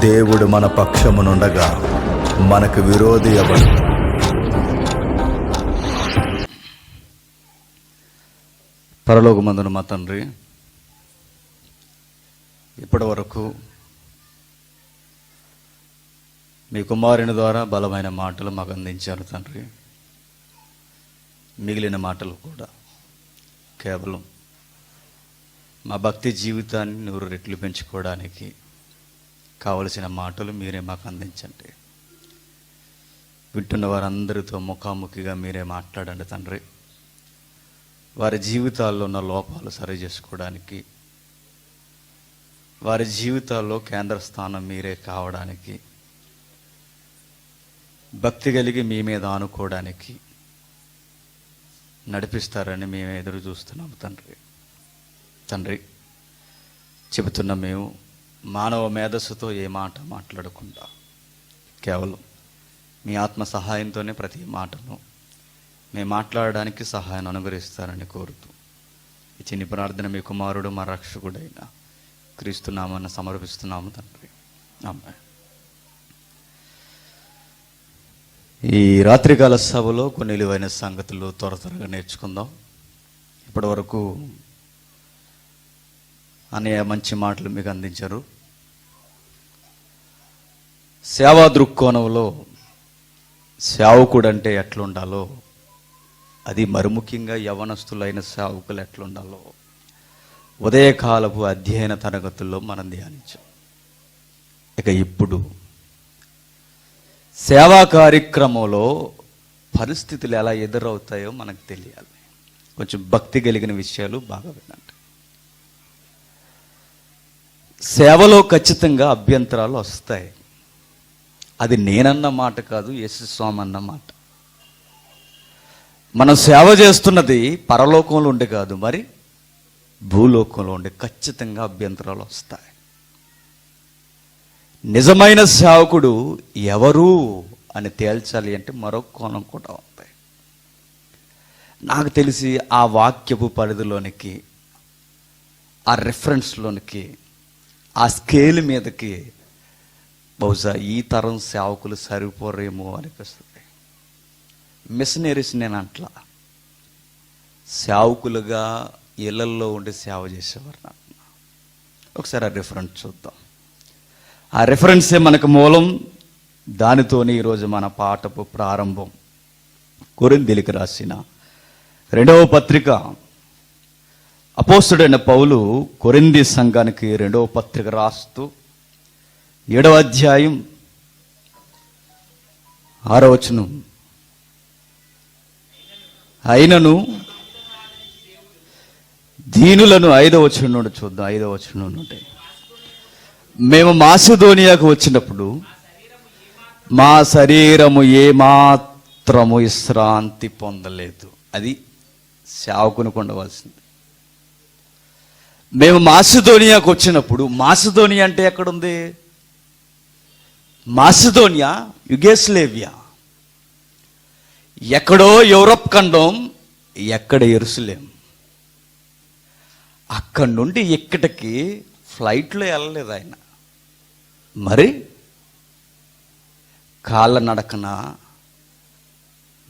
దేవుడు మన పక్షమునుండగా మనకు విరోధి ఎవడు? పరలోకమందున మా తండ్రి, ఇప్పటి వరకు మీ కుమారుని ద్వారా బలమైన మాటలు మాకు అందించారు తండ్రి. మిగిలిన మాటలు కూడా కేవలం మా భక్తి జీవితాన్ని 100 రెట్లు పెంచుకోవడానికి కావలసిన మాటలు మీరే మాకు అందించండి. వింటున్న వారందరితో ముఖాముఖిగా మీరే మాట్లాడండి తండ్రి. వారి జీవితాల్లో ఉన్న లోపాలు సరి చేసుకోవడానికి, వారి జీవితాల్లో కేంద్ర స్థానం మీరే కావడానికి, భక్తి కలిగి మీ మీద ఆనుకోవడానికి నడిపిస్తారని మేము ఎదురు చూస్తున్నాము తండ్రి. చెబుతున్న మేము మానవ మేధస్సుతో ఏ మాట మాట్లాడకుండా కేవలం మీ ఆత్మ సహాయంతోనే ప్రతి మాటను మేము మాట్లాడడానికి సహాయాన్ని అనుగ్రహిస్తారని కోరుతూ ఈ చిన్ని ప్రార్థన మీ కుమారుడు మా రక్షకుడైన క్రీస్తు నామమున సమర్పిస్తున్నాము తండ్రి. ఆమేన్. ఈ రాత్రికాల సభలో కొన్ని విలువైన సంగతులు త్వరగా నేర్చుకుందాం. ఇప్పటి వరకు అనేక మంచి మాటలు మీకు అందించారు. సేవా దృక్కోణంలో సేవకుడు అంటే ఎట్లుండాలో, అది మరుముఖ్యంగా యవనస్తులైన సేవకులు ఎట్లుండాలో ఉదయకాలపు అధ్యయన తరగతుల్లో మనం ధ్యానించాం. ఇక ఇప్పుడు సేవా కార్యక్రమంలో పరిస్థితులు ఎలా ఎదురవుతాయో మనకు తెలియాలి. కొంచెం భక్తి కలిగిన విషయాలు బాగా వినండి. సేవలో ఖచ్చితంగా అభ్యంతరాలు వస్తాయి. అది నేనన్న మాట కాదు, యేసుస్వామి అన్న మాట. మనం సేవ చేస్తున్నది పరలోకంలో ఉండే కాదు, మరి భూలోకంలో ఉండే. ఖచ్చితంగా అభ్యంతరాలు వస్తాయి. నిజమైన సేవకుడు ఎవరు అని తేల్చాలి అంటే మరొక కోణం కూడా ఉంది. నాకు తెలిసి ఆ వాక్యపు పరిధిలోనికి, ఆ రెఫరెన్స్లోనికి, ఆ స్కేల్ మీదకి బహుశా ఈ తరం సేవకులు సరిపోరేమో అనిపిస్తుంది. మిషనరీస్ నేను అంట్లా, సేవకులుగా ఇళ్లల్లో ఉండి సేవ చేసేవారు. ఒకసారి ఆ రెఫరెన్స్ చూద్దాం. ఆ రెఫరెన్సే మనకు మూలం. దానితోనే ఈరోజు మన పాఠపు ప్రారంభం. కొరింథీయులకు రాసిన 2వ పత్రిక. అపోస్తలుడైన పౌలు కొరింథీ సంఘానికి 2వ పత్రిక రాస్తూ 7వ అధ్యాయం 6వ వచనం, అయినను దీనులను 5వ వచనం నుండి చూద్దాం. 5వ వచనం నుండి, మేము మాసిదోనియాకు వచ్చినప్పుడు మా శరీరము ఏమాత్రము విశ్రాంతి పొందలేదు. అది సేవకునికి ఉండవలసింది. మేము మాసిదోనియాకు వచ్చినప్పుడు, మాసిదోనియా అంటే ఎక్కడుంది? మాసిదోనియా యుగోస్లావియా, ఎక్కడో యూరప్ ఖండం, ఎక్కడ యెరూషలేం. అక్కడి నుండి ఇక్కడికి ఫ్లైట్లో వెళ్ళలేదు ఆయన. మరి కాళ్ళ నడకన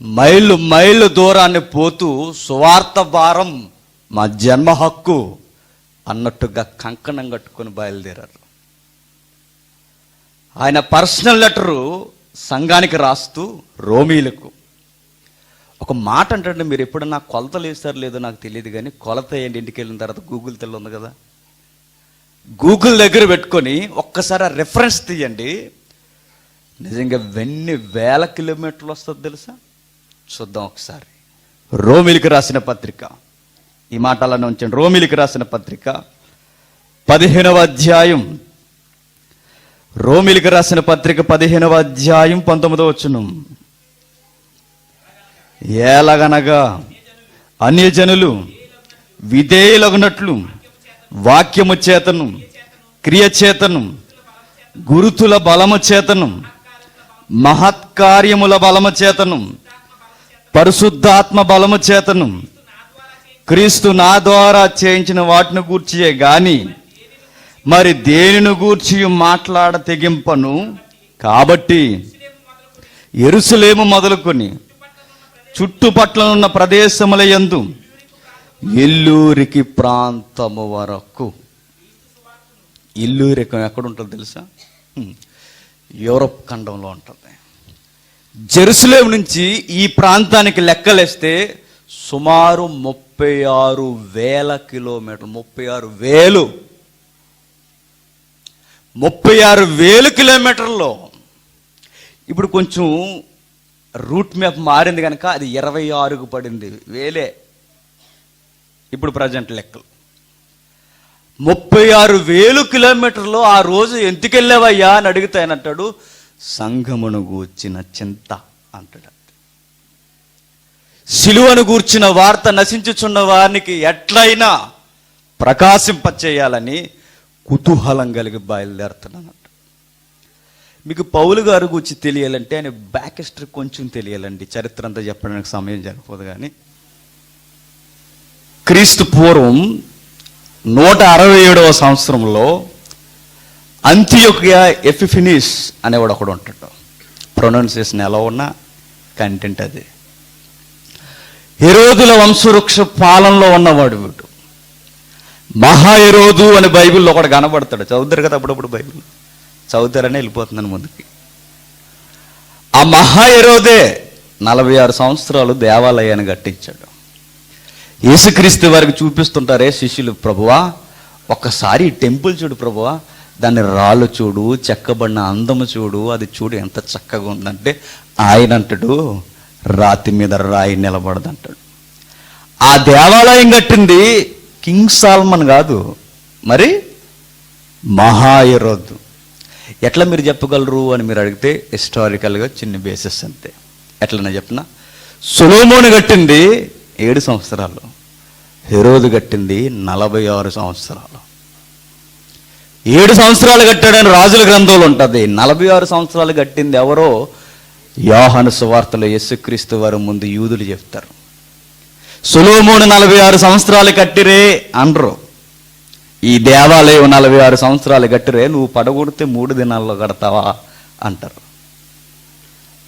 మైళ్ళు మైళ్ళు దూరాన్ని పోతూ సువార్త భారం మా జన్మ హక్కు అన్నట్టుగా కంకణం కట్టుకొని బయలుదేరారు. ఆయన పర్సనల్ లెటరు సంఘానికి రాస్తూ రోమీలకు ఒక మాట అంటే, మీరు ఎప్పుడన్నా కొలతలు వేస్తారు లేదో నాకు తెలియదు కానీ కొలత ఏంటి, ఇంటికి వెళ్ళిన తర్వాత గూగుల్ తెల్ల ఉంది కదా, గూగుల్ దగ్గర పెట్టుకొని ఒక్కసారి ఆ రెఫరెన్స్ తీయండి. నిజంగా ఎన్ని వేల కిలోమీటర్లు వస్తుంది తెలుసా? చూద్దాం ఒకసారి. రోమీలకు రాసిన పత్రిక, ఈ మాటలను ఉంచండి. రోమీలకు రాసిన పత్రిక 15వ అధ్యాయం, రోమీలకు రాసిన పత్రిక 15వ అధ్యాయం 19వ వచనం, ఎలాగనగా అన్యజనులు విధేయులగునట్లు వాక్యము చేతను, క్రియ చేతను, గురుతుల బలము చేతను, మహత్కార్యముల బలము చేతను, పరిశుద్ధాత్మ బలము చేతను, క్రీస్తు నా ద్వారా చేయించిన వాటిని గూర్చియే గాని మరి దేనిని గూర్చి మాట్లాడ తెగింపను. కాబట్టి యెరూషలేము మొదలుకొని చుట్టుపట్లనున్న ప్రదేశముల యందు ఇల్లూరికి ప్రాంతము వరకు. ఇల్లూరికం ఎక్కడ ఉంటుంది తెలుసా? యూరప్ ఖండంలో ఉంటుంది. జెరూసలేం నుంచి ఈ ప్రాంతానికి లెక్కలేస్తే సుమారు 36,000 కిలోమీటర్లు. 36,000 కిలోమీటర్లో. ఇప్పుడు కొంచెం రూట్ మ్యాప్ మారింది కనుక అది 26కు పడింది. వేలే ఇప్పుడు ప్రజెంట్ లెక్కలు. 36,000 కిలోమీటర్లు. ఆ రోజు ఎందుకెళ్ళావయ్యా అని అడిగితే ఆయన అంటాడు, సంఘమును గూర్చిన చింత అంటాడు. సిలువను గూర్చిన వార్త నశించుచున్న వారికి ఎట్లయినా ప్రకాశింపచేయాలని కుతూహలం కలిగి బయలుదేరుతున్నాను. మీకు పౌలు గారు గురించి తెలియాలంటే ఆయన బ్యాక్ హిస్టరీ కొంచెం తెలియాలండి. చరిత్ర అంతా చెప్పడానికి సమయం సరిపోదు. కానీ క్రీస్తు పూర్వం 167వ సంవత్సరంలో అంతియోకియా ఎపిఫెనీస్ అనేవాడు ఒకడు ఉంటాడు. ప్రొనౌన్సియేషన్ ఎలా ఉన్నా కంటెంట్ అది. హెరోదుల వంశవృక్ష పాలనలో ఉన్నవాడు వీడు. మహాహెరోదు అని బైబిల్లో ఒకడు కనబడతాడు. చదువుతారు కదా అప్పుడప్పుడు బైబిల్. చదువుతారనే వెళ్ళిపోతున్నాను ముందుకి. ఆ మహాహెరోదే 46 సంవత్సరాలు దేవాలయాన్ని కట్టించాడు. యేసుక్రీస్తు వారికి చూపిస్తుంటారే శిష్యులు, ప్రభువా ఒక్కసారి టెంపుల్ చూడు ప్రభువా, దాన్ని రాళ్ళు చూడు, చెక్కబడిన అందము చూడు, అది చూడు ఎంత చక్కగా ఉందంటే ఆయన అంటాడు, రాతి మీద రాయి నిలబడదంటాడు. ఆ దేవాలయం కట్టింది కింగ్ సాల్మన్ కాదు, మరి మహాహెరోదు. ఎట్లా మీరు చెప్పగలరు అని మీరు అడిగితే హిస్టారికల్గా చిన్న బేసిస్ అంతే. ఎట్లన్నా చెప్పిన, సొలొమోను కట్టింది 7 సంవత్సరాలు, హెరోదు కట్టింది 46 సంవత్సరాలు. 7 సంవత్సరాలు కట్టాడని రాజుల గ్రంథంలో ఉంటుంది. 46 సంవత్సరాలు కట్టింది ఎవరో యోహాను సువార్తలో యేసుక్రీస్తు వారి ముందు యూదులు చెప్తారు. సొలొమోను 46 సంవత్సరాలు కట్టిరే అనరు. ఈ దేవాలయం 46 సంవత్సరాలు కట్టిరే, నువ్వు పడగొడితే 3 దినాల్లో కడతావా అంటారు.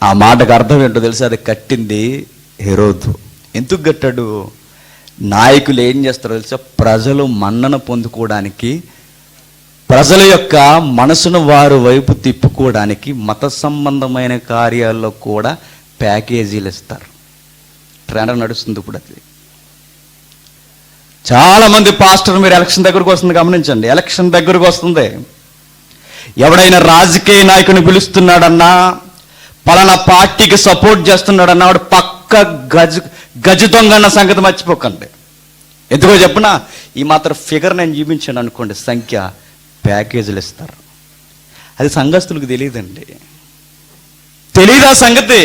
ఆ మాటకు అర్థం ఏంటో తెలుసు, అది కట్టింది హెరోదు. ఎందుకు కట్టాడు? నాయకులు ఏం చేస్తారో తెలుసా, ప్రజలు మన్నన పొందుకోవడానికి, ప్రజల యొక్క మనసును వారి వైపు తిప్పుకోవడానికి మత సంబంధమైన కార్యాల్లో కూడా ప్యాకేజీలు ఇస్తారు. ట్రెండ్ నడుస్తుంది ఇప్పుడు అది. చాలా మంది పాస్టర్, మీరు ఎలక్షన్ దగ్గరకు వస్తుంది గమనించండి. ఎలక్షన్ దగ్గరకు వస్తుంది, ఎవడైనా రాజకీయ నాయకుని పిలుస్తున్నాడన్నా, పలానా పార్టీకి సపోర్ట్ చేస్తున్నాడన్నా, వాడు పక్క గజ దొంగ అన్న సంగతి మర్చిపోకండి. ఎందుకో చెప్పినా, ఈ మాత్రం ఫిగర్ నేను చూపించాను అనుకోండి, సంఖ్య, ప్యాకేజీలు ఇస్తారు. అది సంఘస్థులకు తెలియదండి. తెలీదా సంగతి?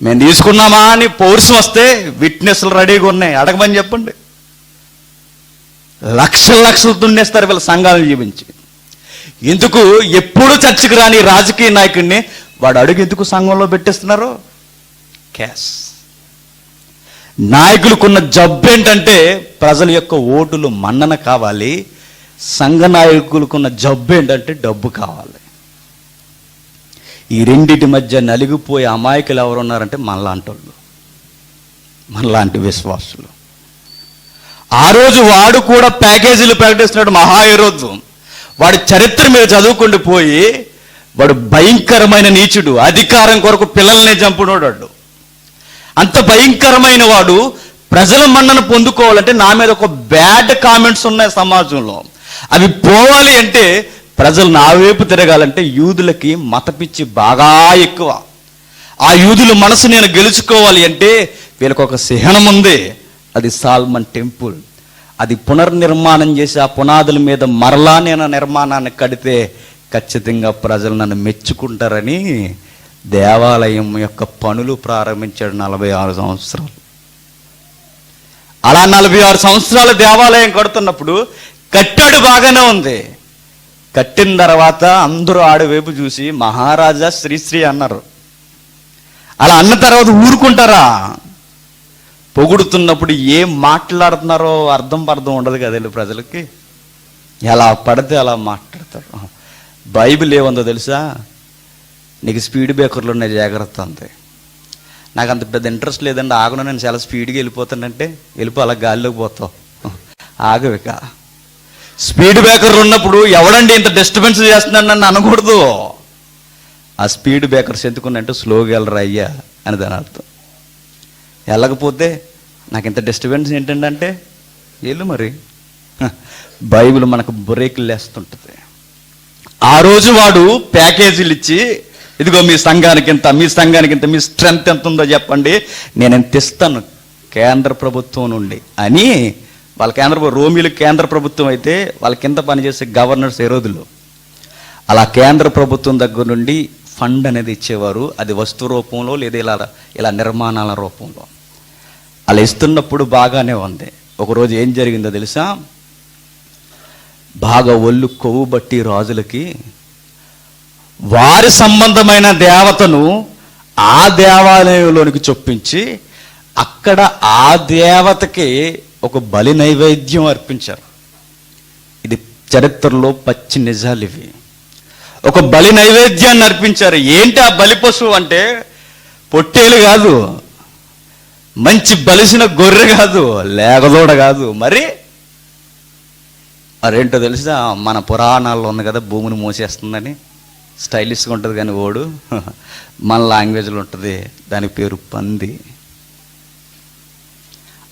మేము తీసుకున్నామా అని పౌరుషం వస్తే విట్నెస్లు రెడీగా ఉన్నాయి, అడగమని చెప్పండి. లక్షలు దున్నేస్తారు వీళ్ళ సంఘాలను చూపించి. ఎందుకు? ఎప్పుడు చర్చకు రాని రాజకీయ నాయకుడిని వాడు అడుగు ఎందుకు సంఘంలో పెట్టేస్తున్నారు? క్యాష్. నాయకులకున్న జబ్బు ఏంటంటే ప్రజల యొక్క ఓటులు మన్నన కావాలి. సంఘ నాయకులకున్న జబ్బు ఏంటంటే డబ్బు కావాలి. ఈ రెండిటి మధ్య నలిగిపోయే అమాయకులు ఎవరు ఉన్నారంటే మనలాంటి వాళ్ళు, మనలాంటి విశ్వాసులు. ఆ రోజు వాడు కూడా ప్యాకేజీలు ప్రకటిస్తున్నాడు, మహాహెరోదు. వాడి చరిత్ర మీద చదువుకుంటూ పోయి, వాడు భయంకరమైన నీచుడు, అధికారం కొరకు పిల్లల్ని చంపునోడాడు. అంత భయంకరమైన వాడు ప్రజల మన్నన పొందుకోవాలంటే, నా మీద ఒక బ్యాడ్ కామెంట్స్ ఉన్నాయి సమాజంలో, అవి పోవాలి అంటే, ప్రజలు నా వైపు తిరగాలంటే యూదులకి మతపిచ్చి బాగా ఎక్కువ. ఆ యూదుల మనసు నేను గెలుచుకోవాలి అంటే వీళ్ళకి ఒక చిహ్నం ఉంది, అది సాల్మన్ టెంపుల్. అది పునర్నిర్మాణం చేసి ఆ పునాదుల మీద మరలా నేను నిర్మాణాన్ని కడితే ఖచ్చితంగా ప్రజలు నన్ను మెచ్చుకుంటారని దేవాలయం యొక్క పనులు ప్రారంభించాడు 46 సంవత్సరాలు. అలా 46 సంవత్సరాలు దేవాలయం కడుతున్నప్పుడు కట్టాడు, బాగానే ఉంది. కట్టిన తర్వాత అందరూ ఆడవైపు చూసి మహారాజా శ్రీశ్రీ అన్నారు. అలా అన్న తర్వాత ఊరుకుంటారా? పొగుడుతున్నప్పుడు ఏం మాట్లాడుతున్నారో అర్థం ఉండదు కదా ప్రజలకి. ఎలా పడితే అలా మాట్లాడతారు. బైబిల్ ఏముందో తెలుసా? నీకు స్పీడ్ బ్రేకర్లు ఉన్నాయి, జాగ్రత్త అంతే. నాకు అంత పెద్ద ఇంట్రెస్ట్ లేదండి, ఆగను, నేను చాలా స్పీడ్గా వెళ్ళిపోతానంటే వెళ్ళిపో, అలా గాల్లోకి పోతావు, ఆగవిక. స్పీడ్ బ్రేకర్లు ఉన్నప్పుడు ఎవడండి ఇంత డిస్టర్బెన్స్ చేస్తున్నాడు నన్ను అనకూడదు. ఆ స్పీడ్ బ్రేకర్స్ ఎందుకున్నంటే స్లోగా వెళ్ళరా అయ్యా అని దాని అర్థం. వెళ్ళకపోతే నాకు ఇంత డిస్టర్బెన్స్ ఏంటంటే వెళ్ళు మరి. బైబిల్ మనకు బ్రేకులు వేస్తుంటుంది. ఆ రోజు వాడు ప్యాకేజీలు ఇచ్చి, ఇదిగో మీ సంఘానికి ఇంత, మీ సంఘానికి ఇంత, మీ స్ట్రెంత్ ఎంత ఉందో చెప్పండి, నేను ఎంత ఇస్తాను కేంద్ర ప్రభుత్వం నుండి అని. వాళ్ళ రోమిలు కేంద్ర ప్రభుత్వం అయితే వాళ్ళ కింద పనిచేసే గవర్నర్స్ ఎరోదులు అలా కేంద్ర ప్రభుత్వం దగ్గర నుండి ఫండ్ అనేది ఇచ్చేవారు. అది వస్తు రూపంలో లేదా ఇలా నిర్మాణాల రూపంలో. అలా ఇస్తున్నప్పుడు బాగానే ఉంది. ఒకరోజు ఏం జరిగిందో తెలుసా? బాగా ఒళ్ళు కొవ్వు బట్టి రాజులకి వారి సంబంధమైన దేవతను ఆ దేవాలయంలోనికి చొప్పించి అక్కడ ఆ దేవతకి ఒక బలి నైవేద్యం అర్పించారు. ఇది చరిత్రలో పచ్చి నిజాలు ఇవి. ఒక బలి నైవేద్యాన్ని అర్పించారు. ఏంటి ఆ బలి పశువు అంటే? పొట్టేలు కాదు, మంచి బలిసిన గొర్రె కాదు, లేగదోడ కాదు, మరేంటో తెలుసా? మన పురాణాల్లో ఉంది కదా, భూమిని మోసేస్తుందని. స్టైలిష్గా ఉంటుంది కానీ ఓడు మన లాంగ్వేజ్లో ఉంటుంది, దాని పేరు పంది.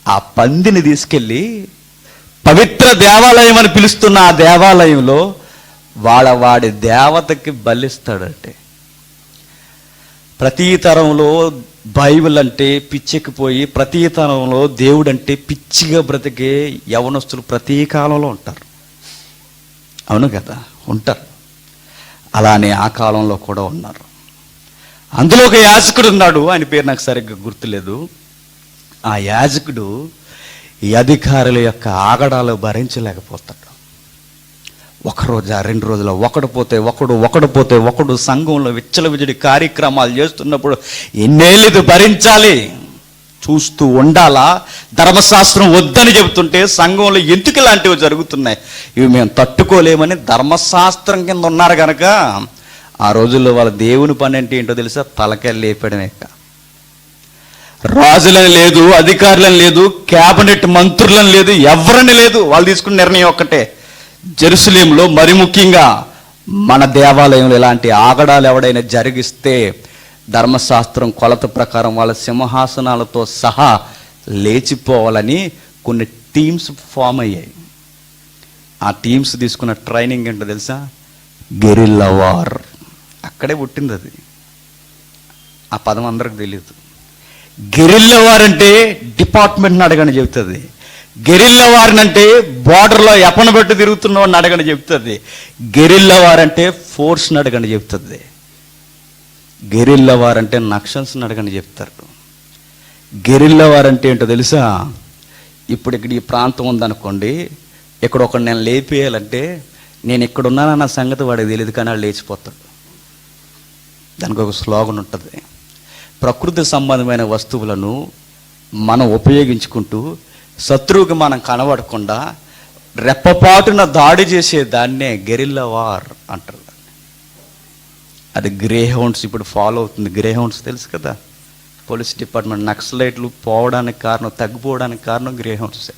ఆ పందిని తీసుకెళ్ళి పవిత్ర దేవాలయం అని పిలుస్తున్న ఆ దేవాలయంలో వాడి దేవతకి బలిస్తాడంటే. ప్రతి తరంలో బైబిల్ అంటే పిచ్చెక్కిపోయి, ప్రతి తరంలో దేవుడు అంటే పిచ్చిగా బ్రతికే యవనస్తులు ప్రతి కాలంలో ఉంటారు. అవును కదా, ఉంటారు. అలానే ఆ కాలంలో కూడా ఉన్నారు. అందులో ఒక యాజకుడు ఉన్నాడు, ఆయన పేరు నాకు సరిగ్గా గుర్తులేదు. ఆ యాజకుడు ఈ అధికారుల యొక్క ఆగడాలు భరించలేకపోతాడు. ఒకరోజు 2 రోజులు ఒకడు పోతే ఒకడు సంఘంలో విచ్చలవిడిడి కార్యక్రమాలు చేస్తున్నప్పుడు ఎన్నేళ్ళు ఇది భరించాలి? చూస్తూ ఉండాలా? ధర్మశాస్త్రం వద్దని చెబుతుంటే సంఘంలో ఎందుకు ఇలాంటివి జరుగుతున్నాయి? ఇవి మేము తట్టుకోలేమని ధర్మశాస్త్రం కింద ఉన్నారు కనుక ఆ రోజుల్లో వాళ్ళ దేవుని పని అంటే ఏంటో తెలుసా? తలకాయ లేపడమే. రాజులని లేదు, అధికారులని లేదు, క్యాబినెట్ మంత్రులను లేదు, ఎవరని లేదు. వాళ్ళు తీసుకున్న నిర్ణయం ఒక్కటే, జెరూసలేంలో మరి ముఖ్యంగా మన దేవాలయంలో ఇలాంటి ఆగడాలు ఎవడైనా జరిగిస్తే ధర్మశాస్త్రం కొలత ప్రకారం వాళ్ళ సింహాసనాలతో సహా లేచిపోవాలని కొన్ని టీమ్స్ ఫామ్ అయ్యాయి. ఆ టీమ్స్ తీసుకున్న ట్రైనింగ్ ఏంటో తెలుసా? Guerrilla war. అక్కడే పుట్టింది అది. ఆ పదం అందరికి తెలియదు. గెరిల్లా వార్ అంటే డిపార్ట్మెంట్ని అడగని చెబుతుంది. గెరిల్లా వారిని అంటే బార్డర్లో ఎపన పెట్టి తిరుగుతున్న వాడిని అడగని చెప్తుంది. గెరిల్లా వారంటే ఫోర్స్ని అడగని చెప్తుంది. గెరిల్లా వారంటే నక్సల్స్ని అడగని చెప్తారు. గెరిల్లా వారంటే ఏంటో తెలుసా? ఇప్పుడు ఇక్కడ ఈ ప్రాంతం ఉందనుకోండి, ఇక్కడ ఒకడు నేను లేపేయాలంటే నేను ఇక్కడ ఉన్నానన్న సంగతి వాడికి తెలియదు, కానీ వాడు లేచిపోతాడు. దానికి ఒక స్లోగన్ ఉంటుంది. ప్రకృతి సంబంధమైన వస్తువులను మనం ఉపయోగించుకుంటూ శత్రువుకి మనం కనబడకుండా రెప్పపాటున దాడి చేసే దాన్నే గెరిల్లా వార్ అంటారు. అది గ్రే హౌండ్స్ ఇప్పుడు ఫాలో అవుతుంది. గ్రే హౌండ్స్ తెలుసు కదా, పోలీస్ డిపార్ట్మెంట్. నక్సలైట్లు పోవడానికి కారణం, తగ్గిపోవడానికి కారణం గ్రే హౌండ్స్.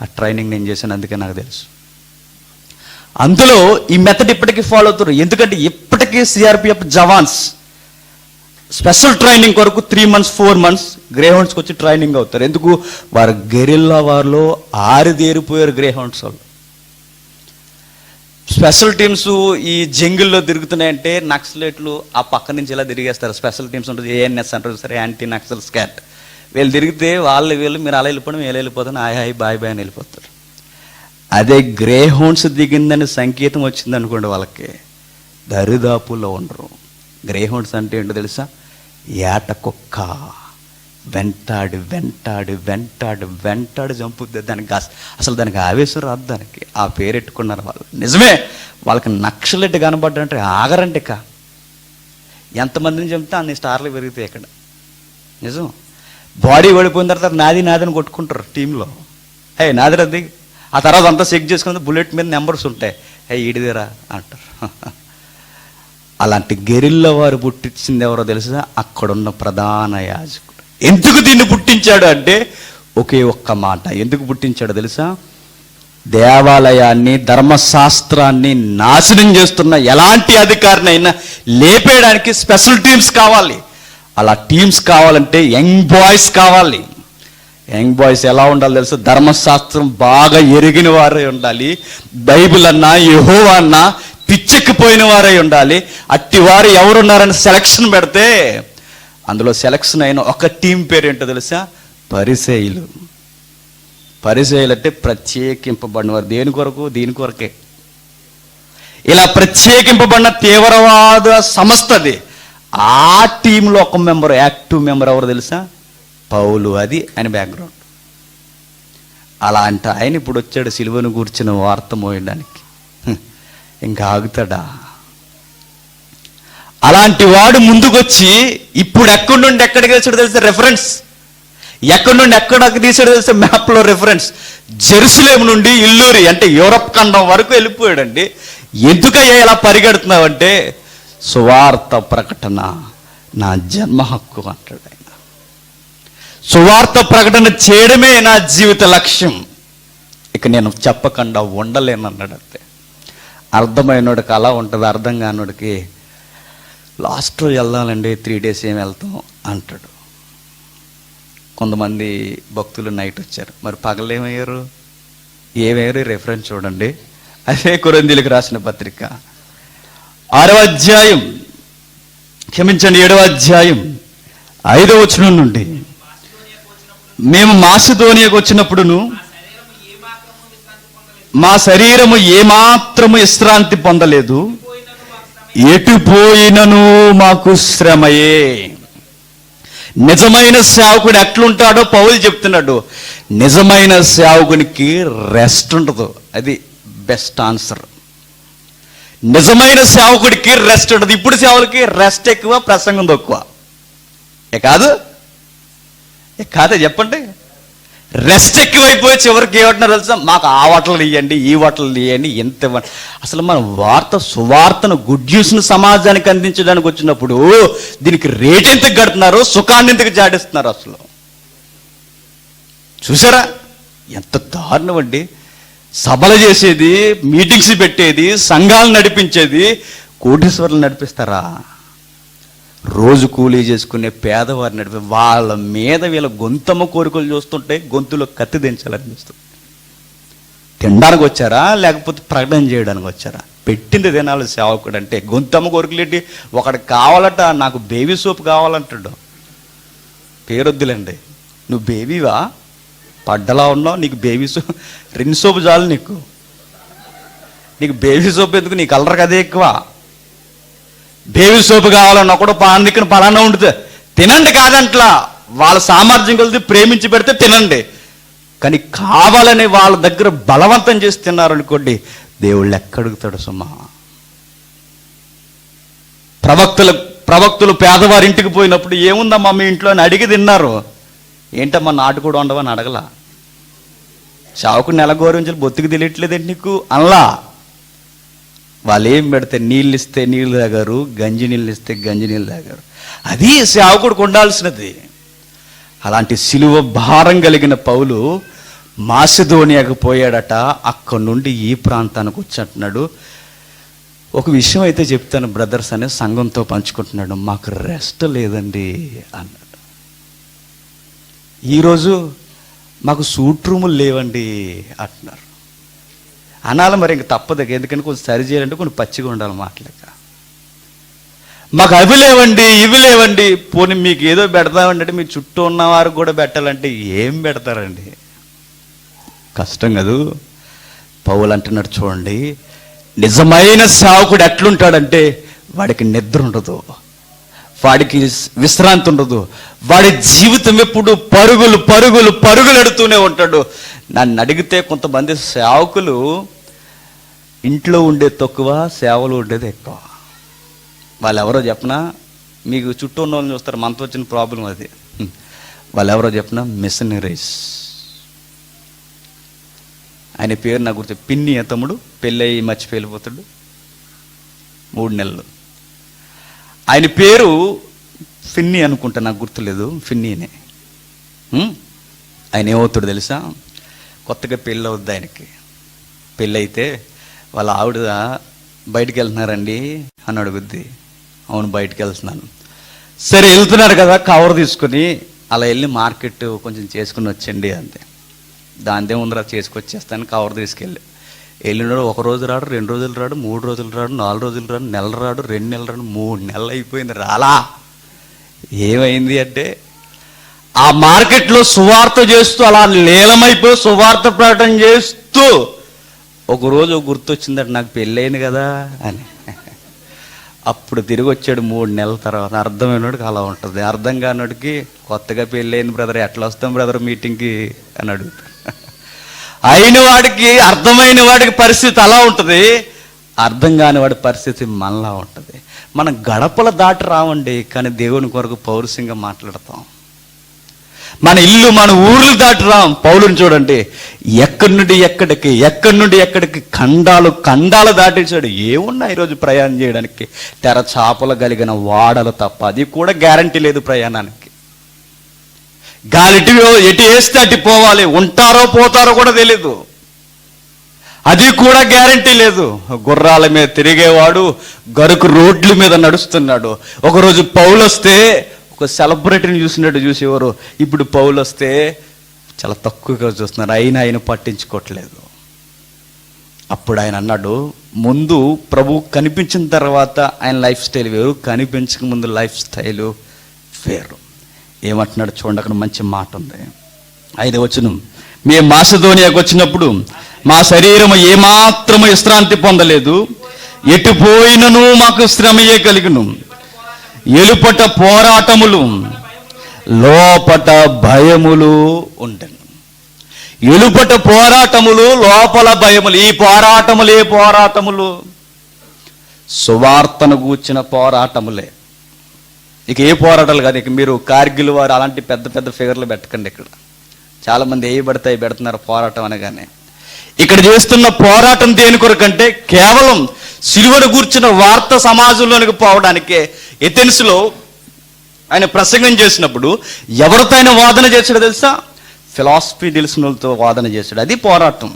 ఆ ట్రైనింగ్ నేను చేశాను, అందుకే నాకు తెలుసు. అందులో ఈ మెథడ్ ఇప్పటికీ ఫాలో అవుతారు. ఎందుకంటే ఇప్పటికీ సిఆర్పిఎఫ్ జవాన్స్ స్పెషల్ ట్రైనింగ్ కొరకు 3 months 4 months గ్రే హౌండ్స్కి వచ్చి ట్రైనింగ్ అవుతారు. ఎందుకు? వారు గెరిల్లా వారిలో ఆరిదేరిపోయారు గ్రే హౌండ్స్ వాళ్ళు. స్పెషల్ టీమ్స్ ఈ జంగిల్లో తిరుగుతున్నాయంటే నక్సలైట్లు ఆ పక్క నుంచి ఇలా తిరిగేస్తారు. స్పెషల్ టీమ్స్ ఉంటుంది, ఏఎన్ఎస్ అంటారు సరే, యాంటీ నక్సల్ స్కాట్. వీళ్ళు తిరిగితే వీళ్ళు మీరు అలా వెళ్ళిపోవడం, వీళ్ళు వెళ్ళిపోతాను, హాయ్ బాయ్ బాయ్ అని వెళ్ళిపోతారు. అదే గ్రే హౌండ్స్ దిగిందని సంకేతం వచ్చింది అనుకోండి, వాళ్ళకి దరిదాపుల్లో ఉండరు. గ్రే హౌండ్స్ అంటే ఏంటో తెలుసా? ఏట కుక్క. వెంటాడి వెంటాడి వెంటాడి వెంటాడి చంపుద్ది. దానికి అసలు దానికి ఆవేశం రాదు, దానికి ఆ పేరెట్టుకున్నారు వాళ్ళు. నిజమే, వాళ్ళకి నక్సలెట్ కనబడ్డంటే ఆగరంటే ఎంతమందిని చంపితే అన్ని స్టార్లు పెరుగుతాయి ఇక్కడ. నిజం. బాడీ పడిపోయిన తర్వాత నాది నాదని కొట్టుకుంటారు టీంలో. నాదిరద్ది ఆ తర్వాత అంతా చెక్ చేసుకుని బుల్లెట్ మీద నెంబర్స్ ఉంటాయి, ఈడిదేరా అంటారు. అలాంటి గెరిల్ల వారు పుట్టించింది ఎవరో తెలుసా? అక్కడున్న ప్రధాన యాజకుడు. ఎందుకు దీన్ని పుట్టించాడు అంటే ఒకే ఒక్క మాట. ఎందుకు పుట్టించాడు తెలుసా? దేవాలయాన్ని, ధర్మశాస్త్రాన్ని నాశనం చేస్తున్న ఎలాంటి అధికారినైనా లేపేయడానికి స్పెషల్ టీమ్స్ కావాలి. అలా టీమ్స్ కావాలంటే యంగ్ బాయ్స్ కావాలి. యంగ్ బాయ్స్ ఎలా ఉండాలి తెలుసా? ధర్మశాస్త్రం బాగా ఎరిగిన వారే ఉండాలి. బైబిల్ అన్నా యెహోవా అన్నా పిచ్చెక్కిపోయిన వారే ఉండాలి. అట్టి వారు ఎవరున్నారని సెలక్షన్ పెడితే అందులో సెలక్షన్ అయిన ఒక టీం పేరు ఏంటో తెలుసా? పరిసయ్యులు. పరిసయ్యులు అంటే ప్రత్యేకింపబడిన వారు. దేని కొరకు? దీని కొరకే. ఇలా ప్రత్యేకింపబడిన తీవ్రవాద సంస్థది. ఆ టీంలో ఒక మెంబర్, యాక్టివ్ మెంబర్ ఎవరు తెలుసా? పౌలు. అది ఆయన బ్యాక్గ్రౌండ్. అలాంటి ఆయన ఇప్పుడు వచ్చాడు సిలువను కూర్చున్న వార్త మోయడానికి. ఇంకా ఆగుతాడా? అలాంటి వాడు ముందుకొచ్చి ఇప్పుడు ఎక్కడి నుండి ఎక్కడికి వచ్చాడు తెలుసా? రెఫరెన్స్. ఎక్కడి నుండి ఎక్కడికి తీసాడు తెలుసా? మ్యాప్లో రెఫరెన్స్. జెరూసలేం నుండి ఇల్లూరి అంటే యూరప్ ఖండం వరకు వెళ్ళిపోయాడండి. ఎందుకయ్యా ఇలా పరిగెడుతున్నావంటే సువార్త ప్రకటన నా జన్మ హక్కు అంటాడు ఆయన. సువార్త ప్రకటన చేయడమే నా జీవిత లక్ష్యం, ఇక నేను చెప్పకుండా ఉండలేనన్నాడు. అంతే. అర్థమైనోడికి అలా ఉంటుంది, అర్థం కానోడికి లాస్ట్లో వెళ్దామండి 3 days ఏం వెళ్తాం అంటాడు. కొంతమంది భక్తులు నైట్ వచ్చారు, మరి పగలేమయ్యారు? ఏమయ్యారు? రెఫరెన్స్ చూడండి. అదే కొరింథీయులకు రాసిన పత్రిక 6వ అధ్యాయం, క్షమించండి 7వ అధ్యాయం 5వ వచనం నుండి, మేము మాసిదోనియాకు వచ్చినప్పుడును మా శరీరము ఏమాత్రము విశ్రాంతి పొందలేదు, ఎటు పోయినను మాకు శ్రమయే. నిజమైన సేవకుడు ఎట్లుంటాడో పౌలు చెప్తున్నాడు. నిజమైన సేవకునికి రెస్ట్ ఉండదు. అది బెస్ట్ ఆన్సర్. నిజమైన సేవకుడికి రెస్ట్ ఉండదు. ఇప్పుడు సేవలకి రెస్ట్ ఎక్కువ, ప్రసంగం తక్కువ. కాదే చెప్పండి. రెస్ట్ ఎక్కువైపోయి చివరికి ఏమంటున్నారు తెలుసా? మాకు ఆ వాటలు ఇవ్వండి, ఈ వాటలు ఇవ్వండి, ఎంత ఇవ్వండి. అసలు మన సువార్తను, గుడ్ న్యూస్ను సమాజానికి అందించడానికి వచ్చినప్పుడు దీనికి రేట్ ఎందుకు కడుతున్నారు? సుఖాన్ని ఎందుకు జాడిస్తున్నారు? అసలు చూసారా ఎంత దారుణం అండి. సభలు చేసేది, మీటింగ్స్ పెట్టేది, సంఘాలు నడిపించేది కోటీశ్వరులు నడిపిస్తారా? రోజు కూలీ చేసుకునే పేదవారు నడిపి వాళ్ళ మీద వీళ్ళ గొంతమ్మ కోరికలు చూస్తుంటే గొంతులో కత్తి దించాలనిపిస్తుంది. తినడానికి వచ్చారా లేకపోతే ప్రకటన చేయడానికి వచ్చారా? పెట్టింది తినాలి సేవకుడు అంటే. గొంతమ్మ కోరికలు ఏంటి? ఒకటి కావాలట, నాకు బేబీ సోప్ కావాలంటాడు. పేరొద్దులండి. నువ్వు బేబీవా? పడ్డలా ఉన్నావు, నీకు బేబీ సోప్, రిన్ సోప్ చాలు నీకు బేబీ సోప్ ఎందుకు? నీ కలర్ అదే ఎక్కువ. బేబీ సోప్ కావాలన్న ఒకడు పాందికను పలానా ఉంటుంది. తినండి కాదంట్లా, వాళ్ళ సామర్థ్యం కొలిది ప్రేమించి పెడితే తినండి. కానీ కావాలని వాళ్ళ దగ్గర బలవంతం చేసి తిన్నారనుకోండి, దేవుళ్ళు ఎక్కడుగుతాడు సుమా? ప్రవక్తులు పేదవారింటికి పోయినప్పుడు ఏముందమ్మా మీ ఇంట్లో అని అడిగి తిన్నారు. ఏంటమ్మా నాటుకోడు ఉండవని అడగలా. చావుకు నెల గౌరవించాలి, బొత్తికి తెలియట్లేదేంటి నీకు అనలా. వాళ్ళు ఏం పెడితే నీళ్ళు ఇస్తే నీళ్ళు తాగారు, గంజి నీళ్ళు ఇస్తే గంజి నీళ్ళు తాగారు. అది సేవకుడికి ఉండాల్సినది. అలాంటి సిలువ భారం కలిగిన పౌలు మాసిదోనియాకు పోయాడట. అక్కడి నుండి ఈ ప్రాంతానికి వచ్చంటున్నాడు. ఒక విషయం అయితే చెప్తాను బ్రదర్స్ అనే సంఘంతో పంచుకుంటున్నాడు. మాకు రెస్ట్ లేదండి అన్నాడు. ఈరోజు మాకు సూట్ రూములు లేవండి అంటున్నారు. అనాలి మరి, ఇంక తప్పదు. ఎందుకని కొంచెం సరి చేయాలంటే కొన్ని పచ్చిగా ఉండాలి మాటలేక. మాకు అవి లేవండి, ఇవి లేవండి. పోనీ మీకు ఏదో పెడతామండి అంటే మీ చుట్టూ ఉన్న వారికి కూడా పెట్టాలంటే ఏం పెడతారండి? కష్టం కదూ. పౌలు అంటున్నాడు చూడండి, నిజమైన సేవకుడు ఎట్లుంటాడంటే వాడికి నిద్ర ఉండదు, వాడికి విశ్రాంతి ఉండదు. వాడి జీవితం ఎప్పుడు పరుగులు పరుగులు పరుగులు ఎడుతూనే ఉంటాడు. నన్ను అడిగితే కొంతమంది సేవకులు ఇంట్లో ఉండేది తక్కువ, సేవలు ఉండేది ఎక్కువ. వాళ్ళు ఎవరో చెప్పనా? మీకు చుట్టూ ఉన్న వాళ్ళని చూస్తారు, మనతో వచ్చిన ప్రాబ్లం అది. వాళ్ళు ఎవరో చెప్పనా? మిషనరీస్. ఆయన పేరు నాకు గుర్తు, పిన్ని తమ్ముడు, పెళ్ళయి మర్చిపోయి వెళ్ళిపోతాడు 3 నెలలు. ఆయన పేరు ఫిన్నీ అనుకుంటా, నాకు గుర్తులేదు, ఫిన్నీనే. ఆయన ఏమవుతాడు తెలుసా? కొత్తగా పెళ్ళి అవుద్ది ఆయనకి. పెళ్ళి అయితే వాళ్ళ ఆవిడ బయటికి వెళ్తున్నారండి అని అడుగుద్ది. అవును బయటికి వెళ్తున్నాను. సరే వెళ్తున్నారు కదా, కవర్ తీసుకుని అలా వెళ్ళి మార్కెట్ కొంచెం చేసుకుని వచ్చండి అంతే. దానిదే ఉందిరా చేసుకొచ్చేస్తాను. కవర్ తీసుకెళ్ళి వెళ్ళినాడు. 1 రోజు రాడు, 2 రోజులు రాడు, 3 రోజులు రాడు, 4 రోజులు రాడు, నెల రాడు, 2 నెలలు రాడు, 3 నెలలు అయిపోయింది రాలా. ఏమైంది అంటే ఆ మార్కెట్లో సువార్త చేస్తూ అలా లీలమైపోయి సువార్త ప్రకటన చేస్తూ ఒకరోజు గుర్తొచ్చిందట, నాకు పెళ్ళయింది కదా అని. అప్పుడు తిరిగి వచ్చాడు 3 నెలల తర్వాత. అర్థమైనడికి అలా ఉంటుంది, అర్థం కానివాడికి కొత్తగా పెళ్ళయింది బ్రదర్, ఎట్లా వస్తాం బ్రదర్ మీటింగ్కి అని అడుగుతాడు. అయిన వాడికి, అర్థమైన వాడికి పరిస్థితి అలా ఉంటుంది, అర్థం కాని వాడి పరిస్థితి మనలా ఉంటుంది. మనం గడపల దాటి రావండి, కానీ దేవుని కొరకు పౌరుషంగా మాట్లాడతాం. మన ఇల్లు, మన ఊర్లు దాటి రాం. పౌలుని చూడండి, ఎక్కడి నుండి ఎక్కడికి ఖండాలు దాటేశాడు. ఏమున్నా ఈరోజు ప్రయాణం చేయడానికి? తెర చాపలు కలిగిన వాడలు తప్ప, అది కూడా గ్యారంటీ లేదు ప్రయాణానికి. గాలి ఎటు వేస్తే అటు పోవాలి, ఉంటారో పోతారో కూడా తెలీదు, అది కూడా గ్యారంటీ లేదు. గుర్రాల మీద తిరిగేవాడు గరుకు రోడ్ల మీద నడుస్తున్నాడు. ఒకరోజు పౌలు వస్తే ఒక సెలబ్రిటీని చూసినట్టు చూసేవారు, ఇప్పుడు పౌలు వస్తే చాలా తక్కువగా చూస్తున్నారు, అయినా ఆయన పట్టించుకోవట్లేదు. అప్పుడు ఆయన అన్నాడు, ముందు ప్రభు కనిపించిన తర్వాత ఆయన లైఫ్ స్టైల్ వేరు, కనిపించక ముందు లైఫ్ స్టైలు వేరు. ఏమంటున్నాడు చూడండి, అక్కడ మంచి మాట ఉంది. 5వ వచనం, మేము మాసిదోనియాకు వచ్చినప్పుడు మా శరీరము ఏమాత్రము విశ్రాంతి పొందలేదు, ఎటు పోయినను మాకు శ్రమయే కలిగిను. ఎలుపట పోరాటములు, లోపట భయములు ఉండెను. ఎలుపట పోరాటములు, లోపల భయములు. ఈ పోరాటములు సువార్తను గూర్చిన పోరాటములే. ఇక ఏ పోరాటాలు కాదు. ఇక మీరు కార్గిల్ వారు అలాంటి పెద్ద పెద్ద ఫిగర్లు పెట్టకండి. ఇక్కడ చాలామంది ఏ పడతాయి పెడుతున్నారు పోరాటం అనగానే. ఇక్కడ చేస్తున్న పోరాటం దేని కొరకంటే కేవలం సిలువను గూర్చిన వార్త సమాజంలోనికి పోవడానికే. ఎథెన్స్లో ఆయన ప్రసంగం చేసినప్పుడు ఎవరితో ఆయన వాదన చేశాడో తెలుసా? ఫిలాసఫీ తెలిసిన వాళ్ళతో వాదన చేశాడు. అది పోరాటం.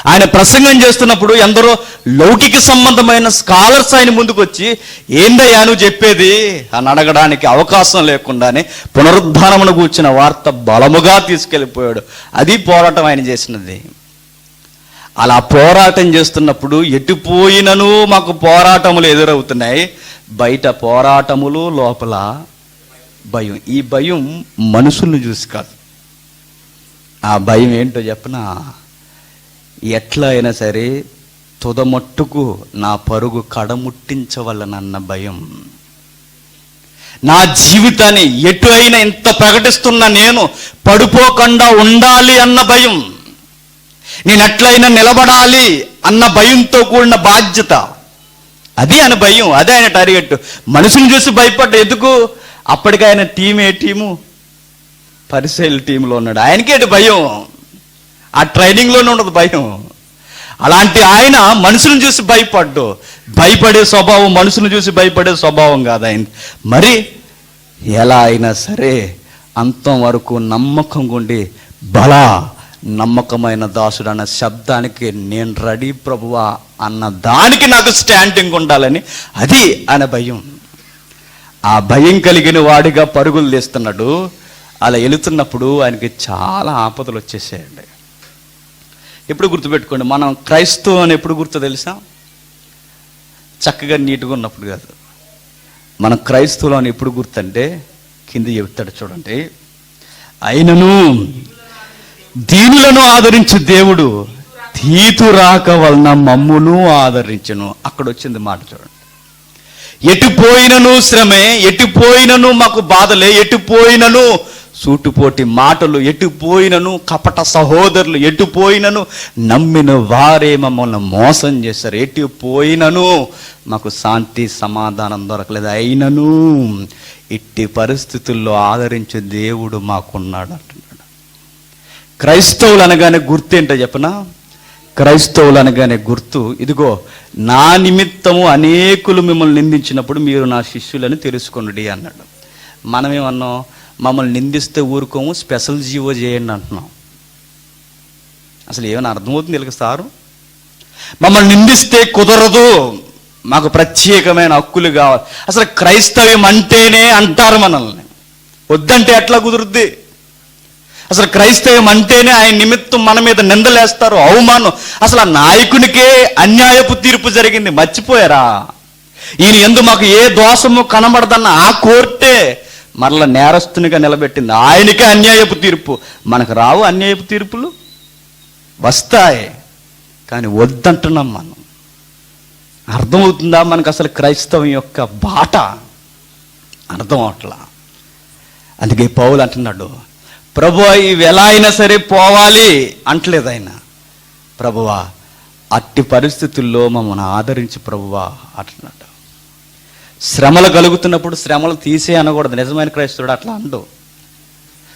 ఆయన ప్రసంగం చేస్తున్నప్పుడు ఎందరో లౌకిక సంబంధమైన స్కాలర్స్ ఆయన ముందుకు వచ్చి, ఏందయ్యా నువ్వు చెప్పేది అని అడగడానికి అవకాశం లేకుండానే పునరుద్ధానమును కూర్చిన వార్త బలముగా తీసుకెళ్ళిపోయాడు. అది పోరాటం ఆయన చేసినది. అలా పోరాటం చేస్తున్నప్పుడు ఎటుపోయినను మాకు పోరాటములు ఎదురవుతున్నాయి. బయట పోరాటములు, లోపల భయం. ఈ భయం మనుషుల్ని చూసి కాదు. ఆ భయం ఏంటో చెప్పనా? ఎట్లా అయినా సరే తుదమట్టుకు నా పరుగు కడముట్టించవలనన్న భయం. నా జీవితాన్ని ఎటు అయినా ఇంత ప్రకటిస్తున్నా నేను పడిపోకుండా ఉండాలి అన్న భయం. నేను ఎట్లయినా నిలబడాలి అన్న భయంతో కూడిన బాధ్యత. అది ఆయన భయం, అదే ఆయన టార్గెట్. మనుషుని చూసి భయపడ్డ. ఎందుకు? అప్పటికి ఆయన ఏ టీము? పరిసయ్యుల టీంలో ఉన్నాడు. ఆయనకేంటి భయం? ఆ ట్రైనింగ్లోనే ఉండదు భయం. అలాంటి ఆయన మనుషులను చూసి భయపడే స్వభావం, మనుషులను చూసి భయపడే స్వభావం కాదు ఆయన. మరి ఎలా అయినా సరే అంతం వరకు నమ్మకంగా ఉండి, బలా నమ్మకమైన దాసుడు అన్న శబ్దానికి నేను రెడీ ప్రభువా అన్న దానికి నాకు స్టాండింగ్ ఉండాలని, అది ఆయన భయం. ఆ భయం కలిగిన వాడిగా పరుగులు తీస్తున్నాడు. అలా వెళుతున్నప్పుడు ఆయనకి చాలా ఆపదలు వచ్చేసాయండి. ఎప్పుడు గుర్తుపెట్టుకోండి, మనం క్రైస్తవం అని ఎప్పుడు గుర్తు తెలుసా? చక్కగా నీట్గా ఉన్నప్పుడు కాదు. మనం క్రైస్తవులు అని ఎప్పుడు గుర్తంటే కింది చెప్తాడు చూడండి, అయినను దీనులను ఆదరించు దేవుడు తీతు రాక వలన మమ్మును ఆదరించును. అక్కడ వచ్చింది మాట చూడండి. ఎటుపోయినను శ్రమే, ఎటుపోయినను మాకు బాధలే, ఎటుపోయినను సూటుపోటి మాటలు, ఎటుపోయినను కపట సహోదరులు, ఎటుపోయినను నమ్మిన వారే మమ్మల్ని మోసం చేశారు, ఎటుపోయినను మాకు శాంతి సమాధానం దొరకలేదు. అయినను ఇట్టి పరిస్థితుల్లో ఆదరించే దేవుడు మాకున్నాడు అంటున్నాడు. క్రైస్తవులు అనగానే గుర్తు ఏంటో చెప్పనా? క్రైస్తవులు అనగానే గుర్తు ఇదిగో, నా నిమిత్తము అనేకులు మిమ్మల్ని నిందించినప్పుడు మీరు నా శిష్యులని తెలుసుకొనుడి అన్నాడు. మనమేమన్నాం? మమ్మల్ని నిందిస్తే ఊరుకోము, స్పెషల్ జీవో చేయండి అంటున్నాం. అసలు ఏమైనా అర్థమవుతుంది వీళ్ళకి సారు? మమ్మల్ని నిందిస్తే కుదరదు, మాకు ప్రత్యేకమైన హక్కులు కావాలి. అసలు క్రైస్తవ్యం అంటేనే అంటారు మనల్ని, వద్దంటే ఎట్లా కుదురుద్ది? అసలు క్రైస్తవ్యం అంటేనే ఆయన నిమిత్తం మన మీద నిందలేస్తారు, అవమానం. అసలు ఆ నాయకునికే అన్యాయపు తీర్పు జరిగింది, మర్చిపోయారా? ఈయన ఎందు మాకు ఏ దోషము కనబడదన్న ఆ కోర్టే మరలా నేరస్తునిగా నిలబెట్టింది. ఆయనకే అన్యాయపు తీర్పు. మనకు రావు అన్యాయపు తీర్పులు? వస్తాయి, కానీ వద్దంటున్నాం మనం. అర్థమవుతుందా మనకు అసలు క్రైస్తవం యొక్క బాట? అర్థం అవట్లా. అందుకే పౌలు అంటున్నాడు, ప్రభువా ఇవి ఎలా అయినా సరే పోవాలి అంటలేదు ఆయన. ప్రభువా అట్టి పరిస్థితుల్లో మమ్మల్ని ఆదరించి ప్రభువా అంటున్నాడు. శ్రమలు కలుగుతున్నప్పుడు శ్రమలు తీసే అనకూడదు. నిజమైన క్రైస్తవుడు అట్లా అండు.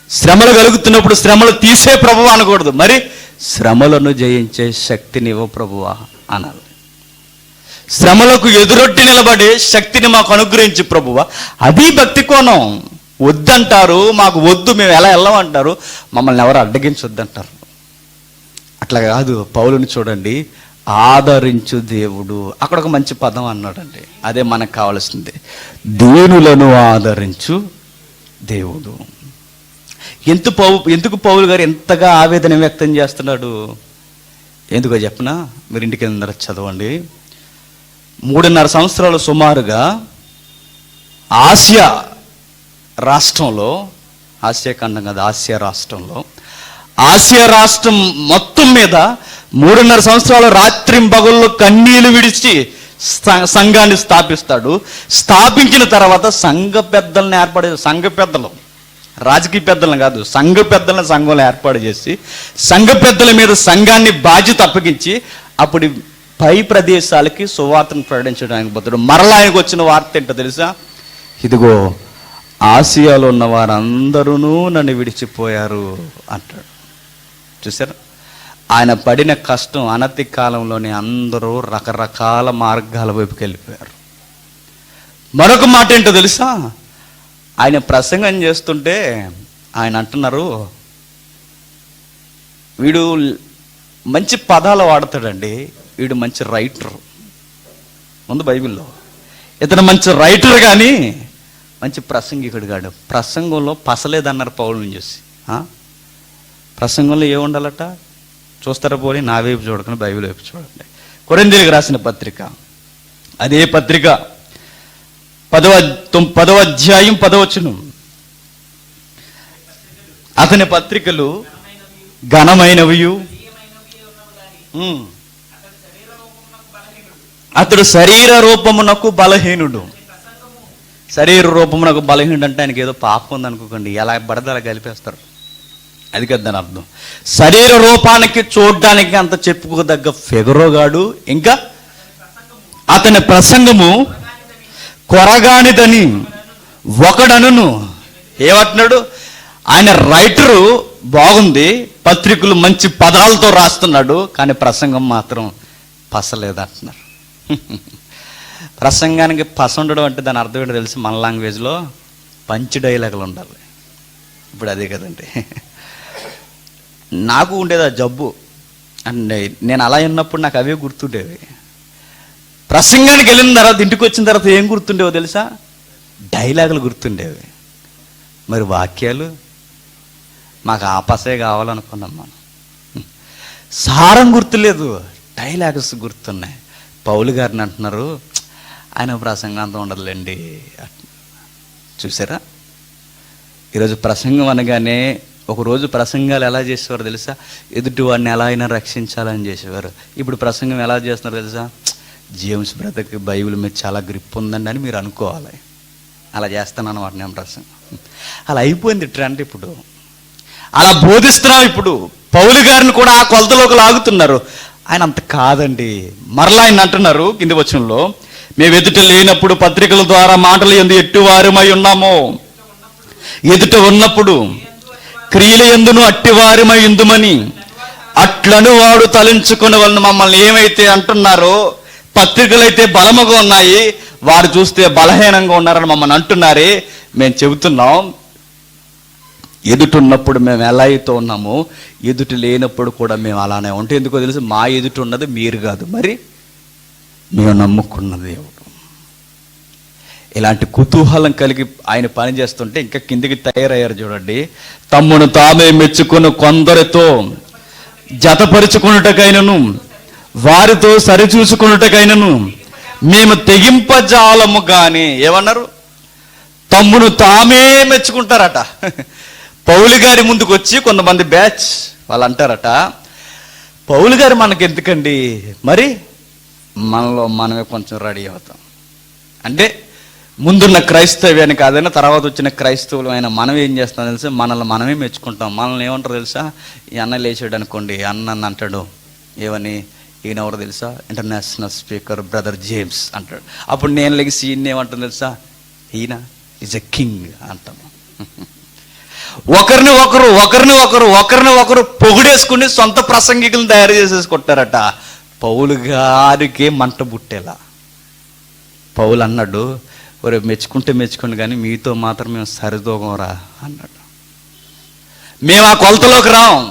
శ్రమలు కలుగుతున్నప్పుడు శ్రమలు తీసే ప్రభువా అనకూడదు. మరి శ్రమలను జయించే శక్తిని ఇవ్వ ప్రభువా అనాలి. శ్రమలకు ఎదురొట్టి నిలబడే శక్తిని మాకు అనుగ్రహించి ప్రభువా. అది భక్తి కోణం. వద్దంటారు, మాకు వద్దు, మేము ఎలా వెళ్ళమంటారు, మమ్మల్ని ఎవరు అడ్డగించొద్దంటారు. అట్లా కాదు. పౌలుని చూడండి, ఆదరించు దేవుడు. అక్కడ ఒక మంచి పదం అన్నాడండి, అదే మనకు కావాల్సింది. దీనులను ఆదరించు దేవుడు. ఎందుకు పౌలు గారు ఎంతగా ఆవేదన వ్యక్తం చేస్తున్నాడు? ఎందుకో చెప్పనా? మీరు ఇంటికి వెళ్ళిన చదవండి. 3.5 సంవత్సరాలు సుమారుగా ఆసియా రాష్ట్రంలో, ఆసియా ఖండం కదా, ఆసియా రాష్ట్రంలో, ఆసియా రాష్ట్రం మొత్తం మీద 3.5 సంవత్సరాలు రాత్రింబగళ్ళు కన్నీళ్లు విడిచి సంఘాన్ని స్థాపిస్తాడు. స్థాపించిన తర్వాత సంఘ పెద్దలను సంఘ పెద్దలు, రాజకీయ పెద్దలను కాదు, సంఘ పెద్దలను సంఘంలో ఏర్పాటు చేసి సంఘ పెద్దల మీద సంఘాన్ని బాధ్యత అప్పగించి అప్పుడు పై ప్రదేశాలకి సువార్తను ప్రకటించడానికి పోతాడు. మరలా ఆయనకు వచ్చిన వార్త ఏంటో తెలుసా? ఇదిగో ఆసియాలో ఉన్న వారందరూ నన్ను విడిచిపోయారు అంటాడు. చూసారా? ఆయన పడిన కష్టం అనతి కాలంలోనే అందరూ రకరకాల మార్గాల వైపుకి వెళ్ళిపోయారు. మరొక మాట ఏంటో తెలుసా? ఆయన ప్రసంగం చేస్తుంటే ఆయన అంటున్నారు, వీడు మంచి పదాలు వాడతాడండి, వీడు మంచి రైటర్. ముందు బైబిల్లో ఇతను మంచి రైటర్ కానీ మంచి ప్రసంగికుడు కాడు. ప్రసంగంలో పసలేదన్నారు పౌలుని చూసి. ప్రసంగంలో ఏముండాలట? చూస్తారా పోనీ? నా వైపు చూడకుండా బైబిల్ వైపు చూడండి. కొరింథీయులకు రాసిన పత్రిక, అదే పత్రిక 10వ అధ్యాయం 10వ వచనం. అతని పత్రికలు ఘనమైనవియు, అతడు శరీర రూపమునకు బలహీనుడు. శరీర రూపమునకు బలహీనుడు అంటే ఆయనకి ఏదో పాపం ఉంది అనుకోకండి, ఎలా పడితే అలా కలిపేస్తారు. అది కదా దాని అర్థం. శరీర రూపానికి చూడడానికి అంత చెప్పుకోదగ్గ ఫిగరోగాడు. ఇంకా అతని ప్రసంగము కొరగానిదని ఒకడనును. ఏమంటున్నాడు? ఆయన రైటరు బాగుంది, పత్రికలు మంచి పదాలతో రాస్తున్నాడు, కానీ ప్రసంగం మాత్రం పసలేదంటున్నారు. ప్రసంగానికి పస ఉండడం అంటే దాని అర్థం ఏంటో తెలిసి మన లాంగ్వేజ్లో పంచి డైలాగులు ఉండాలి. ఇప్పుడు అదే కదండి. నాకు ఉండేది ఆ జబ్బు అండ్ నేను అలా ఉన్నప్పుడు నాకు అవే గుర్తుండేవి. ప్రసంగానికి వెళ్ళిన తర్వాత ఇంటికి వచ్చిన తర్వాత ఏం గుర్తుండేవో తెలుసా? డైలాగులు గుర్తుండేవి. మరి వాక్యాలు మాకు ఆపసే కావాలనుకున్నాం మనం. సారం గుర్తులేదు, డైలాగ్స్ గుర్తున్నాయి. పౌలు గారిని అంటున్నారు, ఆయన ప్రసంగం అంతా ఉండదులేండి. చూసారా? ఈరోజు ప్రసంగం అనగానే, ఒకరోజు ప్రసంగాలు ఎలా చేసేవారు తెలుసా? ఎదుటి వాడిని ఎలా అయినా రక్షించాలని చేసేవారు. ఇప్పుడు ప్రసంగం ఎలా చేస్తున్నారు తెలుసా? జేమ్స్ బ్రదర్కి బైబిల్ మీద చాలా గ్రిప్ ఉందండి అని మీరు అనుకోవాలి. అలా చేస్తాను అన్నమాట నేను ప్రసంగం. అలా అయిపోయింది ట్రెండ్ ఇప్పుడు. అలా బోధిస్తున్నాం ఇప్పుడు. పౌలు గారిని కూడా ఆ కొలతలోకి లాగుతున్నారు. ఆయన అంత కాదండి. మరలా ఆయన అంటున్నారు కింది వచనంలో, మేము ఎదుట లేనప్పుడు పత్రికల ద్వారా మాటలు ఎందు ఎట్టువారమై ఉన్నాము, ఎదుట ఉన్నప్పుడు క్రియల యందును అట్టివారిమై ఉందుమని అట్లను వాడు తలంచుకునే వాళ్ళని మమ్మల్ని ఏమైతే అంటున్నారో, పత్రికలైతే బలముగా ఉన్నాయి, వారు చూస్తే బలహీనంగా ఉన్నారని మమ్మల్ని అంటున్నారే, మేము చెబుతున్నాం ఎదుటున్నప్పుడు మేము ఎలా అయితే ఉన్నామో ఎదుటి లేనప్పుడు కూడా మేము అలానే ఉంటాం. ఎందుకో తెలుసు, మా ఎదుటి ఉన్నది మీరు కాదు, మరి మేము నమ్ముకున్నది దేవుడు. ఇలాంటి కుతూహలం కలిగి ఆయన పని చేస్తుంటే ఇంకా కిందికి తయారయ్యారు చూడండి. తమ్మును తామే మెచ్చుకుని కొందరితో జతపరుచుకున్నటకైనను వారితో సరిచూసుకున్నటకైనను మేము తెగింపజాలము కానీ, ఏమన్నారు? తమ్మును తామే మెచ్చుకుంటారట. పౌలు గారి ముందుకు వచ్చి కొంతమంది బ్యాచ్ వాళ్ళు అంటారట, పౌలు గారు మనకి ఎందుకండి, మరి మనలో మనమే కొంచెం రెడీ అవుతాం. అంటే ముందున్న క్రైస్తవ్యాన్ని కాదైనా తర్వాత వచ్చిన క్రైస్తవులు అయినా మనం ఏం చేస్తాం తెలుసా, మనల్ని మనమే మెచ్చుకుంటాం. మనల్ని ఏమంటారు తెలుసా, ఈ అన్న లేచాడు అనుకోండి, అన్న అంటాడు ఏమని, ఈయన ఎవరు తెలుసా, ఇంటర్నేషనల్ స్పీకర్ బ్రదర్ జేమ్స్ అంటాడు. అప్పుడు నేను లెగిసి ఈయన ఏమంటాను తెలుసా, ఈయన ఈజ్ ఎ కింగ్ అంటాము. ఒకరిని ఒకరు పొగిడేసుకుని సొంత ప్రసంగికులను తయారు చేసేసుకుంటారట. పౌలు గారికి మంట బుట్టేలా. పౌలు అన్నాడు, ఒరే మెచ్చుకోండి కానీ మీతో మాత్రం మేము సరిదోగంరా అన్నాడు. మేము ఆ కొలతలోకి రాం,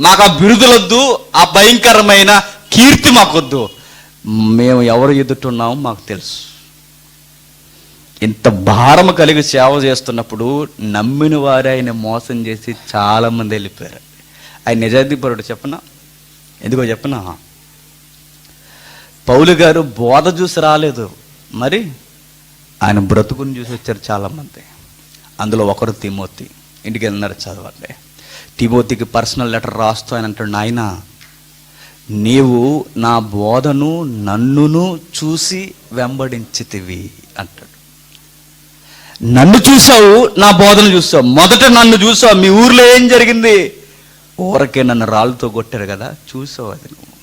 మాకు ఆ బిరుదులొద్దు, ఆ భయంకరమైన కీర్తి మాకొద్దు. మేము ఎవరు ఎదుటున్నామో మాకు తెలుసు. ఇంత భారము కలిగి సేవ చేస్తున్నప్పుడు నమ్మిన వారే ఆయన మోసం చేసి చాలామంది వెళ్ళిపోయారు. ఆయన నిజాయితీపరుడు చెప్పనా, ఎందుకో చెప్పనా, పౌలు గారు బోధ చూసి రాలేదు, మరి ఆయన బ్రతుకుని చూసి వచ్చారు చాలామంది. అందులో ఒకరు తిమోతి. ఇంటికి వెళ్ళినారు, చదవండి. తిమోతికి పర్సనల్ లెటర్ రాస్తూ ఆయన అంటాడు, నాయన నీవు నా బోధను నన్నును చూసి వెంబడించితివి అంటాడు. నన్ను చూసావు, నా బోధను చూసావు. మొదట నన్ను చూసావు. మీ ఊర్లో ఏం జరిగింది, ఊరకే నన్ను రాళ్ళతో కొట్టారు కదా, చూసావు అది నువ్వు.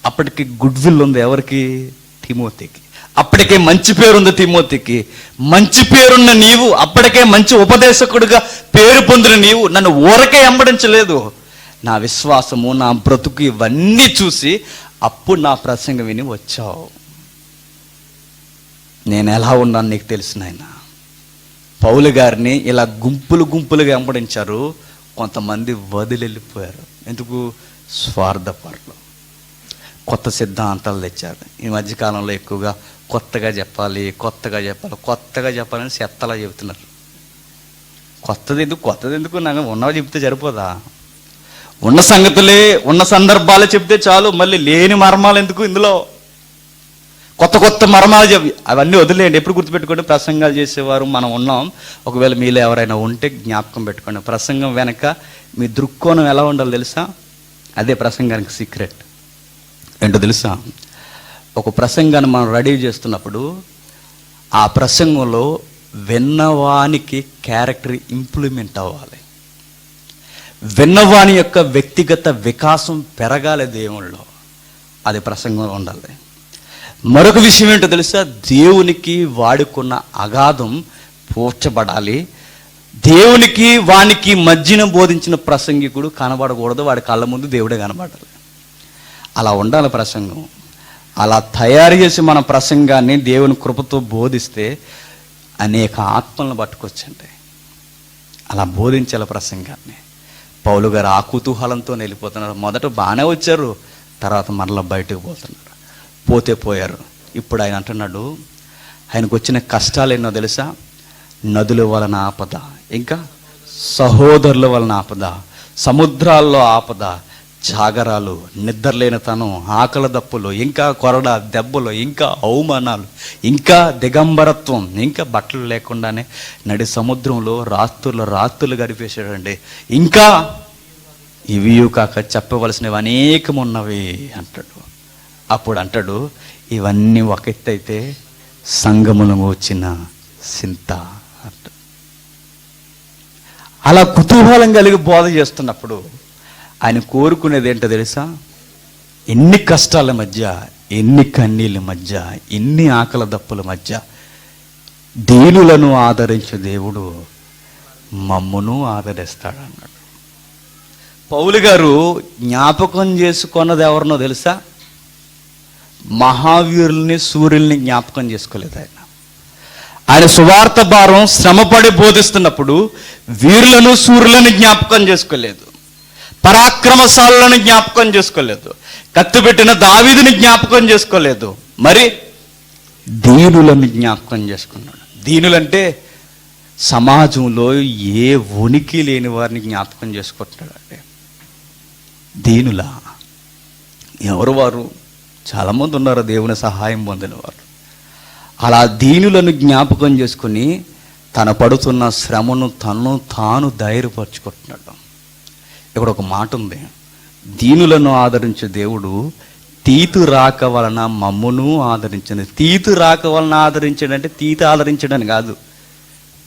అప్పటికి గుడ్ విల్ ఉంది ఎవరికి, తిమోతికి. అప్పటికే మంచి పేరుంది తిమోతికి. మంచి పేరున్న నీవు, అప్పటికే మంచి ఉపదేశకుడిగా పేరు పొందిన నీవు నన్ను ఊరకే వెంబడించలేదు. నా విశ్వాసము, నా బ్రతుకు ఇవన్నీ చూసి అప్పుడు నా ప్రసంగం విని వచ్చావు. నేను ఎలా ఉన్నాను నీకు తెలుసు నాయన. పౌలు గారిని ఇలా గుంపులుగా వెంబడించారు. కొంతమంది వదిలిపోయారు. ఎందుకు, స్వార్థపరులు. కొత్త సిద్ధాంతాలు తెచ్చారు. ఈ మధ్యకాలంలో ఎక్కువగా కొత్తగా చెప్పాలని చెత్తలా చెబుతున్నారు. కొత్తది ఎందుకు నాకు ఉన్నవి చెప్తే సరిపోదా? ఉన్న సంగతులే, ఉన్న సందర్భాలే చెప్తే చాలు. మళ్ళీ లేని మర్మాలు ఎందుకు ఇందులో? కొత్త మర్మాలు చెప్పి అవన్నీ వదిలేయండి. ఎప్పుడు గుర్తుపెట్టుకోండి, ప్రసంగాలు చేసేవారు మనం ఉన్నాం. ఒకవేళ మీలో ఎవరైనా ఉంటే జ్ఞాపకం పెట్టుకోండి, ప్రసంగం వెనక మీ దృక్కోణం ఎలా ఉండాలో తెలుసా? అదే ప్రసంగానికి సీక్రెట్. ఏంటో తెలుసా? ఒక ప్రసంగాన్ని మనం రెడీ చేస్తున్నప్పుడు ఆ ప్రసంగంలో విన్నవానికి క్యారెక్టర్ ఇంప్లిమెంట్ అవ్వాలి. విన్నవాని యొక్క వ్యక్తిగత వికాసం పెరగాలి దేవుళ్ళలో. అది ప్రసంగంలో ఉండాలి. మరొక విషయం ఏంటో తెలుసా? దేవునికి వాడుకున్న అగాధం పూడ్చబడాలి. దేవునికి వానికి మధ్యన బోధించిన ప్రసంగికుడు కనబడకూడదు, వాడి కళ్ళ ముందు దేవుడే కనబడాలి. అలా ఉండాలి ప్రసంగం. అలా తయారు చేసి మన ప్రసంగాన్ని దేవుని కృపతో బోధిస్తే అనేక ఆత్మలను పట్టుకొచ్చండి. అలా బోధించాలి ప్రసంగాన్ని. పౌలు గారు ఆ కుతూహలంతో వెళ్ళిపోతున్నారు. మొదట బాగానే వచ్చారు, తర్వాత మరలా బయటకు పోతున్నారు. పోయారు. ఇప్పుడు ఆయన అంటున్నాడు, ఆయనకు వచ్చిన కష్టాలు ఎన్నో తెలుసా? నదుల వలన ఆపద, ఇంకా సహోదరుల వలన ఆపద, సముద్రాల్లో ఆపద, జాగరాలు, నిద్రలేనితనం, ఆకలి దప్పులు, ఇంకా కొరడ దెబ్బలు, ఇంకా అవమానాలు, ఇంకా దిగంబరత్వం, ఇంకా బట్టలు లేకుండానే నడి సముద్రంలో రాత్రులు గడిపేశాడండి. ఇంకా ఇవి కాక చెప్పవలసినవి అనేకం ఉన్నవి అంటాడు. అప్పుడు అంటాడు, ఇవన్నీ ఒక ఎత్తు అయితే సంగమును వచ్చిన సింత అంటాడు. అలా కుతూహలం కలిగి బోధ చేస్తున్నప్పుడు ఆయన కోరుకునేది ఏంటో తెలుసా? ఎన్ని కష్టాల మధ్య, ఎన్ని కన్నీళ్ళ మధ్య, ఎన్ని ఆకలి దప్పుల మధ్య దీనులను ఆదరించే దేవుడు మమ్మును ఆదరిస్తాడు అన్నాడు. పౌలు గారు జ్ఞాపకం చేసుకున్నది ఎవరినో తెలుసా? మహావీరుల్ని, సూర్యుల్ని జ్ఞాపకం చేసుకోలేదు ఆయన. ఆయన సువార్త భారం శ్రమపడి బోధిస్తున్నప్పుడు వీరులను, సూర్యులను జ్ఞాపకం చేసుకోలేదు. పరాక్రమశాలను జ్ఞాపకం చేసుకోలేదు. కత్తిపెట్టిన దావీదుని జ్ఞాపకం చేసుకోలేదు. మరి దీనులను జ్ఞాపకం చేసుకున్నాడు. దీనులంటే సమాజంలో ఏ ఉనికి లేని వారిని జ్ఞాపకం చేసుకుంటున్నాడు. అంటే దీనులా ఎవరు వారు? చాలామంది ఉన్నారు దేవుని సహాయం పొందిన వారు. అలా దీనులను జ్ఞాపకం చేసుకుని తన పడుతున్న శ్రమను తాను ధైర్యపరుచుకుంటున్నాడు. ఇక్కడ ఒక మాట ఉంది, దీనులను ఆదరించే దేవుడు తీతు రాక వలన మమ్మును ఆదరించను. తీతు రాక వలన ఆదరించాడంటే తీతు ఆదరించడని కాదు,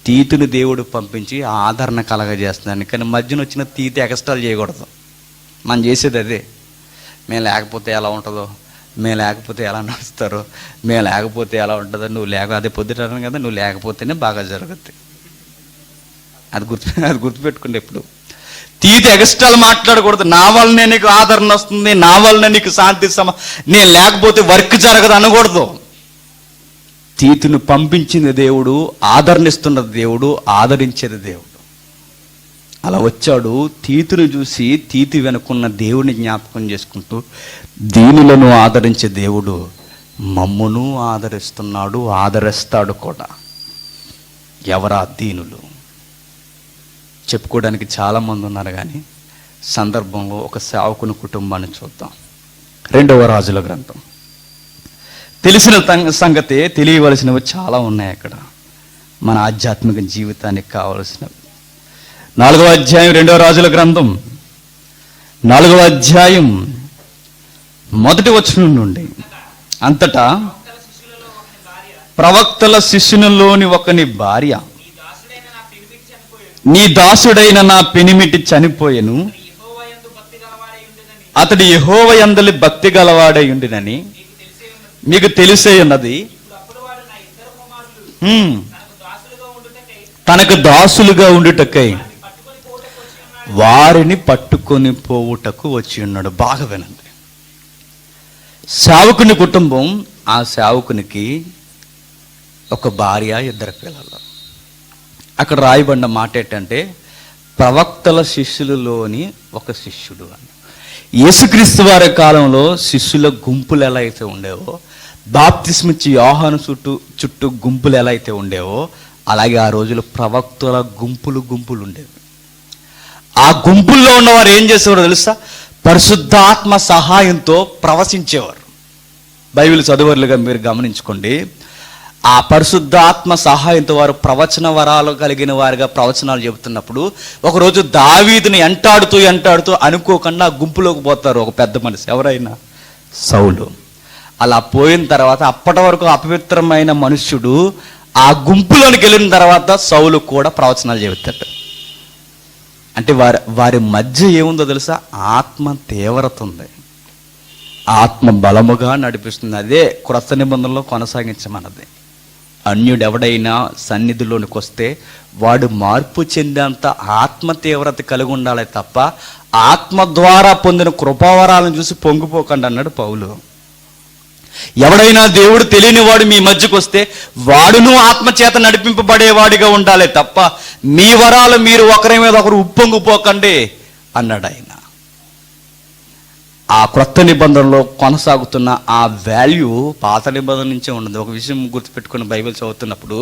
తీతుని దేవుడు పంపించి ఆదరణ కలగజేస్తున్నాడు. కానీ మధ్యన వచ్చిన తీతి ఎక్స్ట్రాలు చేయకూడదు. మనం చేసేది అదే. మేము లేకపోతే ఎలా ఉంటుందో, మేము లేకపోతే ఎలా నడుస్తారో, మేము లేకపోతే ఎలా ఉంటుందో, నువ్వు అదే పొద్దుటాను కదా, నువ్వు లేకపోతేనే బాగా జరుగుద్ది. అది గుర్తుపెట్టుకుంటే ఎప్పుడు తీతి ఎక్స్ట్రాలు మాట్లాడకూడదు. నా వల్లనే నీకు ఆదరణ వస్తుంది, నా వల్లనే నీకు శాంతి నేను లేకపోతే వర్క్ జరగదు అనకూడదు. తీతును పంపించింది దేవుడు, ఆదరణిస్తున్నది దేవుడు, ఆదరించేది దేవుడు. అలా వచ్చాడు. తీతును చూసి తీతి వెనుకున్న దేవుని జ్ఞాపకం చేసుకుంటూ దీనులను ఆదరించే దేవుడు మమ్మును ఆదరిస్తున్నాడు, ఆదరిస్తాడు కూడా. ఎవరా దీనులు? చెప్పుకోవడానికి చాలామంది ఉన్నారు, కానీ సందర్భంలో ఒక సేవకుని కుటుంబాన్ని చూద్దాం. 2వ రాజుల గ్రంథం. తెలిసిన సంగతే, తెలియవలసినవి చాలా ఉన్నాయి అక్కడ, మన ఆధ్యాత్మిక జీవితానికి కావలసినవి. 4వ అధ్యాయం 2వ రాజుల గ్రంథం 4వ అధ్యాయం 1వ వచనం నుండి. అంతటా ప్రవక్తల శిష్యునిలోని ఒకని భార్య, నీ దాసుడైన నా పెనిమిటి చనిపోయెను, అతడు యెహోవా యందలి భక్తి గలవాడై ఉండినని మీకు తెలిసే ఉన్నది. తనకు దాసులుగా ఉండుటకై వారిని పట్టుకొని పోవుటకు వచ్చి ఉన్నాడు. బాగా వినండి. సేవకుని కుటుంబం, ఆ సేవకునికి ఒక భార్య, 2 పిల్లలు. అక్కడ రాయబడిన మాట ఏంటంటే ప్రవక్తల శిష్యులలోని ఒక శిష్యుడు అని. యేసుక్రీస్తు వారి కాలంలో శిష్యుల గుంపులు ఎలా అయితే ఉండేవో, బాప్తిస్మిచ్చి యోహాను చుట్టూ గుంపులు ఎలా అయితే ఉండేవో, అలాగే ఆ రోజుల్లో ప్రవక్తల గుంపులు ఉండేవి. ఆ గుంపుల్లో ఉన్నవారు ఏం చేసేవారు తెలుసా? పరిశుద్ధాత్మ సహాయంతో ప్రవశించేవారు. బైబిల్ చదువర్లుగా మీరు గమనించుకోండి. ఆ పరిశుద్ధాత్మ సహాయంతో వారు ప్రవచన వరాలు కలిగిన వారిగా ప్రవచనాలు చెబుతున్నప్పుడు ఒకరోజు దావీదుని ఎంటాడుతూ అనుకోకుండా గుంపులోకి పోతారు ఒక పెద్ద మనిషి, ఎవరైనా సౌలు. అలా పోయిన తర్వాత అప్పటి వరకు అపవిత్రమైన మనుష్యుడు ఆ గుంపులోనికి వెళ్ళిన తర్వాత సౌలు కూడా ప్రవచనాలు చెబుతాడు. అంటే వారి మధ్య ఏముందో తెలుసా? ఆత్మ తీవ్రత ఉంది, ఆత్మ బలముగా నడిపిస్తుంది. అదే క్రొత్త నిబంధనలో కొనసాగించమన్నది. అన్యుడెవడైనా సన్నిధిలోనికి వస్తే వాడు మార్పు చెందేంత ఆత్మ తీవ్రత కలిగి ఉండాలి తప్ప ఆత్మ ద్వారా పొందిన కృపావరాలను చూసి పొంగిపోకండి అన్నాడు పౌలు. ఎవడైనా దేవుడు తెలియని వాడు మీ మధ్యకు వస్తే వాడును ఆత్మచేత నడిపింపబడేవాడిగా ఉండాలి తప్ప మీ వరాలు మీరు ఒకరి మీద ఒకరు ఉప్పొంగిపోకండి అన్నాడు ఆయన. ఆ క్రొత్త నిబంధనలో కొనసాగుతున్న ఆ వాల్యూ పాత నిబంధన నుంచే ఉండదు. ఒక విషయం గుర్తుపెట్టుకుని బైబిల్ చదువుతున్నప్పుడు,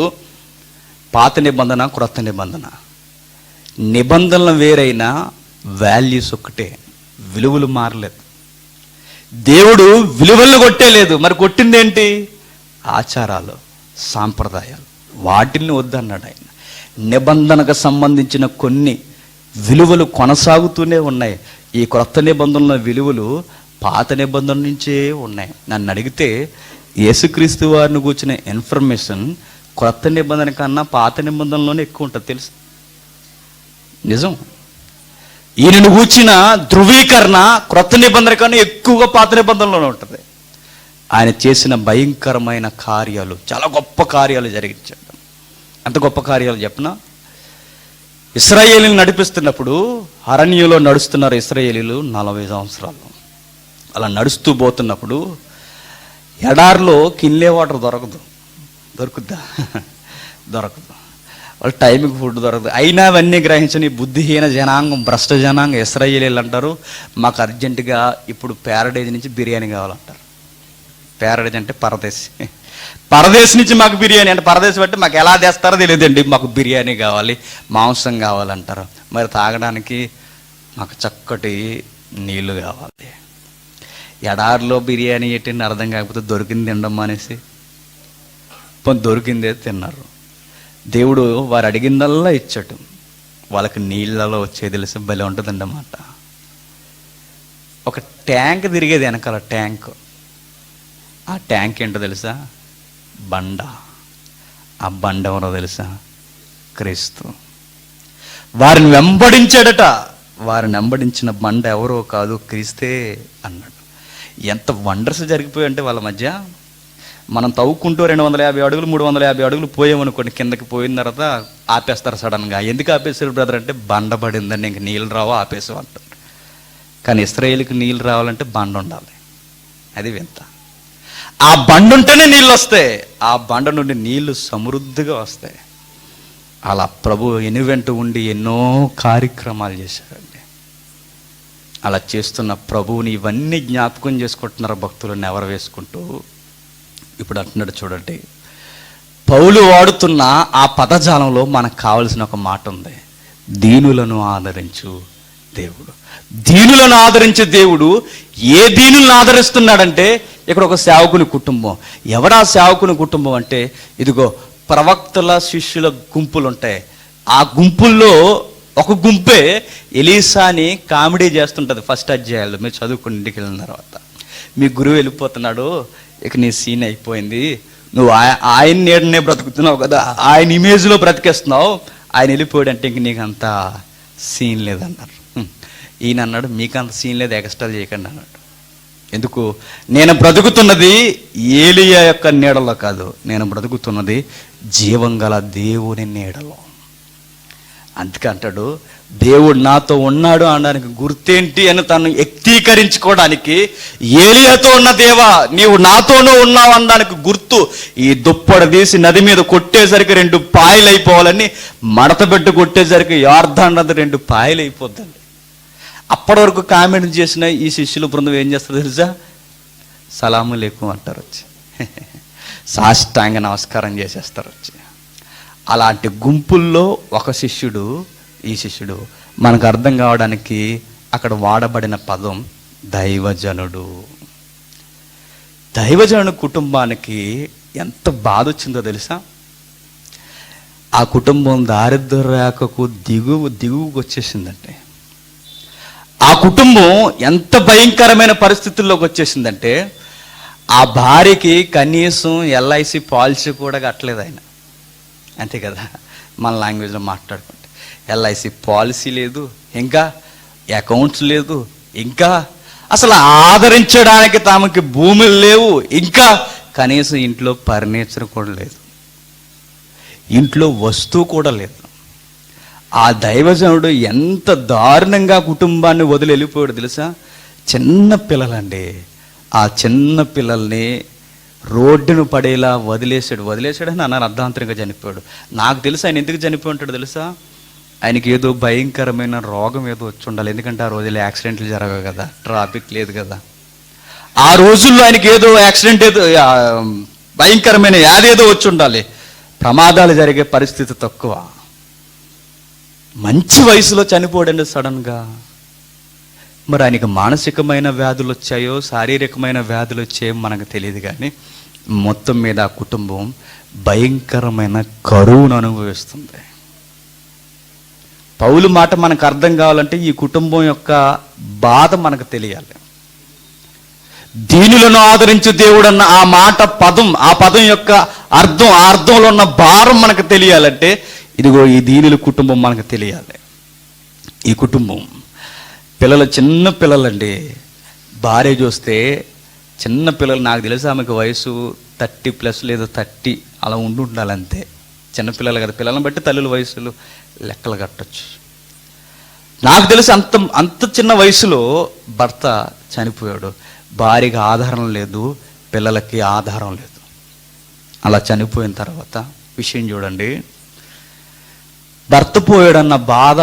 పాత నిబంధన క్రొత్త నిబంధనలు వేరైనా వాల్యూస్ ఒక్కటే, విలువలు మారలేదు. దేవుడు విలువలను కొట్టేలేదు, మరి కొట్టింది ఏంటి? ఆచారాలు, సాంప్రదాయాలు, వాటిని వద్దన్నాడు ఆయన. నిబంధనకు సంబంధించిన కొన్ని విలువలు కొనసాగుతూనే ఉన్నాయి. ఈ క్రొత్త నిబంధనల విలువలు పాత నిబంధన నుంచే ఉన్నాయి. నన్ను అడిగితే యేసుక్రీస్తు వారిని కూర్చున్న ఇన్ఫర్మేషన్ క్రొత్త నిబంధన కన్నా పాత నిబంధనలోనే ఎక్కువ ఉంటుంది, తెలుసు. నిజం. ఈయనను కూర్చిన ధృవీకరణ క్రొత్త నిబంధన కన్నా ఎక్కువగా పాత నిబంధనలోనే ఉంటుంది. ఆయన చేసిన భయంకరమైన కార్యాలు, చాలా గొప్ప కార్యాలు జరిగించాడు. అంత గొప్ప కార్యాలు చెప్పనా? ఇశ్రాయేలీని నడిపిస్తున్నప్పుడు అరణ్యంలో నడుస్తున్నారు ఇశ్రాయేలీలు 40 సంవత్సరాలు. అలా నడుస్తూ పోతున్నప్పుడు ఎడారిలో కిన్లే వాటర్ దొరుకుద్దా? దొరకదు. వాళ్ళు టైంకి ఫుడ్ దొరకదు. అయినా అవన్నీ గ్రహించని బుద్ధిహీన జనాంగం, భ్రష్ట జనాంగం ఇశ్రాయేలీలు అంటారు, మాకు అర్జెంటుగా ఇప్పుడు ప్యారడైజ్ నుంచి బిర్యానీ కావాలంటారు. ప్యారడైజ్ అంటే పరదేశ్ నుంచి మాకు బిర్యానీ అంటే పరదేశ్ బట్టి మాకు ఎలా తెస్తారో తెలియదండి, మాకు బిర్యానీ కావాలి, మాంసం కావాలంటారు. మరి తాగడానికి మాకు చక్కటి నీళ్లు కావాలి. ఎడారిలో బిర్యానీ ఏంటంటే అర్థం కాకపోతే దొరికింది తినడం అనేసి దొరికిందే తిన్నారు. దేవుడు వారు అడిగిందల్లా ఇచ్చాడు. వాళ్ళకి నీళ్ళలో వచ్చేది తెలిసి భలే ఉంటుందండి అన్నమాట. ఒక ట్యాంక్ తిరిగేది వెనకాల ట్యాంక్. ఆ ట్యాంక్ ఏంటో తెలుసా? బండ. ఆ బండ ఎవరో తెలుసా? క్రీస్తు. వారిని వెంబడించాడట. వారిని వెంబడించిన బండ ఎవరో కాదు, క్రీస్తే అన్నాడు. ఎంత వండర్స్ జరిగిపోయి అంటే వాళ్ళ మధ్య. మనం తవ్వుకుంటూ 250 అడుగులు 350 అడుగులు పోయామనుకోండి, కిందకి పోయిన తర్వాత ఆపేస్తారు సడన్గా. ఎందుకు ఆపేస్తారు బ్రదర్ అంటే, బండ పడిందండి, ఇంక నీళ్ళు రావో ఆపేసాం అంటారు. కానీ ఇశ్రాయేలుకి నీళ్ళు రావాలంటే బండ ఉండాలి. అది వింత. ఆ బండ ఉంటేనే నీళ్ళు వస్తాయి. ఆ బండ నుండి నీళ్లు సమృద్ధిగా వస్తాయి. అలా ప్రభు ఎనువెంట ఉండి ఎన్నో కార్యక్రమాలు చేశారండి. అలా చేస్తున్న ప్రభువుని ఇవన్నీ జ్ఞాపకం చేసుకుంటున్నారు భక్తులను ఎవరు వేసుకుంటూ. ఇప్పుడు అంటున్నాడు చూడండి, పౌలు వాడుతున్న ఆ పదజాలంలో మనకు కావలసిన ఒక మాట ఉంది, దీనులను ఆదరించు దేవుడు. దీనులను ఆదరించే దేవుడు ఏ దీనులను ఆదరిస్తున్నాడంటే, ఇక్కడ ఒక సేవకుని కుటుంబం. ఎవరా సేవకుని కుటుంబం అంటే, ఇదిగో ప్రవక్తల శిష్యుల గుంపులు ఉంటాయి. ఆ గుంపుల్లో ఒక గుంపే ఎలీసాని కామెడీ చేస్తుంటుంది. ఫస్ట్ అధ్యాయాల్లో మీరు చదువుకుని ఇంటికి వెళ్ళిన తర్వాత, మీ గురువు వెళ్ళిపోతున్నాడు, ఇక నీ సీన్ అయిపోయింది, నువ్వు ఆయన నీడనే బ్రతుకుతున్నావు కదా, ఆయన ఇమేజ్లో బ్రతికేస్తున్నావు, ఆయన వెళ్ళిపోయాడు అంటే ఇంక నీకు అంత సీన్ లేదన్నారు. ఈయన అన్నాడు, మీకు అంత సీన్ లేదు, ఎక్స్ట్రాలు చేయకండి అన్నాడు. ఎందుకు? నేను బ్రతుకుతున్నది ఏలియా యొక్క నీడలో కాదు, నేను బ్రతుకుతున్నది జీవం గల దేవుని నీడలో. అందుకే అంటాడు, దేవుడు నాతో ఉన్నాడు అనడానికి గుర్తేంటి అని తను వ్యక్తీకరించుకోవడానికి, ఏలియాతో ఉన్న దేవా నీవు నాతోనూ ఉన్నావు అనడానికి గుర్తు ఈ దుప్పడ తీసి నది మీద కొట్టేసరికి 2 పాయలు అయిపోవాలని, మడత పెట్టి కొట్టేసరికి యార్దాన్ నది 2 పాయలు అయిపోద్దండి. అప్పటి వరకు కామెంట్ చేసిన ఈ శిష్యుల బృందం ఏం చేస్తారు తెలుసా? సలాము లేకు అంటారు వచ్చి, సాష్టాంగ నమస్కారం చేసేస్తారు వచ్చి. అలాంటి గుంపుల్లో ఒక శిష్యుడు, ఈ శిష్యుడు మనకు అర్థం కావడానికి అక్కడ వాడబడిన పదం దైవజనుడు. దైవజనుడు కుటుంబానికి ఎంత బాధ వచ్చిందో తెలుసా? ఆ కుటుంబం దారిద్ర్య రేఖకు దిగువకు వచ్చేసిందంటే, ఆ కుటుంబం ఎంత భయంకరమైన పరిస్థితుల్లోకి వచ్చేసిందంటే, ఆ భార్యకి కనీసం LIC పాలసీ కూడా కట్టలేదు ఆయన. అంతే కదా, మన లాంగ్వేజ్లో మాట్లాడుకుంటే LIC పాలసీ లేదు, ఇంకా అకౌంట్స్ లేదు, ఇంకా అసలు ఆదరించడానికి తమకి భూములు లేవు, ఇంకా కనీసం ఇంట్లో ఫర్నిచర్ కూడా లేదు, ఇంట్లో వస్తువు కూడా లేదు. ఆ దైవజనుడు ఎంత దారుణంగా కుటుంబాన్ని వదిలి వెళ్ళిపోయాడు తెలుసా? చిన్న పిల్లలండి, ఆ చిన్న పిల్లల్ని రోడ్డును పడేలా వదిలేసాడని అన్నారు. అర్ధాంతరంగా చనిపోయాడు. నాకు తెలుసు ఆయన ఎందుకు చనిపోయి ఉంటాడు తెలుసా? ఆయనకి ఏదో భయంకరమైన రోగం ఏదో వచ్చి ఉండాలి. ఎందుకంటే ఆ రోజుల్లో యాక్సిడెంట్లు జరగవు కదా, ట్రాఫిక్ లేదు కదా. ఆ రోజుల్లో ఆయనకి ఏదో యాక్సిడెంట్, ఏదో భయంకరమైన వ్యాధి ఏదో వచ్చి ఉండాలి. ప్రమాదాలు జరిగే పరిస్థితి తక్కువ. మంచి వయసులో చనిపోడండి సడన్గా. మరి ఆయనకి మానసికమైన వ్యాధులు వచ్చాయో శారీరకమైన వ్యాధులు వచ్చాయో మనకు తెలియదు, కానీ మొత్తం మీద ఆ కుటుంబం భయంకరమైన కరువును అనుభవిస్తుంది. పౌలు మాట మనకు అర్థం కావాలంటే ఈ కుటుంబం యొక్క బాధ మనకు తెలియాలి. దీనులను ఆదరించు దేవుడు అన్న ఆ మాట పదం, ఆ పదం యొక్క అర్థం, ఆ అర్థంలో ఉన్న భారం మనకు తెలియాలంటే ఇదిగో ఈ దీనుల కుటుంబం మనకు తెలియాలి. ఈ కుటుంబం పిల్లలు, చిన్న పిల్లలండి. భార్య చూస్తే చిన్న పిల్లలు, నాకు తెలిసి ఆమెకు వయసు 30+ లేదా 30 అలా ఉండాలి అంతే. చిన్నపిల్లలు కదా, పిల్లలను బట్టి తల్లుల వయసులు లెక్కలు కట్టచ్చు. నాకు తెలిసి అంత చిన్న వయసులో భర్త చనిపోయాడు. భార్యకి ఆధారం లేదు, పిల్లలకి ఆధారం లేదు. అలా చనిపోయిన తర్వాత విషయం చూడండి, భర్త పోయాడన్న బాధ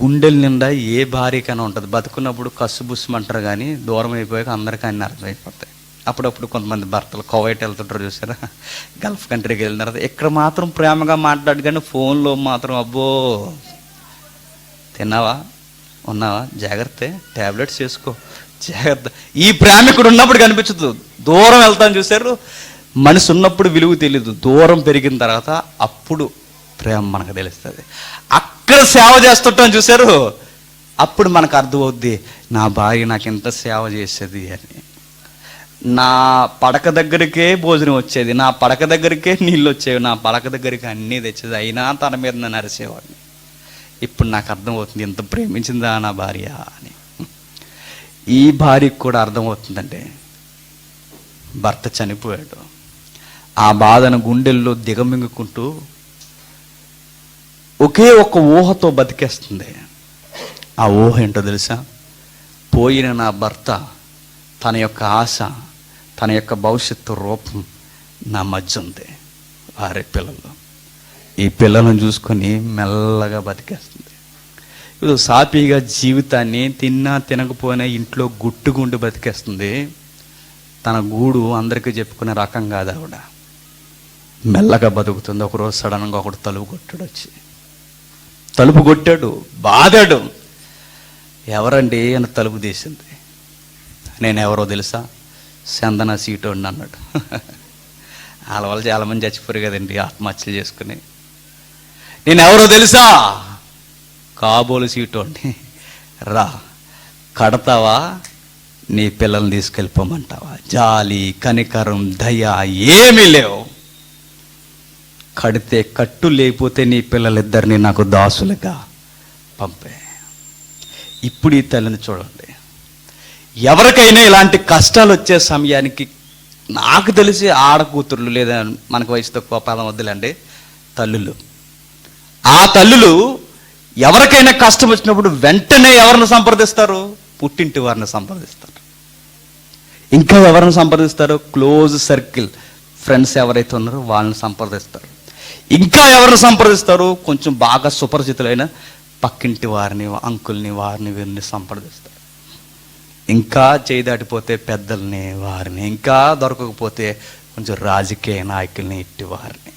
గుండెల నిండా ఏ భార్యకైనా ఉంటుంది. బతుకున్నప్పుడు కసుబుస్సుమంటారు, కానీ దూరం అయిపోయాక అందరికీ అన్నీ అర్థమైపోతాయి. అప్పుడప్పుడు కొంతమంది భర్తలు కువైట్ వెళ్తుంటారు చూసారా, గల్ఫ్ కంట్రీకి వెళ్ళిన తర్వాత ఇక్కడ మాత్రం ప్రేమగా మాట్లాడు, కానీ ఫోన్లో మాత్రం అబ్బో తిన్నావా, ఉన్నావా, జాగ్రత్త, ట్యాబ్లెట్స్ చేసుకో, జాగ్రత్త. ఈ ప్రేమ ఇక్కడ ఉన్నప్పుడు కనిపించదు, దూరం వెళ్తాను చూసారు. మనిషి ఉన్నప్పుడు విలువ తెలీదు, దూరం పెరిగిన తర్వాత అప్పుడు ప్రేమ మనకు తెలుస్తుంది. అక్కడ సేవ చేస్తుంటాం చూసారు, అప్పుడు మనకు అర్థమవుద్ది నా భార్య నాకు ఎంత సేవ చేసేది అని. నా పడక దగ్గరికే భోజనం వచ్చేది, నా పడక దగ్గరికే నీళ్ళు వచ్చేవి, నా పడక దగ్గరికి అన్నీ తెచ్చేది, అయినా తన మీద నన్ను అరిసేవాడిని. ఇప్పుడు నాకు అర్థమవుతుంది ఎంత ప్రేమించిందా నా భార్య అని. ఈ భార్యకు కూడా అర్థమవుతుందండి, భర్త చనిపోయాడు. ఆ బాధను గుండెల్లో దిగమింగుకుంటూ ఒకే ఒక్క ఊహతో బతికేస్తుంది. ఆ ఊహ ఏంటో తెలుసా? పోయిన నా భర్త, తన యొక్క ఆశ, తన యొక్క భవిష్యత్తు రూపం నా మధ్య ఉంది, వారి పిల్లలు. ఈ పిల్లలను చూసుకొని మెల్లగా బతికేస్తుంది. ఇప్పుడు సాపీగా జీవితాన్ని తిన్నా తినకపోయినా ఇంట్లో గుట్టుగుండి బతికేస్తుంది. తన గూడు అందరికీ చెప్పుకునే రకం కాదు ఆవిడ, మెల్లగా బతుకుతుంది. ఒకరోజు సడన్గా ఒకడు తలుపు కొట్టాడు, బాధాడు. ఎవరండి అని తలుపు తీసింది. నేను ఎవరో తెలుసా? చందన సీటోడిని అన్నాడు. వాళ్ళ వల్ల చాలామంది చచ్చిపోరు కదండి ఆత్మహత్యలు చేసుకుని. నేను ఎవరో తెలుసా? కాబోలు సీటోడిని. రా, కడతావా, నీ పిల్లల్ని తీసుకెళ్ళిపోమంటావా? జాలి, కనికరం, దయ ఏమీ లేవు. కడితే కట్టు, లేకపోతే నీ పిల్లలిద్దరిని నాకు దాసులుగా పంపే. ఇప్పుడు ఈ తల్లిని చూడండి. ఎవరికైనా ఇలాంటి కష్టాలు వచ్చే సమయానికి నాకు తెలిసి ఆడకూతుర్లు, లేదా మనకు వయసు తక్కువ పదం వద్దులండి, తల్లులు. ఆ తల్లులు ఎవరికైనా కష్టం వచ్చినప్పుడు వెంటనే ఎవరిని సంప్రదిస్తారు? పుట్టింటి వారిని సంప్రదిస్తారు. ఇంకా ఎవరిని సంప్రదిస్తారు? క్లోజ్ సర్కిల్ ఫ్రెండ్స్ ఎవరైతే ఉన్నారో వాళ్ళని సంప్రదిస్తారు. ఇంకా ఎవరిని సంప్రదిస్తారు? కొంచెం బాగా సుపరిచితులైన పక్కింటి వారిని, అంకుల్ని, వారిని, వీరిని సంప్రదిస్తారు. ఇంకా చేయి దాటిపోతే పెద్దల్ని, వారిని, ఇంకా దొరకకపోతే కొంచెం రాజకీయ నాయకుల్ని, ఇట్టి వారిని.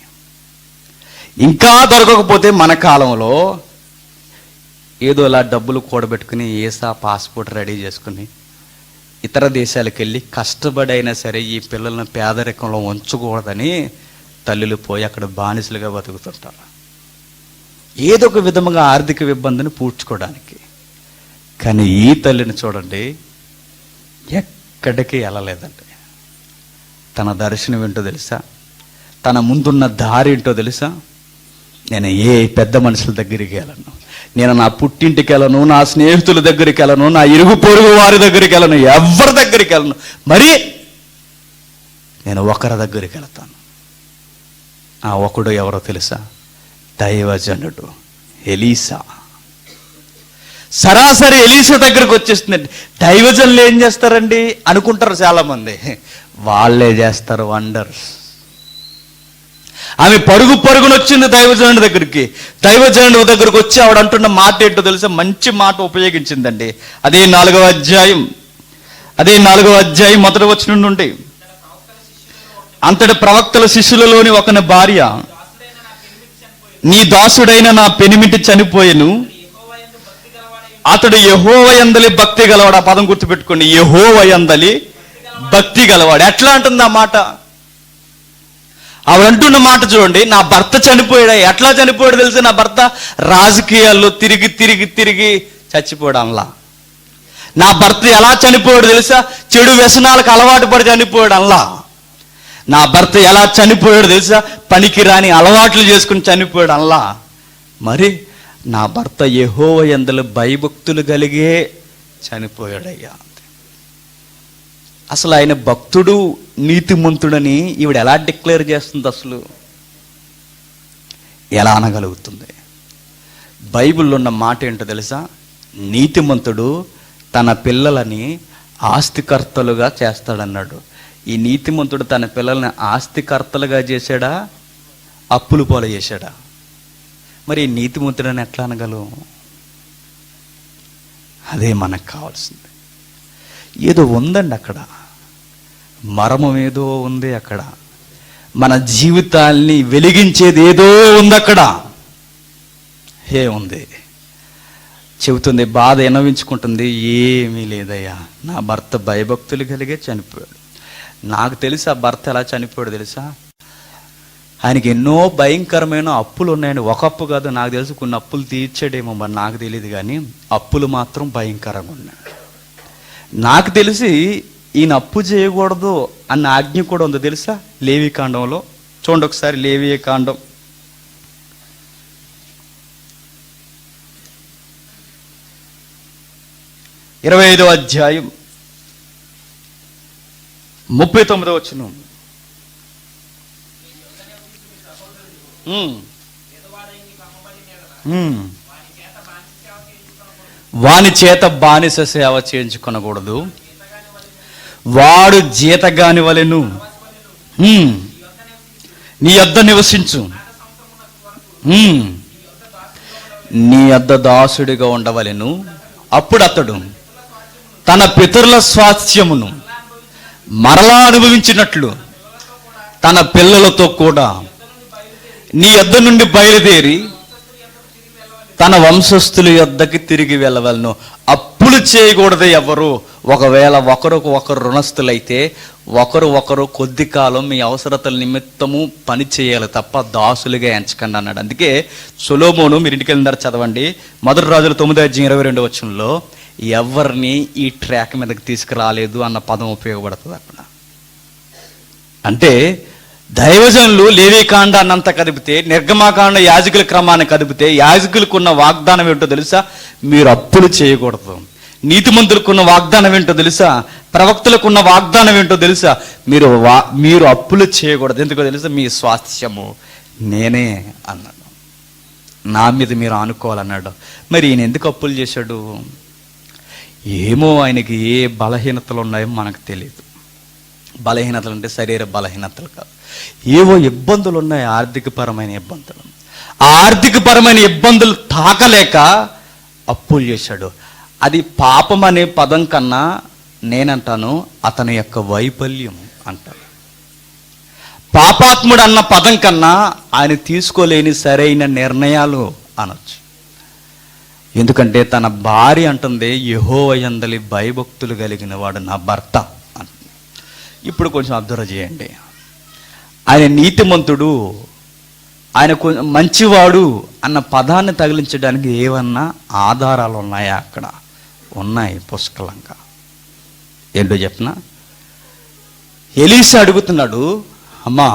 ఇంకా దొరకకపోతే మన కాలంలో ఏదో ఇలా డబ్బులు కూడబెట్టుకుని ఏసా పాస్పోర్ట్ రెడీ చేసుకుని ఇతర దేశాలకు వెళ్ళి కష్టపడైనా సరే ఈ పిల్లలను పేదరికంలో ఉంచకూడదని తల్లులు పోయి అక్కడ బానిసలుగా బతుకుతుంటారు, ఏదో ఒక విధముగా ఆర్థిక ఇబ్బందిని పూడ్చుకోవడానికి. కానీ ఈ తల్లిని చూడండి, ఎక్కడికి వెళ్ళలేదండి. తన దర్శనం ఏంటో తెలుసా? తన ముందున్న దారి ఏంటో తెలుసా? నేను ఏ పెద్ద మనుషుల దగ్గరికి వెళ్ళను, నేను నా పుట్టింటికి వెళ్ళను, నా స్నేహితుల దగ్గరికి వెళ్ళను, నా ఇరుగు పొరుగు వారి దగ్గరికి వెళ్ళను, ఎవరి దగ్గరికి వెళ్ళను. మరి నేను ఒకరి దగ్గరికి వెళ్తాను. ఆ ఒకడు ఎవరో తెలుసా? దైవజనుడు ఎలీసా. సరాసరి ఎలీసా దగ్గరకు వచ్చేస్తుందండి. దైవజనులు ఏం చేస్తారండి అనుకుంటారు చాలామంది, వాళ్ళే చేస్తారు వండర్స్. ఆమె పరుగు పరుగున వచ్చింది దైవజనుడి దగ్గరికి. దైవజనుడి దగ్గరకు వచ్చి ఆవిడ అంటున్న మాట ఏంటో తెలుసా? మంచి మాట ఉపయోగించిందండి. అదే 4వ అధ్యాయం మొదటి వచనం నుండి. అంతటి ప్రవక్తల శిష్యులలోని ఒకని భార్య, నీ దాసుడైన నా పెనిమిటి చనిపోయెను, అతడు యెహోవా యందలి భక్తి గలవాడు. ఆ పదం గుర్తుపెట్టుకోండి, యెహోవా యందలి భక్తి గలవాడు. ఎట్లా అంటుంది ఆ మాట? ఆవిడ అంటున్న మాట చూడండి, నా భర్త చనిపోయాడా? ఎట్లా చనిపోయాడు తెలుసు? నా భర్త రాజకీయాల్లో తిరిగి తిరిగి తిరిగి చచ్చిపోయాడు అనలా. నా భర్త ఎలా చనిపోయాడు తెలుసా? చెడు వ్యసనాలకు అలవాటు పడి చనిపోయాడు అనలా. నా భర్త ఎలా చనిపోయాడు తెలుసా? పనికి రాని అలవాట్లు చేసుకుని చనిపోయాడు అనలా. మరి నా భర్త యెహోవా యందలి భయభక్తులు కలిగే చనిపోయాడయ్యా. అసలు ఆయన భక్తుడు, నీతిమంతుడని ఈవిడ ఎలా డిక్లేర్ చేస్తుంది? అసలు ఎలా అనగలుగుతుంది? బైబిల్లో ఉన్న మాట ఏంటో తెలుసా? నీతిమంతుడు తన పిల్లలని ఆస్తికర్తలుగా చేస్తాడన్నాడు. ఈ నీతిమంతుడు తన పిల్లల్ని ఆస్తికర్తలుగా చేశాడా, అప్పులు పాలు చేశాడా? మరి ఈ నీతిమంతుడని ఎట్లా అనగలం? అదే మనకు కావాల్సింది. ఏదో ఉందండి అక్కడ, మర్మం ఏదో ఉంది అక్కడ, మన జీవితాల్ని వెలిగించేది ఏదో ఉంది అక్కడ. ఏముంది? చెబుతుంది, బాధ విన్నవించుకుంటుంది, ఏమీ లేదయ్యా, నా భర్త భయభక్తులు కలిగే చనిపోయాడు. నాకు తెలిసి ఆ భర్త ఎలా చనిపోయాడు తెలుసా? ఆయనకి ఎన్నో భయంకరమైన అప్పులు ఉన్నాయని. ఒక అప్పు కాదు, నాకు తెలిసి కొన్ని అప్పులు తీర్చాడేమో, మరి నాకు తెలియదు, కానీ అప్పులు మాత్రం భయంకరంగా ఉన్నాయి. నాకు తెలిసి ఈయన అప్పు చేయకూడదు అన్న ఆజ్ఞ కూడా ఉందో తెలుసా? లేవికాండంలో చూడండి ఒకసారి. లేవికాండం 25వ అధ్యాయం 39వ వచనం. వాని చేత బానిస సేవ చేయించుకొనకూడదు, వాడు జీతగాని వలెను నీ యొద్ద నివసించు, నీ యొద్ద దాసుడిగా ఉండవలెను. అప్పుడు అతడు తన పితరుల స్వాస్థ్యమును మరలా అనుభవించినట్లు తన పిల్లలతో కూడా నీ యొద్ద నుండి బయలుదేరి తన వంశస్థుల యొద్దకి తిరిగి వెళ్ళవలను. అప్పులు చేయకూడదు ఎవరు. ఒకవేళ ఒకరు రుణస్థులైతే ఒకరు కొద్ది కాలం మీ అవసరతల నిమిత్తము పని చేయాలి తప్ప దాసులుగా ఎంచకండి అన్నాడు. అందుకే సొలొమోను, మీరు ఇంటికి వెళ్ళినారు చదవండి, 1 రాజుల 9:22 వచనంలో ఎవరిని ఈ ట్రాక్ మీదకి తీసుకురాలేదు అన్న పదం ఉపయోగపడుతుంది అక్కడ. అంటే దైవజనులు లేవీకాండ అన్నంత కదిపితే, నిర్గమాకాండ యాజకుల క్రమాన్ని కదిపితే, యాజకులకు ఉన్న వాగ్దానం ఏంటో తెలుసా? మీరు అప్పులు చేయకూడదు. నీతిమంతులకున్న వాగ్దానం ఏంటో తెలుసా? ప్రవక్తలకున్న వాగ్దానం ఏంటో తెలుసా? మీరు అప్పులు చేయకూడదు. ఎందుకో తెలుసా? మీ స్వాస్థ్యము నేనే అన్నాడు, నా మీద మీరు ఆనుకోవాలన్నాడు. మరి ఈయన ఎందుకు అప్పులు చేశాడు? ఏమో, ఆయనకి ఏ బలహీనతలు ఉన్నాయో మనకు తెలియదు. బలహీనతలు అంటే శరీర బలహీనతలు కాదు, ఏవో ఇబ్బందులు ఉన్నాయి, ఆర్థికపరమైన ఇబ్బందులు. ఆ ఆర్థికపరమైన ఇబ్బందులు తాకలేక అప్పులు చేశాడు. అది పాపం అనే పదం కన్నా నేనంటాను అతని యొక్క వైఫల్యం అంటాను. పాపాత్ముడు అన్న పదం కన్నా ఆయన తీసుకోలేని సరైన నిర్ణయాలు అనొచ్చు. ఎందుకంటే తన భార్య అంటుంది, యెహోవా యందలి భయభక్తులు కలిగిన వాడు నా భర్త అంటుంది. ఇప్పుడు కొంచెం అబ్జర్వ్ చేయండి. ఆయన నీతిమంతుడు, ఆయన మంచివాడు అన్న పదాన్ని తగిలించడానికి ఏమన్నా ఆధారాలు ఉన్నాయా? అక్కడ ఉన్నాయి పుష్కలంగా. ఏంటో చెప్పనా? ఎలీషా అడుగుతున్నాడు, అమ్మా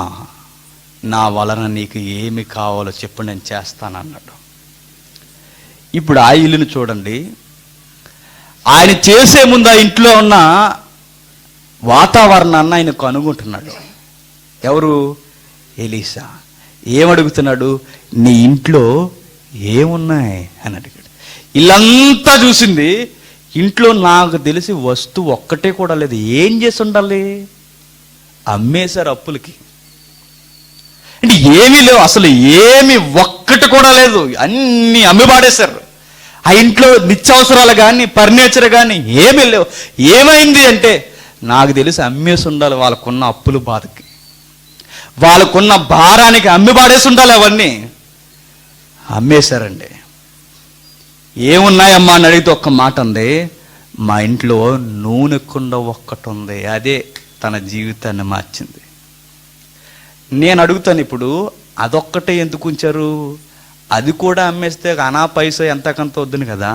నా వలన నీకు ఏమి కావాలో చెప్పు, నేను చేస్తానన్నాడు. ఇప్పుడు ఆ ఇల్లుని చూడండి. ఆయన చేసే ముందు ఆ ఇంట్లో ఉన్న వాతావరణాన్ని ఆయన కనుగొంటున్నాడు. ఎవరు? ఎలీషా. ఏమడుగుతున్నాడు? నీ ఇంట్లో ఏమున్నాయి అని అడిగాడు. ఇల్లంతా చూసింది, ఇంట్లో నాకు తెలిసి వస్తువు ఒక్కటే కూడా లేదు. ఏం చేసి ఉండాలి? అమ్మేశారు అప్పులకి. అంటే ఏమీ లేవు, అసలు ఏమి ఒక్కటి కూడా లేదు, అన్ని అమ్మి పాడేశారు. ఆ ఇంట్లో నిత్యావసరాలు కానీ ఫర్నిచర్ కానీ ఏమీ లేవు. ఏమైంది అంటే నాకు తెలిసి అమ్మేసి ఉండాలి. వాళ్ళకున్న అప్పుల బాధకి, వాళ్ళకున్న భారానికి అమ్మి పాడేసి ఉండాలి. అవన్నీ అమ్మేశారండి. ఏమున్నాయమ్మా అని అడిగితే ఒక్క మాట ఉంది, మా ఇంట్లో నూనె కుండ ఒక్కటి ఉంది. అదే తన జీవితాన్ని మార్చింది. నేను అడుగుతాను ఇప్పుడు, అదొక్కటే ఎందుకు ఉంచారు? అది కూడా అమ్మేస్తే అనా పైసా ఎంతకంత వద్దును కదా,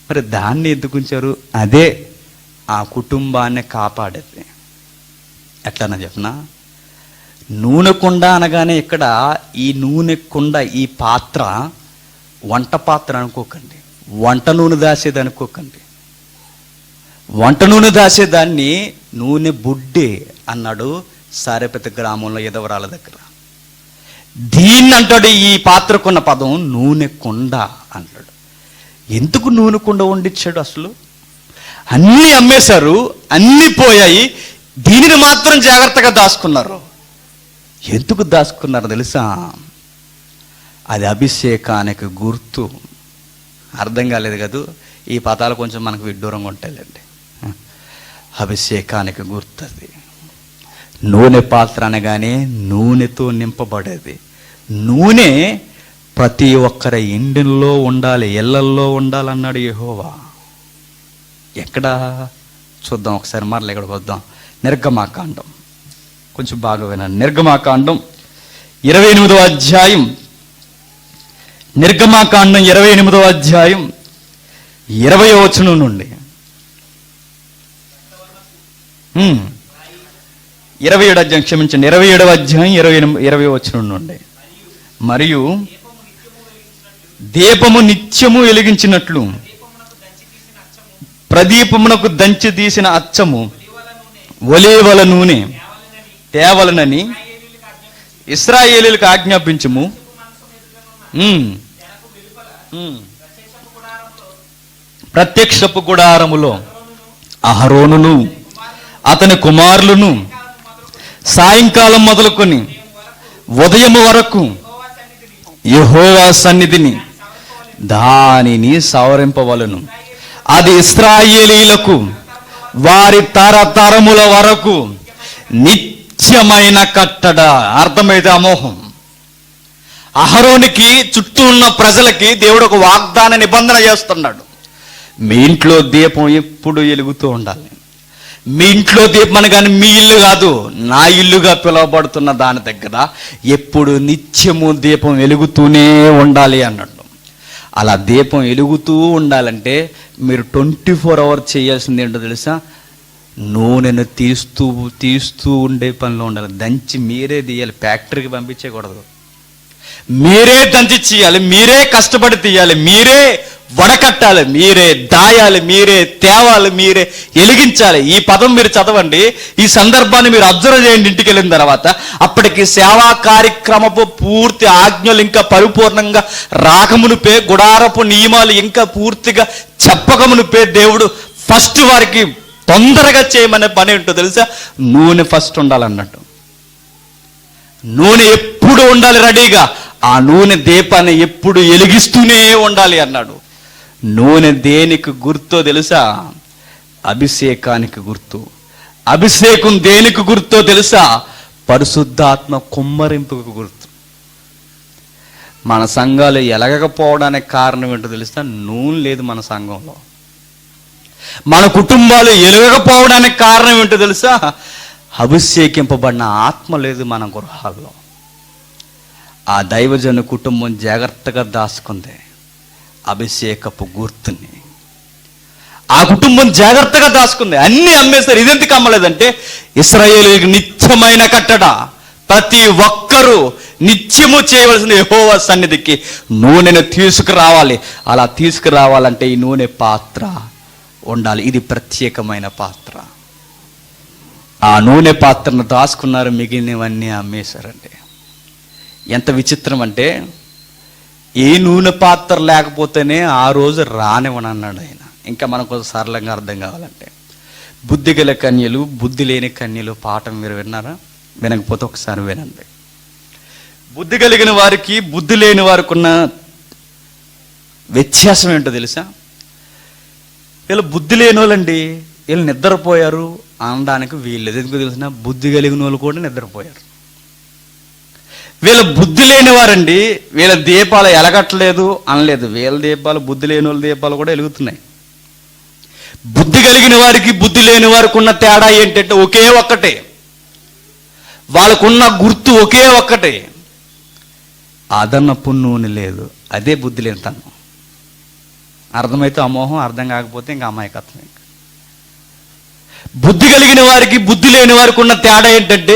మరి దాన్ని ఎందుకు ఉంచారు? అదే ఆ కుటుంబాన్ని కాపాడేది. ఎట్లన్నా చెప్పనా? నూనె కుండ అనగానే ఇక్కడ ఈ నూనె కుండ, ఈ పాత్ర వంట పాత్ర అనుకోకండి, వంట నూనె దాసేది అనుకోకండి. వంట నూనె దాసేదాన్ని నూనె బుడ్డే అన్నాడు సారెపతి గ్రామంలో ఎదవరాల దగ్గర. దీన్ని అంటాడు, ఈ పాత్రకున్న పదం నూనె కుండ అంటాడు. ఎందుకు నూనె కుండ వండిచ్చాడు? అసలు అన్నీ అమ్మేశారు, అన్నీ పోయాయి, దీనిని మాత్రం జాగ్రత్తగా దాచుకున్నారు. ఎందుకు దాచుకున్నారు తెలుసా? అది అభిషేకానికి గుర్తు. అర్థం కాలేదు కదూ? ఈ పదాలు కొంచెం మనకు విడ్డూరంగా ఉంటాయండి. అభిషేకానికి గుర్తు అది. నూనె పాత్ర అనగానే నూనెతో నింపబడేది. నూనె ప్రతి ఒక్కరి ఇండిలో ఉండాలి, ఇళ్లల్లో ఉండాలన్నాడు యెహోవా. ఎక్కడ చూద్దాం ఒకసారి, మరల ఇక్కడికి వద్దాం. నిర్గమాకాండం కొంచెం బాగా వినండి. నిర్గమాకాండం 28వ అధ్యాయం, నిర్గమాకాండం 28వ అధ్యాయం 20వ వచనం నుండి 27 అధ్యాయం, క్షమించండి, 27వ అధ్యాయం 20వ వచనం నుండి. మరియు దీపము నిత్యము వెలిగించినట్లు ప్రదీపమునకు దంచి తీసిన అచ్చము ఒలీవల నూనె తేవలనని ఇశ్రాయేలీయులకు ఆజ్ఞాపించుము. ప్రత్యక్షపు గుడారములో అహరోనును అతని కుమారులను సాయంకాలం మొదలుకొని ఉదయము వరకు యెహోవా సన్నిధిని దానిని సవరింపవలను. అది ఇశ్రాయేలీయులకు వారి తరతరముల వరకు నిత్యమైన కట్టడ. అర్థమైతే అమోహం. అహరోనికి చుట్టూ ఉన్న ప్రజలకి దేవుడు ఒక వాగ్దాన నిబంధన చేస్తున్నాడు. మీ ఇంట్లో దీపం ఎప్పుడు వెలుగుతూ ఉండాలి. మీ ఇంట్లో దీపం అనగానే మీ ఇల్లు కాదు, నా ఇల్లుగా పిలువబడుతున్న దాని దగ్గర ఎప్పుడు నిత్యము దీపం వెలుగుతూనే ఉండాలి అన్నాడు. అలా దీపం వెలుగుతూ ఉండాలంటే మీరు 24 hours చేయాల్సింది ఏంటో తెలుసా? నూనెను తీస్తూ ఉండే పనిలో ఉండాలి. దంచి మీరే తీయాలి, ఫ్యాక్టరీకి పంపించకూడదు. మీరే దంచి చేయాలి, మీరే కష్టపడి తీయాలి, మీరే వడకట్టాలి, మీరే దాయాలి, మీరే తేవాలి, మీరే వెలిగించాలి. ఈ పదం మీరు చదవండి, ఈ సందర్భాన్ని మీరు అబ్జర్వ్ చేయండి ఇంటికి వెళ్ళిన తర్వాత. అప్పటికి సేవా కార్యక్రమపు పూర్తి ఆజ్ఞలు ఇంకా పరిపూర్ణంగా రాకమునుపే, గుడారపు నియమాలు ఇంకా పూర్తిగా చెప్పకమునుపే దేవుడు ఫస్ట్ వారికి తొందరగా చేయమనే పని ఏంటో తెలుసా? నూనె ఫస్ట్ ఉండాలన్నట్టు. నూనె ఎప్పుడు ఉండాలి రెడీగా. ఆ నూనె దీపాన్ని ఎప్పుడు వెలిగిస్తూనే ఉండాలి అన్నాడు. నూనె దేనికి గుర్తో తెలుసా? అభిషేకానికి గుర్తు. అభిషేకం దేనికి గుర్తో తెలుసా? పరిశుద్ధాత్మ కుమ్మరింపుకు గుర్తు. మన సంఘాలు ఎలగకపోవడానికి కారణం ఏంటో తెలుసా? నూనె లేదు మన సంఘంలో. మన కుటుంబాలు ఎలగకపోవడానికి కారణం ఏంటో తెలుసా? అభిషేకింపబడిన ఆత్మ లేదు మన గృహాల్లో. ఆ దైవజన కుటుంబం జాగ్రత్తగా దాచుకుంది అభిషేకపు గుర్తుని. ఆ కుటుంబం జాగ్రత్తగా దాచుకుంది. అన్ని అమ్మేశారు. ఇదెందుకు అమ్మలేదంటే ఇశ్రాయేలీయులకు నిత్యమైన కట్టడ. ప్రతి ఒక్కరూ నిత్యము చేయవలసిన యెహోవా సన్నిధికి నూనెను తీసుకురావాలి. అలా తీసుకురావాలంటే ఈ నూనె పాత్ర ఉండాలి. ఇది ప్రత్యేకమైన పాత్ర. ఆ నూనె పాత్రను దాచుకున్నారు, మిగిలినవన్నీ అమ్మేశారండి. ఎంత విచిత్రం అంటే, ఏ నూనె పాత్ర లేకపోతేనే ఆ రోజు రానివ్వనన్నాడు ఆయన. ఇంకా మనకు సరళంగా అర్థం కావాలంటే, బుద్ధి గల కన్యలు, బుద్ధి లేని కన్యలు పాఠం మీరు విన్నారా? వినకపోతే ఒకసారి వినండి. బుద్ధి కలిగిన వారికి, బుద్ధి లేని వారికి ఉన్న వ్యత్యాసం ఏంటో తెలుసా? వీళ్ళు బుద్ధి లేని వాళ్ళండి, వీళ్ళు నిద్రపోయారు అనడానికి వీళ్ళది. ఎందుకు తెలిసిన? బుద్ధి కలిగిన వాళ్ళు కూడా నిద్రపోయారు. వీళ్ళ బుద్ధి లేని వారండి, వీళ్ళ దీపాలు ఎలగట్లేదు అనలేదు. వీళ్ళ దీపాలు, బుద్ధి లేని వాళ్ళ దీపాలు కూడా వెలుగుతున్నాయి. బుద్ధి కలిగిన వారికి, బుద్ధి లేని వారికి ఉన్న తేడా ఏంటంటే ఒకే ఒక్కటే. వాళ్ళకున్న గుర్తు ఒకే ఒక్కటే. అదనపు నూనె లేదు. అదే బుద్ధి లేనితనం. అర్థమైతే అమోహం, అర్థం కాకపోతే ఇంకా అమాయకత్వం. బుద్ధి కలిగిన వారికి, బుద్ధి లేని వారికి ఉన్న తేడా ఏంటంటే,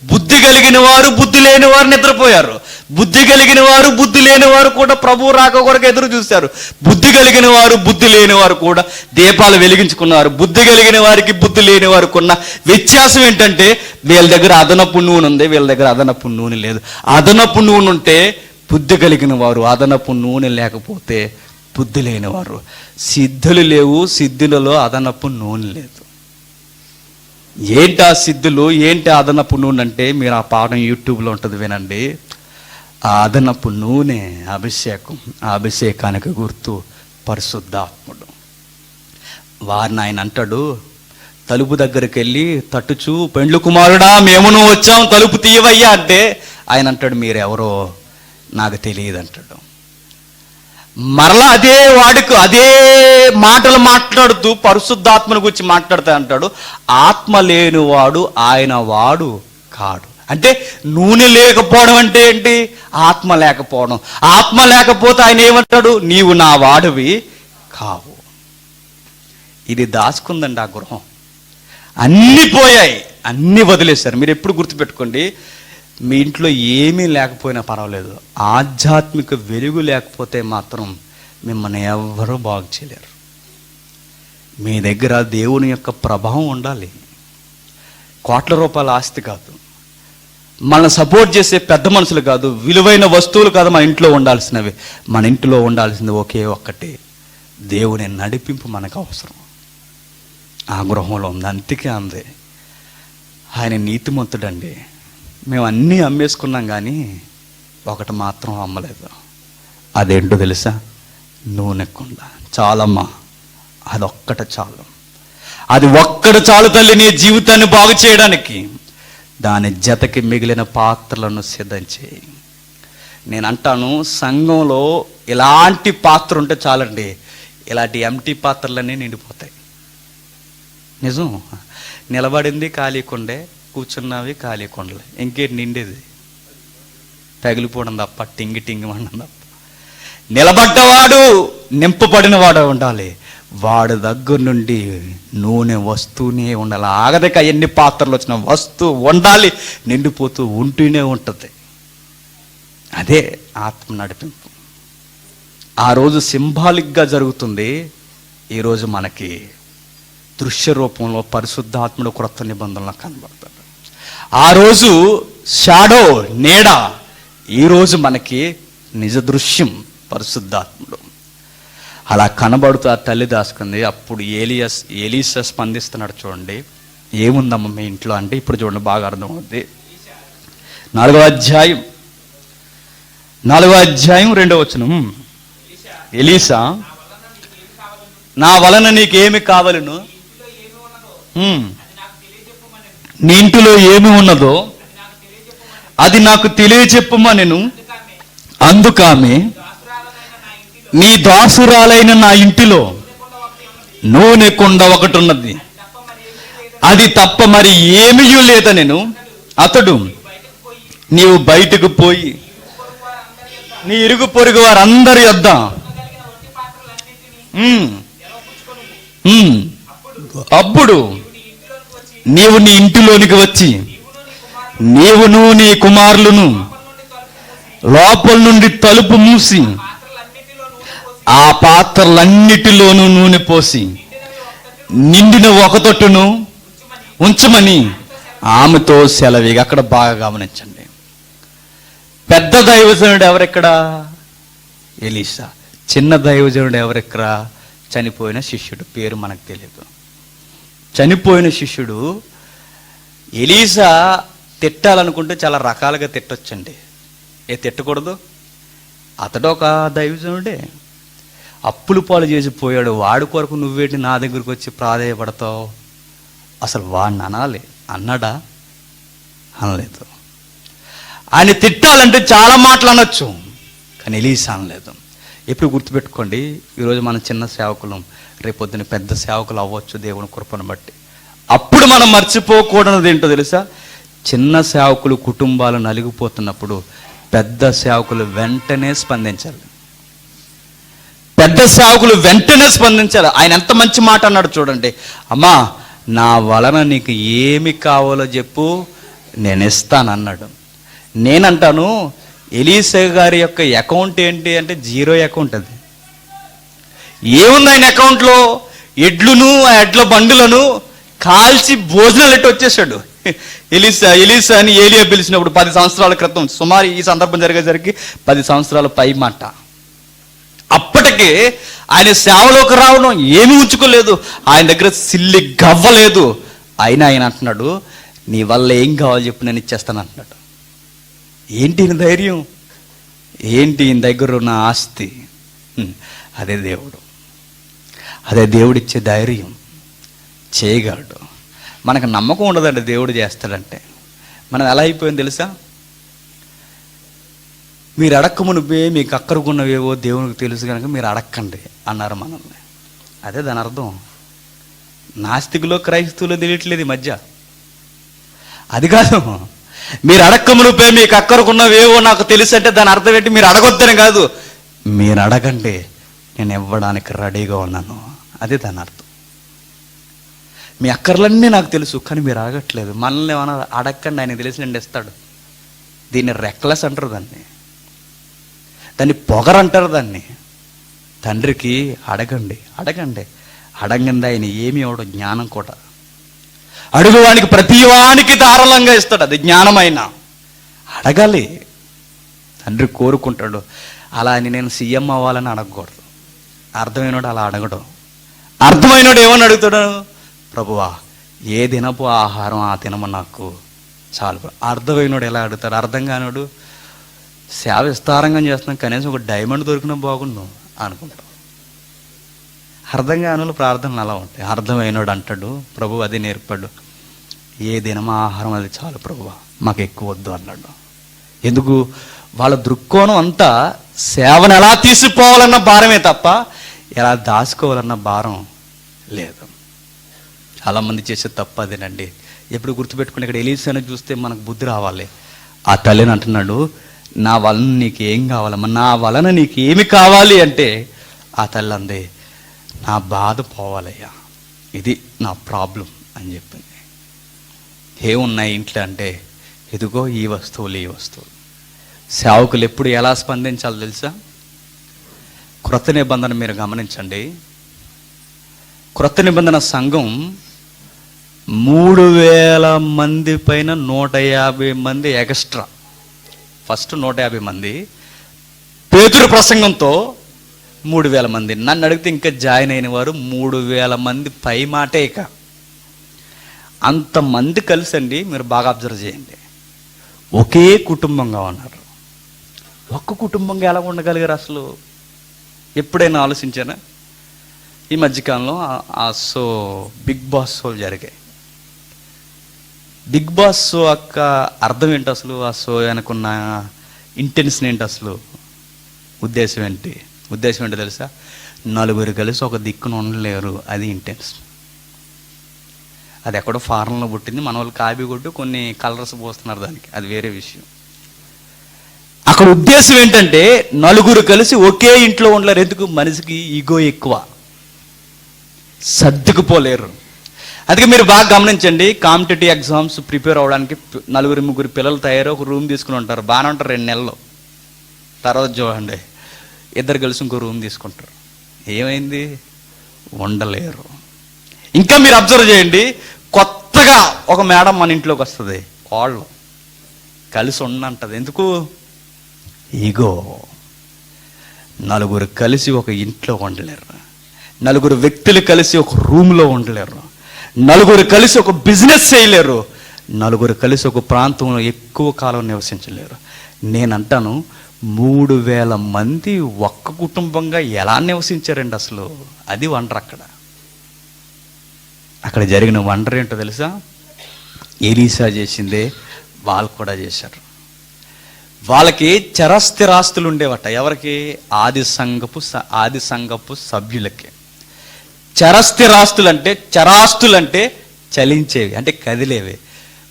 బుద్ధి కలిగిన వారు, బుద్ధి లేని వారు నిద్రపోయారు. బుద్ధి కలిగిన వారు, బుద్ధి లేని వారు కూడా ప్రభు రాక కొరకు ఎదురు చూశారు. బుద్ధి కలిగిన వారు, బుద్ధి లేని వారు కూడా దీపాలు వెలిగించుకున్నారు. బుద్ధి కలిగిన వారికి, బుద్ధి లేని వారికి ఉన్న వ్యత్యాసం ఏంటంటే, వీళ్ళ దగ్గర అదనపు నూనె ఉంది, వీళ్ళ దగ్గర అదనపు నూనె లేదు. అదనపు నూనె ఉంటే బుద్ధి కలిగిన వారు, అదనపు నూనె లేకపోతే బుద్ధి లేనివారు. సిద్ధులు లేవు, సిద్ధులలో అదనపు నూనె లేదు. ఏంటి ఆ సిద్ధులు, ఏంటి అదనపు నూనె అంటే మీరు ఆ పాఠం యూట్యూబ్లో ఉంటుంది వినండి. ఆ అదనపు నూనె అభిషేకం. ఆ అభిషేకానికి గుర్తు పరిశుద్ధాత్ముడు. వారిని ఆయన అంటాడు, తలుపు దగ్గరికి వెళ్ళి తట్టుచూ, పెండ్లు కుమారుడా మేమును వచ్చాం, తలుపు తీయవయ్యా అంటే ఆయన అంటాడు, మీరెవరో నాకు తెలియదు అంటాడు. మరలా అదే వాడికి అదే మాటలు మాట్లాడుతూ పరిశుద్ధాత్మను గురించి మాట్లాడుతా అంటాడు, ఆత్మ లేనివాడు ఆయన వాడు కాడు. అంటే నూనె లేకపోవడం అంటే ఏంటి? ఆత్మ లేకపోవడం. ఆత్మ లేకపోతే ఆయన ఏమంటాడు? నీవు నా వాడివి కావు. ఇది దాచుకుందండి ఆ గృహం. అన్నీ పోయాయి, అన్నీ వదిలేశారు. మీరు ఎప్పుడు గుర్తుపెట్టుకోండి, మీ ఇంట్లో ఏమీ లేకపోయినా పర్వాలేదు, ఆధ్యాత్మిక వెలుగు లేకపోతే మాత్రం మిమ్మల్ని ఎవ్వరూ బాగు చేయలేరు. మీ దగ్గర దేవుని యొక్క ప్రభావం ఉండాలి. కోట్ల రూపాయల ఆస్తి కాదు, మనల్ని సపోర్ట్ చేసే పెద్ద మనుషులు కాదు, విలువైన వస్తువులు కాదు మన ఇంట్లో ఉండాల్సినవి. మన ఇంట్లో ఉండాల్సింది ఒకే ఒక్కటి, దేవుని నడిపింపు మనకు అవసరం. ఆ గృహంలో ఉంది. అందుకే అంది, ఆయన నీతిమంతుడండి. మేము అన్నీ అమ్మేసుకున్నాం కానీ ఒకటి మాత్రం అమ్మలేదు. అదేంటో తెలుసా? నూనె కుండ. చాలమ్మా, అదొక్కట చాలు. అది ఒక్కట చాలు తల్లి నీ జీవితాన్ని బాగు చేయడానికి. దాని జతకి మిగిలిన పాత్రలను సిద్ధం చేయి. నేను అంటాను, సంఘంలో ఇలాంటి పాత్ర ఉంటే చాలండి, ఇలాంటి ఎంటీ పాత్రలన్నీ నిండిపోతాయి. నిజం. నిలబడింది ఖాళీ కొండే, కూర్చున్నవి ఖాళీ కొండలే, ఇంకేంటి నిండేది? పగిలిపోవడం తప్ప, టింగి టింగి అనడం తప్ప. నిలబడ్డవాడు నింపబడిన వాడు ఉండాలి. వాడి దగ్గర నుండి నూనె వస్తూనే ఉండాలి. ఆగదక ఎన్ని పాత్రలు వచ్చినా వస్తూ ఉండాలి, నిండిపోతూ ఉంటూనే ఉంటుంది. అదే ఆత్మ నడిపింపు. ఆ రోజు సింబాలిక్గా జరుగుతుంది, ఈరోజు మనకి దృశ్య రూపంలో పరిశుద్ధాత్ముడు క్రొత్త నిబంధనలో కనబడతాడు. ఆ రోజు షాడో, నీడ, ఈరోజు మనకి నిజ దృశ్యం పరిశుద్ధాత్ముడు. అలా కనబడుతూ ఆ తల్లి దాసుకుంది. అప్పుడు ఎలీసా స్పందిస్తున్నాడు. చూడండి ఏముందమ్మా మీ ఇంట్లో అంటే, ఇప్పుడు చూడండి బాగా అర్థమవుద్ది. 4వ అధ్యాయం 2వ వచనం. ఎలీసా, నా వలన నీకేమి కావలను, నీ ఇంటిలో ఏమి ఉన్నదో అది నాకు తెలియచెప్పుమనెను. అందుకామె, నీ దాసురాలైన నా ఇంటిలో నూనె కుండ ఒకటి ఉన్నది, అది తప్ప మరి ఏమీ లేదనెను. అతడు, నీవు బయటకు పోయి నీ ఇరుగు పొరుగు వారందరి యొద్ద అప్పుడు నీవు నీ ఇంటిలోనికి వచ్చి నీవును నీ కుమారులను లోపల నుండి తలుపు మూసి ఆ పాత్రలన్నిటిలోనూ నూనె పోసి నిండిన ఒక తొట్టును ఉంచమని ఆమెతో సెలవిగా. అక్కడ బాగా గమనించండి, పెద్ద దైవజనుడు ఎవరెక్కడ? ఎలీసా. చిన్న దైవజనుడు ఎవరెక్కడ? చనిపోయిన శిష్యుడు, పేరు మనకు తెలియదు. చనిపోయిన శిష్యుడు. ఎలీసా తిట్టాలనుకుంటే చాలా రకాలుగా తిట్టొచ్చండి, తిట్టకూడదు. అతడు ఒక దైవజనుడే, అప్పులు పాలు చేసి పోయాడు. వాడి కొరకు నువ్వేంటి నా దగ్గరికి వచ్చి ప్రాధేయపడతావు? అసలు వాడిని అనాలి, అన్నాడా? అనలేదు. ఆయన తిట్టాలంటే చాలా మాటలు అనొచ్చు, కానీ ఎలీసా అనలేదు. ఎప్పుడు గుర్తుపెట్టుకోండి, ఈరోజు మన చిన్న సేవకులం, రేపొద్దున పెద్ద సేవకులు అవ్వచ్చు దేవుని కృపను బట్టి. అప్పుడు మనం మర్చిపోకూడదు ఏంటో తెలుసా? చిన్న సేవకులు కుటుంబాలు నలిగిపోతున్నప్పుడు పెద్ద సేవకులు వెంటనే స్పందించాలి. పెద్ద సేవకులు వెంటనే స్పందించాలి. ఆయన ఎంత మంచి మాట అన్నాడు చూడండి. అమ్మా, నా వలన నీకు ఏమి కావాలో చెప్పు, నేను ఇస్తాను అన్నాడు. నేనంటాను, ఎలీసా గారి యొక్క అకౌంట్ ఏంటి అంటే 0 అకౌంట్. అది ఏముంది ఆయన అకౌంట్లో? ఎడ్లును ఆ ఎడ్ల బండులను కాల్చి భోజనాలు ఎట్టి వచ్చేసాడు. ఎలీసా అని ఏలియా పిలిచినప్పుడు 10 సంవత్సరాల క్రితం, సుమారు ఈ సందర్భం జరిగేసరికి 10 సంవత్సరాల పై మాట. అప్పటికే ఆయన సేవలోకి రావడం ఏమీ ఉంచుకోలేదు, ఆయన దగ్గర సిల్లి గవ్వలేదు. అయినా ఆయన అంటున్నాడు, నీ వల్ల ఏం కావాలో చెప్పు, నేను ఇచ్చేస్తాను అంటున్నాడు. ఏంటి ఈయన ధైర్యం, ఏంటి ఈయన దగ్గర ఉన్న ఆస్తి? అదే దేవుడు, అదే దేవుడిచ్చే ధైర్యం. చేయగలడు. మనకు నమ్మకం ఉండదండి దేవుడు చేస్తాడంటే. మనం ఎలా అయిపోయింది తెలుసా? మీరు అడక్క మునిపే మీకు అక్కరుకున్నవేవో దేవునికి తెలుసు కనుక మీరు అడక్కండి అన్నారు మనల్ని. అదే దాని అర్థం. నాస్తికులో క్రైస్తవులో తెలియట్లేదు ఈ మధ్య. అది కాదు, మీరు అడక్క మునిపే మీకు అక్కరుకున్నవేవో నాకు తెలుసు అంటే దాని అర్థం ఏంటి? మీరు అడగొద్దని కాదు, మీరు అడగండి, నేను ఇవ్వడానికి రెడీగా ఉన్నాను. అదే దాని అర్థం. మీ అక్కర్లన్నీ నాకు తెలుసు కానీ మీరు అడగట్లేదు. మనల్ని ఏమన్నా అడగండి, ఆయన తెలిసి నేను ఇస్తాడు. దీన్ని రెక్లెస్ అంటారు, దాన్ని పొగరంటారు. దాన్ని తండ్రికి అడగండి అడగండి ఆయన ఏమి ఇవ్వడం? జ్ఞానం కూడా. అడుగువానికి ప్రతివానికి ధారాళంగా ఇస్తాడు, అది జ్ఞానమైన. అడగాలి, తండ్రి కోరుకుంటాడు. అలా అని నేను సీఎం అవ్వాలని అడగకూడదు. అర్థమైనోడు అలా అడగడం. అర్థమైనోడు ఏమని అడుగుతాడు? ప్రభువా, ఏ దినపు ఆహారం ఆ దినము నాకు చాలు. అర్థమైనోడు ఎలా అడుగుతాడు? అర్థం కానివాడు సేవ విస్తారంగా చేస్తున్నాం, కనీసం ఒక డైమండ్ దొరికినా బాగుండు అనుకుంటాం. అర్థం కాని ప్రార్థనలు అలా ఉంటాయి. అర్థమైనోడు అంటాడు, ప్రభు అది నేర్పాడు, ఏ దినమా ఆహారం అది చాలు ప్రభువా, మాకు ఎక్కువ వద్దు అన్నాడు. ఎందుకు? వాళ్ళ దృక్కోణం అంతా సేవను ఎలా తీసిపోవాలన్న భారమే తప్ప ఎలా దాచుకోవాలన్న భారం లేదు. చాలామంది చేసే తప్ప అదేనండి. ఎప్పుడు గుర్తుపెట్టుకుని, ఇక్కడ ఎలీసాను చూస్తే మనకు బుద్ధి రావాలి. ఆ తల్లిని అంటున్నాడు, నా వలన నీకు ఏం కావాలమ్మా, నా వలన నీకు ఏమి కావాలి అంటే ఆ తల్లి అంది, నా బాధ పోవాలయ్యా, ఇది నా ప్రాబ్లం అని చెప్పింది. ఏమున్నాయి ఇంట్లో అంటే, ఇదిగో ఈ వస్తువులు. సేవకులు ఎప్పుడు ఎలా స్పందించాలో తెలుసా? క్రొత్త నిబంధన మీరు గమనించండి. క్రొత్త నిబంధన సంఘం 3000 మంది పైన 150 మంది ఎక్స్ట్రా. ఫస్ట్ 150 మంది, పేతురు ప్రసంగంతో 3000 మంది. నన్ను అడిగితే ఇంకా జాయిన్ అయిన వారు 3000 మంది పై మాటే. ఇక అంతమంది కలిసండి, మీరు బాగా అబ్జర్వ్ చేయండి, ఒకే కుటుంబంగా ఉన్నారు. ఒక్క కుటుంబంగా ఎలా ఉండగలిగారు అసలు? ఎప్పుడైనా ఆలోచించానా? ఈ మధ్యకాలంలో బిగ్ బాస్ షోలు జరిగాయి. బిగ్ బాస్ షో యొక్క అర్థం ఏంటి అసలు? ఆ షో అనుకున్న ఇంటెన్షన్ ఏంటి అసలు? ఉద్దేశం ఏంటి తెలుసా? నలుగురు కలిసి ఒక దిక్కున ఉండలేరు, అది ఇంటెన్షన్. అది ఎక్కడో ఫారెన్లో పుట్టింది, మన వాళ్ళు కాపీ కొట్టి కొన్ని కలర్స్ పోస్తున్నారు దానికి, అది వేరే విషయం. అక్కడ ఉద్దేశం ఏంటంటే నలుగురు కలిసి ఒకే ఇంట్లో ఉండలేరు. ఎందుకు? మనిషికి ఈగో ఎక్కువ, సర్దుకుపోలేరు. అందుకే మీరు బాగా గమనించండి, కాంపిటేటివ్ ఎగ్జామ్స్ ప్రిపేర్ అవ్వడానికి 4-3 పిల్లలు తయారు ఒక రూమ్ తీసుకుని ఉంటారు. బాగానే ఉంటారు 2 నెలలు. తర్వాత చూడండి, ఇద్దరు కలిసి ఇంకో రూమ్ తీసుకుంటారు. ఏమైంది? ఉండలేరు. ఇంకా మీరు అబ్జర్వ్ చేయండి, కొత్తగా ఒక మేడం మన ఇంట్లోకి వస్తుంది, వాళ్ళు కలిసి ఉండంటది. ఎందుకు? ఈగో. నలుగురు కలిసి ఒక ఇంట్లో ఉండలేరు, నలుగురు వ్యక్తులు కలిసి ఒక రూమ్లో ఉండలేరు, నలుగురు కలిసి ఒక బిజినెస్ చేయలేరు, నలుగురు కలిసి ఒక ప్రాంతంలో ఎక్కువ కాలం నివసించలేరు. నేనంటాను, 3000 మంది ఒక్క కుటుంబంగా ఎలా నివసించారండి అసలు? అది వండర్. అక్కడ జరిగిన వండర్ ఏంటో తెలుసా? ఎలీసా చేసిందే వాళ్ళు కూడా చేశారు. వాళ్ళకి చరస్థిరాస్తులు ఉండేవట. ఎవరికి? ఆది సంఘపు సభ్యులకి. చరాస్తులు అంటే చలించేవి, అంటే కదిలేవి.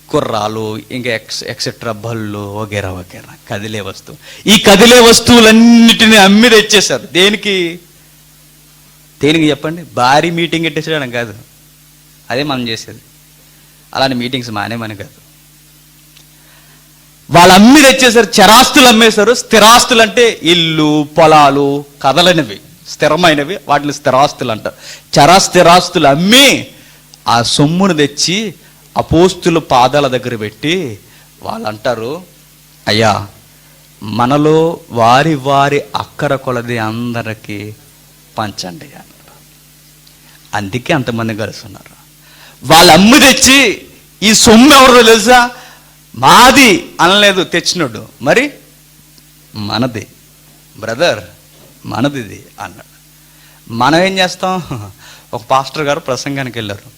కుర్రాలు, ఇంకా ఎక్సెట్రా, బళ్ళు వగేరా కదిలే వస్తువు. ఈ కదిలే వస్తువులన్నిటినీ అమ్మి తెచ్చేశారు. దేనికి చెప్పండి? భారీ మీటింగ్ పెట్టేసేయడం కాదు, అదే మనం చేసేది. అలాంటి మీటింగ్స్ మానేమని కాదు, వాళ్ళు అమ్మి తెచ్చేశారు. చరాస్తులు అమ్మేశారు. స్థిరాస్తులు అంటే ఇల్లు, పొలాలు, కదలనివి, స్థిరమైనవి, వాటిని స్థిరాస్తులు అంటారు. చరాస్తులు అమ్మి ఆ సొమ్మును తెచ్చి అపోస్తుల పాదాల దగ్గర పెట్టి వాళ్ళు అంటారు, అయ్యా మనలో వారి వారి అక్కర కొలది అందరికీ పంచండి అన్నారు. అందుకే అంతమంది కలిసి ఉన్నారు. వాళ్ళు అమ్మి తెచ్చి ఈ సొమ్ము ఎవరో తెలుసా, మాది అనలేదు తెచ్చినోడు, మరి మనది బ్రదర్, మనది ఇది అన్నాడు. మనం ఏం చేస్తాం? ఒక పాస్టర్ గారు ప్రసంగానికి వెళ్ళారు,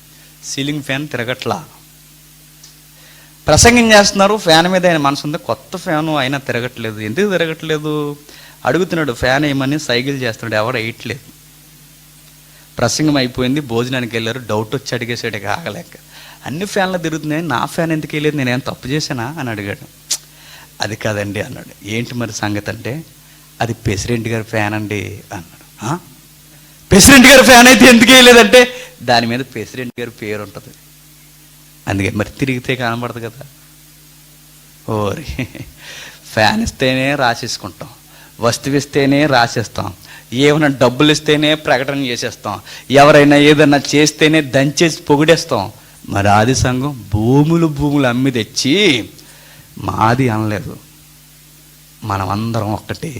సీలింగ్ ఫ్యాన్ తిరగట్లా, ప్రసంగం చేస్తున్నారు, ఫ్యాన్ మీద ఆయన మనసు ఉంది, కొత్త ఫ్యాను అయినా తిరగట్లేదు, ఎందుకు తిరగట్లేదు అడుగుతున్నాడు, ఫ్యాన్ వేయమని సైకిల్ చేస్తున్నాడు, ఎవరు వేయట్లేదు. ప్రసంగం అయిపోయింది, భోజనానికి వెళ్ళారు, డౌట్ వచ్చి అడిగేసాడు ఆగలేక, అన్ని ఫ్యాన్లు తిరుగుతున్నాయి, నా ఫ్యాన్ ఎందుకు వేయలేదు, నేనేం తప్పు చేశానా అని అడిగాడు. అది కాదండి అన్నాడు. ఏంటి మరి సంగతి అంటే, అది ప్రెసిడెంట్ గారి ఫ్యాన్ అండి అన్నాడు. ప్రెసిడెంట్ గారి ఫ్యాన్ అయితే ఎందుకు వేయలేదంటే, దాని మీద ప్రెసిడెంట్ గారి పేరు ఉంటుంది, అందుకే మరి తిరిగితే కనబడదు కదా. ఓరి, ఫ్యాన్ ఇస్తేనే రాసేసుకుంటాం, వస్తువు ఇస్తేనే రాసేస్తాం, ఏమైనా డబ్బులు ఇస్తేనే ప్రకటన చేసేస్తాం, ఎవరైనా ఏదైనా చేస్తేనే దంచేసి పొగిడేస్తాం. మరి ఆది సంఘం భూములు అమ్మి తెచ్చి మాది అనలేదు, మనమందరం ఒక్కటి,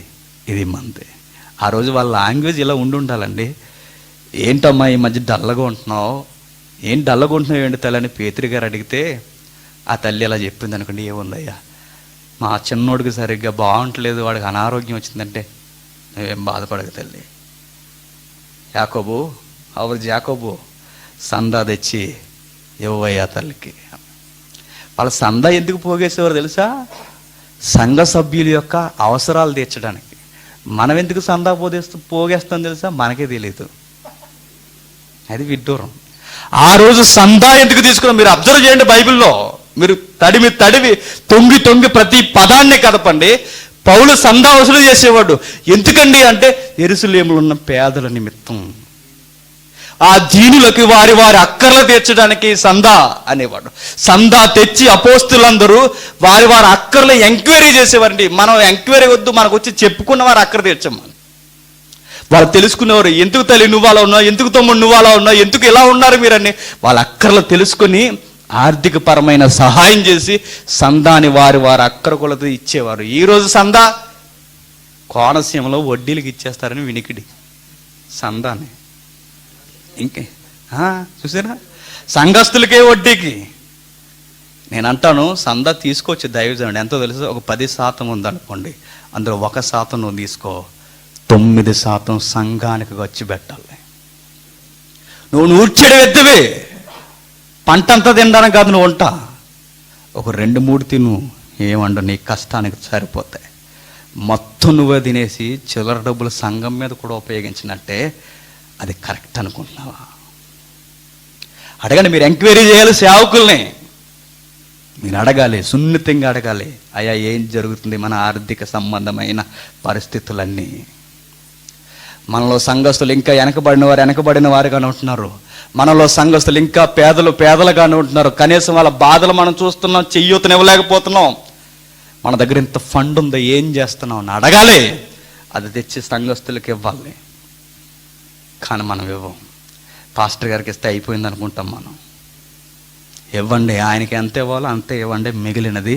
ఇది మంది. ఆ రోజు వాళ్ళ లాంగ్వేజ్ ఇలా ఉండాలండి. ఏంటమ్మా ఈ మధ్య డల్లగా ఉంటున్నావు, ఏం డల్లగా ఉంటున్నావు ఏంటి తల్లి అని పేతురు గారు అడిగితే, ఆ తల్లి ఇలా చెప్పింది అనుకోండి, ఏముందయ్యా మా చిన్నోడికి సరిగ్గా బాగుంటలేదు, వాడికి అనారోగ్యం వచ్చిందంటే, నువ్వేం బాధపడక తల్లి, యాకోబు అవరు జాకోబు సందా తెచ్చి ఇవ్వయ్యా తల్లికి. వాళ్ళ సందా ఎందుకు పోగేసేవారు తెలుసా? సంఘ సభ్యుల యొక్క అవసరాలు తీర్చడానికి. మనం ఎందుకు సందా పోగేస్తాం తెలుసా? మనకే తెలియదు, అది విడ్డూరం. ఆ రోజు సందా ఎందుకు తీసుకున్నాం మీరు అబ్జర్వ్ చేయండి. బైబిల్లో మీరు తడివి తొంగి ప్రతి పదాన్ని కదపండి. పౌలు సందా వసూలు చేసేవాడు. ఎందుకండి అంటే, యెరూషలేములో ఉన్న పేదల నిమిత్తం, ఆ దీనులకి వారి వారి అక్కర్లు తీర్చడానికి సందా అనేవాడు. సందా తెచ్చి అపోస్తులందరూ వారి వారి అక్కర్లు ఎంక్వైరీ చేసేవారండి. మనం ఎంక్వైరీ వద్దు, మనకు వచ్చి చెప్పుకున్న వారు అక్కర తీర్చమ్మని. వాళ్ళు తెలుసుకునేవారు, ఎందుకు తల్లి నువ్వు అలా ఉన్నావు, ఎందుకు తమ్ముడు నువ్వు అలా ఉన్నావు, ఎందుకు ఇలా ఉన్నారు మీరని వాళ్ళ అక్కర్లు తెలుసుకొని ఆర్థిక పరమైన సహాయం చేసి సందాని వారి వారి అక్కర కొలత ఇచ్చేవారు. ఈరోజు సందా కోనసీమలో వడ్డీలకు ఇచ్చేస్తారని వినికిడి సందాని. ఇంకే చూసారా, సంఘస్థులకే వడ్డీకి. నేను అంటాను, సందా తీసుకోవచ్చు దైవజనుడు, ఎంతో తెలుసు, ఒక 10% ఉందనుకోండి, అందులో 1% నువ్వు తీసుకో, 9% సంఘానికి ఖర్చు పెట్టాలి. నువ్వు నూర్చెడు ఎద్దువే, పంట అంతా తినడానికి కాదు, నువ్వు వంట ఒక 2-3 తిను, ఏమండ నీ కష్టానికి సరిపోతాయి. మొత్తం నువ్వే తినేసి చిల్లర డబ్బులు సంఘం మీద కూడా ఉపయోగించినట్టే, అది కరెక్ట్ అనుకుంటున్నావా? అడగండి, మీరు ఎంక్వైరీ చేయాలి సేవకుల్ని, మీరు అడగాలి, సున్నితంగా అడగాలి, అయ్యా ఏం జరుగుతుంది మన ఆర్థిక సంబంధమైన పరిస్థితులన్నీ. మనలో సంఘస్థులు ఇంకా వెనకబడిన వారుగానే ఉంటున్నారు. మనలో సంఘస్థులు ఇంకా పేదలుగానే ఉంటున్నారు. కనీసం వాళ్ళ బాధలు మనం చూస్తున్నాం, చెయ్యూతనివ్వలేకపోతున్నాం. మన దగ్గర ఇంత ఫండ్ ఉందో ఏం చేస్తున్నాం అని అడగాలి, అది తెచ్చి సంఘస్థులకి ఇవ్వాలి. కానీ మనం ఇవ్వం. పాస్టర్ గారికి ఇస్తే అయిపోయింది అనుకుంటాం మనం. ఇవ్వండి, ఆయనకి ఎంత ఇవ్వాలో అంతే ఇవ్వండి, మిగిలినది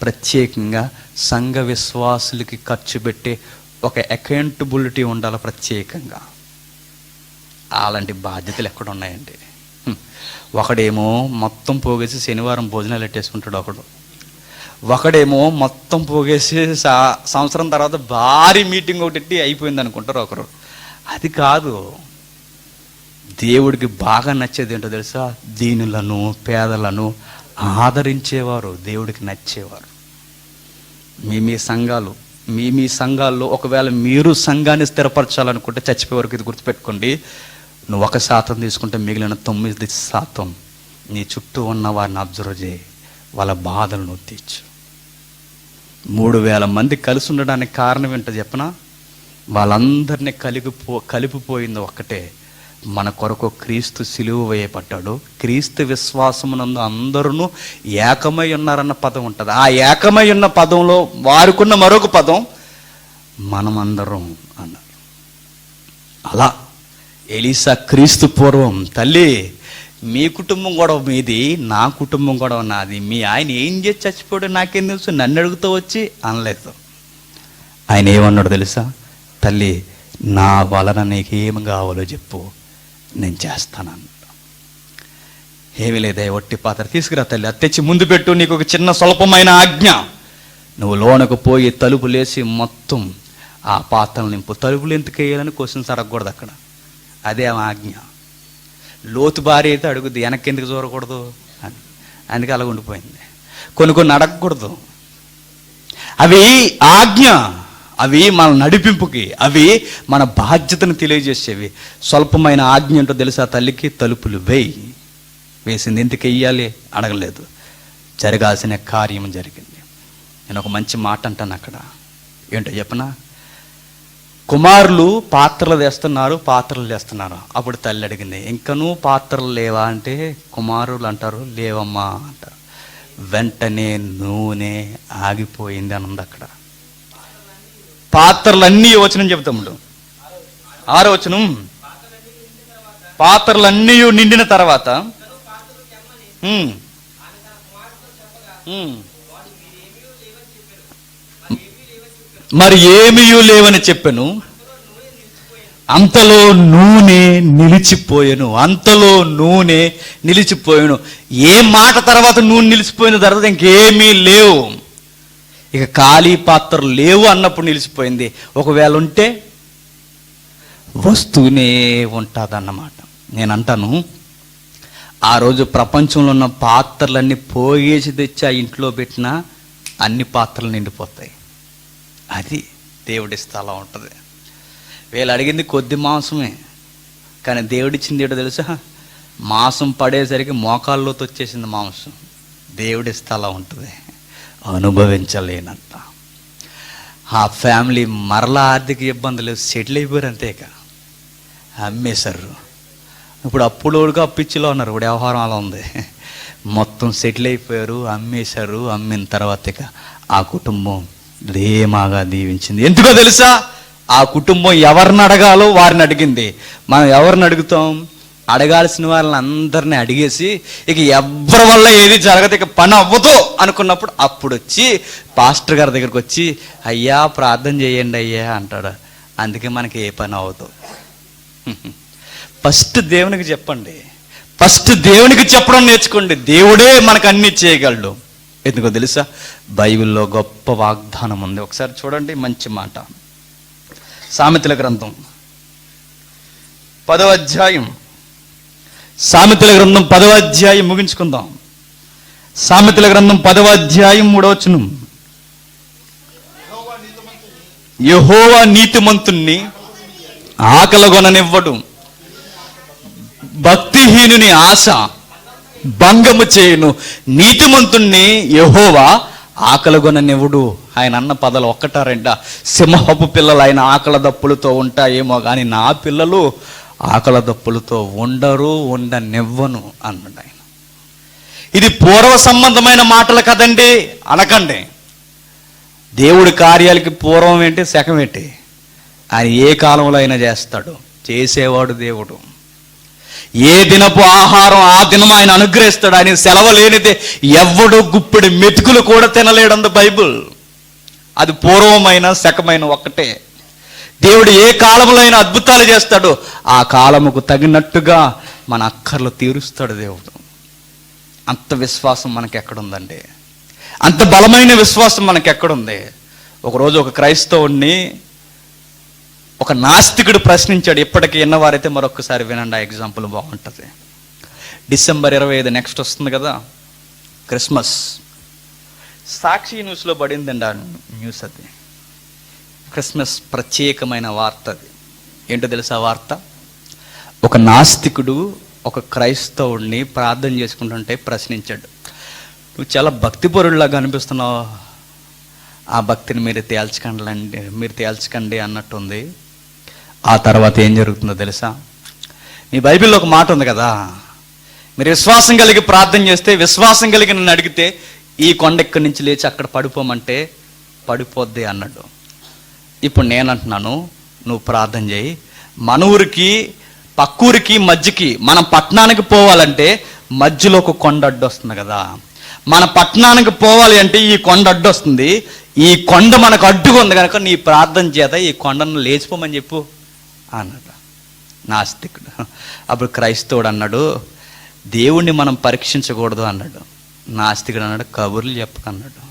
ప్రత్యేకంగా సంఘ విశ్వాసులకి ఖర్చు పెట్టి ఒక అకౌంటబిలిటీ ఉండాలి ప్రత్యేకంగా. అలాంటి బాధ్యతలు ఎక్కడ ఉన్నాయండి? ఒకడేమో మొత్తం పోగేసి శనివారం భోజనాలు పెట్టేసుకుంటాడు, ఒకడేమో మొత్తం పోగేసి సంవత్సరం తర్వాత భారీ మీటింగ్ ఒకటి అయిపోయింది అనుకుంటారు ఒకరు. అది కాదు. దేవుడికి బాగా నచ్చేది ఏంటో తెలుసా? దీనులను పేదలను ఆదరించేవారు దేవుడికి నచ్చేవారు. మీ సంఘాల్లో ఒకవేళ మీరు సంఘాన్ని స్థిరపరచాలనుకుంటే చచ్చిపోయే వరకు ఇది గుర్తుపెట్టుకోండి, నువ్వు 1% తీసుకుంటే మిగిలిన 9% నీ చుట్టూ ఉన్న వారిని అబ్జర్వ్ చేయి, వాళ్ళ బాధలు నువ్వు తీర్చు. 3000 మంది కలిసి ఉండడానికి కారణం ఏంటో చెప్పనా? వాళ్ళందరినీ కలిపిపోయింది ఒక్కటే, మన కొరకు క్రీస్తు సిలువ వేయబడ్డాడు. క్రీస్తు విశ్వాసమునందు అందరూ ఏకమై ఉన్నారన్న పదం ఉంటుంది. ఆ ఏకమై ఉన్న పదంలో వారికున్న మరొక పదం మనమందరం అన్నారు. అలా ఎలీసా క్రీస్తు పూర్వం, తల్లి మీ కుటుంబం గొడవ మీది, నా కుటుంబం గొడవ నాది. మీ ఆయన ఏం చేసి చచ్చిపోయాడు నాకేం తెలుసు, నన్ను అడుగుతూ వచ్చి అనలేదు. ఆయన ఏమన్నాడు తెలుసా? తల్లి, నా వలన నీకేం కావాలో చెప్పు, నేను చేస్తానన్నాడు. ఏమీ లేదే, ఒట్టి పాత్ర తీసుకురా తల్లి, అది తెచ్చి ముందు పెట్టు, నీకు ఒక చిన్న స్వల్పమైన ఆజ్ఞ. నువ్వు లోనకు పోయి తలుపు లేసి మొత్తం ఆ పాత్రలు నింపు. తలుపులు ఎందుకు వేయాలని క్వశ్చన్స్ అడగకూడదు అక్కడ, అదే ఆ ఆజ్ఞ. లోతు భార్య అయితే అడుగుద్ది, వెనక్కి ఎందుకు చూడకూడదు అని, అందుకే అలా ఉండిపోయింది. కొన్ని అడగకూడదు, అవి ఆజ్ఞ, అవి మన నడిపింపుకి, అవి మన బాధ్యతను తెలియజేసేవి. స్వల్పమైన ఆజ్ఞ ఏంటో తెలుసా? తల్లికి తలుపులు వేసింది. ఎందుకు వెయ్యాలి అడగలేదు, జరగాల్సిన కార్యం జరిగింది. నేను ఒక మంచి మాట అంటాను అక్కడ, ఏంటో చెప్పనా? కుమారులు పాత్రలు తెస్తున్నారు. అప్పుడు తల్లి అడిగింది, ఇంకనూ పాత్రలు లేవా అంటే కుమారులు అంటారు, లేవమ్మా అంటారు. వెంటనే నూనె ఆగిపోయింది అని ఉంది అక్కడ. పాత్రలన్నీ వచనం చెబుతాముడు, 6వ వచనం. పాత్రలన్నీ నిండిన తర్వాత మరి ఏమీ లేవని చెప్పాను. అంతలో నూనె నిలిచిపోయాను. ఏ మాట తర్వాత నూనె నిలిచిపోయిన తర్వాత ఇంకేమీ లేవు, ఇక ఖాళీ పాత్రలు లేవు అన్నప్పుడు నిలిచిపోయింది. ఒకవేళ ఉంటే వస్తూనే ఉంటుందన్నమాట. నేను అంటాను, ఆ రోజు ప్రపంచంలో ఉన్న పాత్రలన్నీ పోయేసి తెచ్చి ఆ ఇంట్లో పెట్టినా అన్ని పాత్రలు నిండిపోతాయి. అది దేవుడి స్థలం ఉంటుంది. వీళ్ళు అడిగింది కొద్ది మాంసమే, కానీ దేవుడిచ్చింది ఏంటో తెలుసా? మాంసం పడేసరికి మోకాల్లోకి వచ్చేసింది మాంసం. దేవుడి స్థలం ఉంటుంది, అనుభవించలేనంత. ఆ ఫ్యామిలీ మరలా ఆర్థిక ఇబ్బందులు, సెటిల్ అయిపోయారు. అంతేక అమ్మేశారు. ఇప్పుడు అప్పుడోడుగా అప్పిచ్చిలో ఉన్నారు. ఇప్పుడు వ్యవహారం అలా ఉంది. మొత్తం సెటిల్ అయిపోయారు, అమ్మేశారు. అమ్మిన తర్వాత ఇక ఆ కుటుంబం ధీమాగా దీవించింది. ఎందుకో తెలుసా? ఆ కుటుంబం ఎవరిని అడగాలో వారిని అడిగింది. మనం ఎవరిని అడుగుతాం? అడగాల్సిన వాళ్ళని అందరినీ అడిగేసి ఇక ఎవరి వల్ల ఏది జరగదు, ఇక పని అవ్వదు అనుకున్నప్పుడు అప్పుడు వచ్చి పాస్టర్ గారి దగ్గరికి వచ్చి, అయ్యా ప్రార్థన చేయండి అయ్యా అంటాడు. అందుకే మనకి ఏ పని అవ్వదు. ఫస్ట్ దేవునికి చెప్పండి, ఫస్ట్ దేవునికి చెప్పడం నేర్చుకోండి. దేవుడే మనకు అన్ని చేయగలడు. ఎందుకో తెలుసా? బైబిల్లో గొప్ప వాగ్దానం ఉంది. ఒకసారి చూడండి, మంచి మాట. సామెతల గ్రంథం 10వ అధ్యాయం. సామెతల గ్రంథం 10వ అధ్యాయం ముగించుకుందాం. సామెతల గ్రంథం 10వ అధ్యాయం 3వ వచనం. యెహోవా నీతిమంతుణ్ణి ఆకలగొననివ్వడు, భక్తిహీనుని ఆశ భంగము చేయును. నీతిమంతుణ్ణి యెహోవా ఆకలగొననివ్వడు. ఆయన అన్న పదాలు 1-2. సింహపు పిల్లలు ఆయన ఆకల దప్పులతో ఉంటాయేమో కానీ నా పిల్లలు ఆకల దప్పులతో ఉండనివ్వను అన్నాడు ఆయన. ఇది పూర్వ సంబంధమైన మాటలు కదండి అనకండి. దేవుడి కార్యాలకి పూర్వం ఏంటి, శకం ఏంటి? ఆయన ఏ కాలంలో అయినా చేస్తాడు, చేసేవాడు దేవుడు. ఏ దినపు ఆహారం ఆ దినం ఆయన అనుగ్రహిస్తాడు. ఆయన సెలవు లేనిదే ఎవడు గుప్పిడి మెతుకులు కూడా తినలేడంది బైబుల్. అది పూర్వమైన శకమైన ఒక్కటే. దేవుడు ఏ కాలంలో అయినా అద్భుతాలు చేస్తాడు, ఆ కాలముకు తగినట్టుగా మన అక్కర్లు తీరుస్తాడు దేవుడు. అంత విశ్వాసం మనకి ఎక్కడుందండి? అంత బలమైన విశ్వాసం మనకి ఎక్కడుంది? ఒకరోజు ఒక క్రైస్తవుణ్ణి ఒక నాస్తికుడు ప్రశ్నించాడు. ఇప్పటికీ విన్నవారైతే మరొకసారి వినండి, ఆ ఎగ్జాంపుల్ బాగుంటుంది. December 25 నెక్స్ట్ వస్తుంది కదా, క్రిస్మస్. సాక్షి న్యూస్లో పడిందండి ఆ న్యూస్. అది క్రిస్మస్ ప్రత్యేకమైన వార్త. అది ఏంటో తెలుసా వార్త? ఒక నాస్తికుడు ఒక క్రైస్తవుడిని ప్రార్థన చేసుకుంటుంటే ప్రశ్నించాడు, నువ్వు చాలా భక్తిపరుడిలాగా అనిపిస్తున్నావు, ఆ భక్తిని మీరు తేల్చకండి అన్నట్టుంది. ఆ తర్వాత ఏం జరుగుతుందో తెలుసా? మీ బైబిల్లో ఒక మాట ఉంది కదా, మీరు విశ్వాసం కలిగి ప్రార్థన చేస్తే, విశ్వాసం కలిగి నన్ను అడిగితే ఈ కొండ ఇక్కడి నుంచి లేచి అక్కడ పడిపోమంటే పడిపోద్ది అన్నాడు. ఇప్పుడు నేను అంటున్నాను, నువ్వు ప్రార్థన చేయి, మన ఊరికి పక్కూరికి మధ్యకి మనం పట్టణానికి పోవాలంటే మధ్యలో ఒక కొండ అడ్డు వస్తుంది కదా. మన పట్టణానికి పోవాలి అంటే ఈ కొండ అడ్డు వస్తుంది. ఈ కొండ మనకు అడ్డుగా ఉంది కనుక నీ ప్రార్థన చేత ఈ కొండను లేచిపోమని చెప్పు అన్నాడు నాస్తికుడు. అప్పుడు క్రైస్తవుడు అన్నాడు, దేవుణ్ణి మనం పరీక్షించకూడదు అన్నాడు. నాస్తికుడు అన్నాడు, కబుర్లు చెప్పకన్నాడు,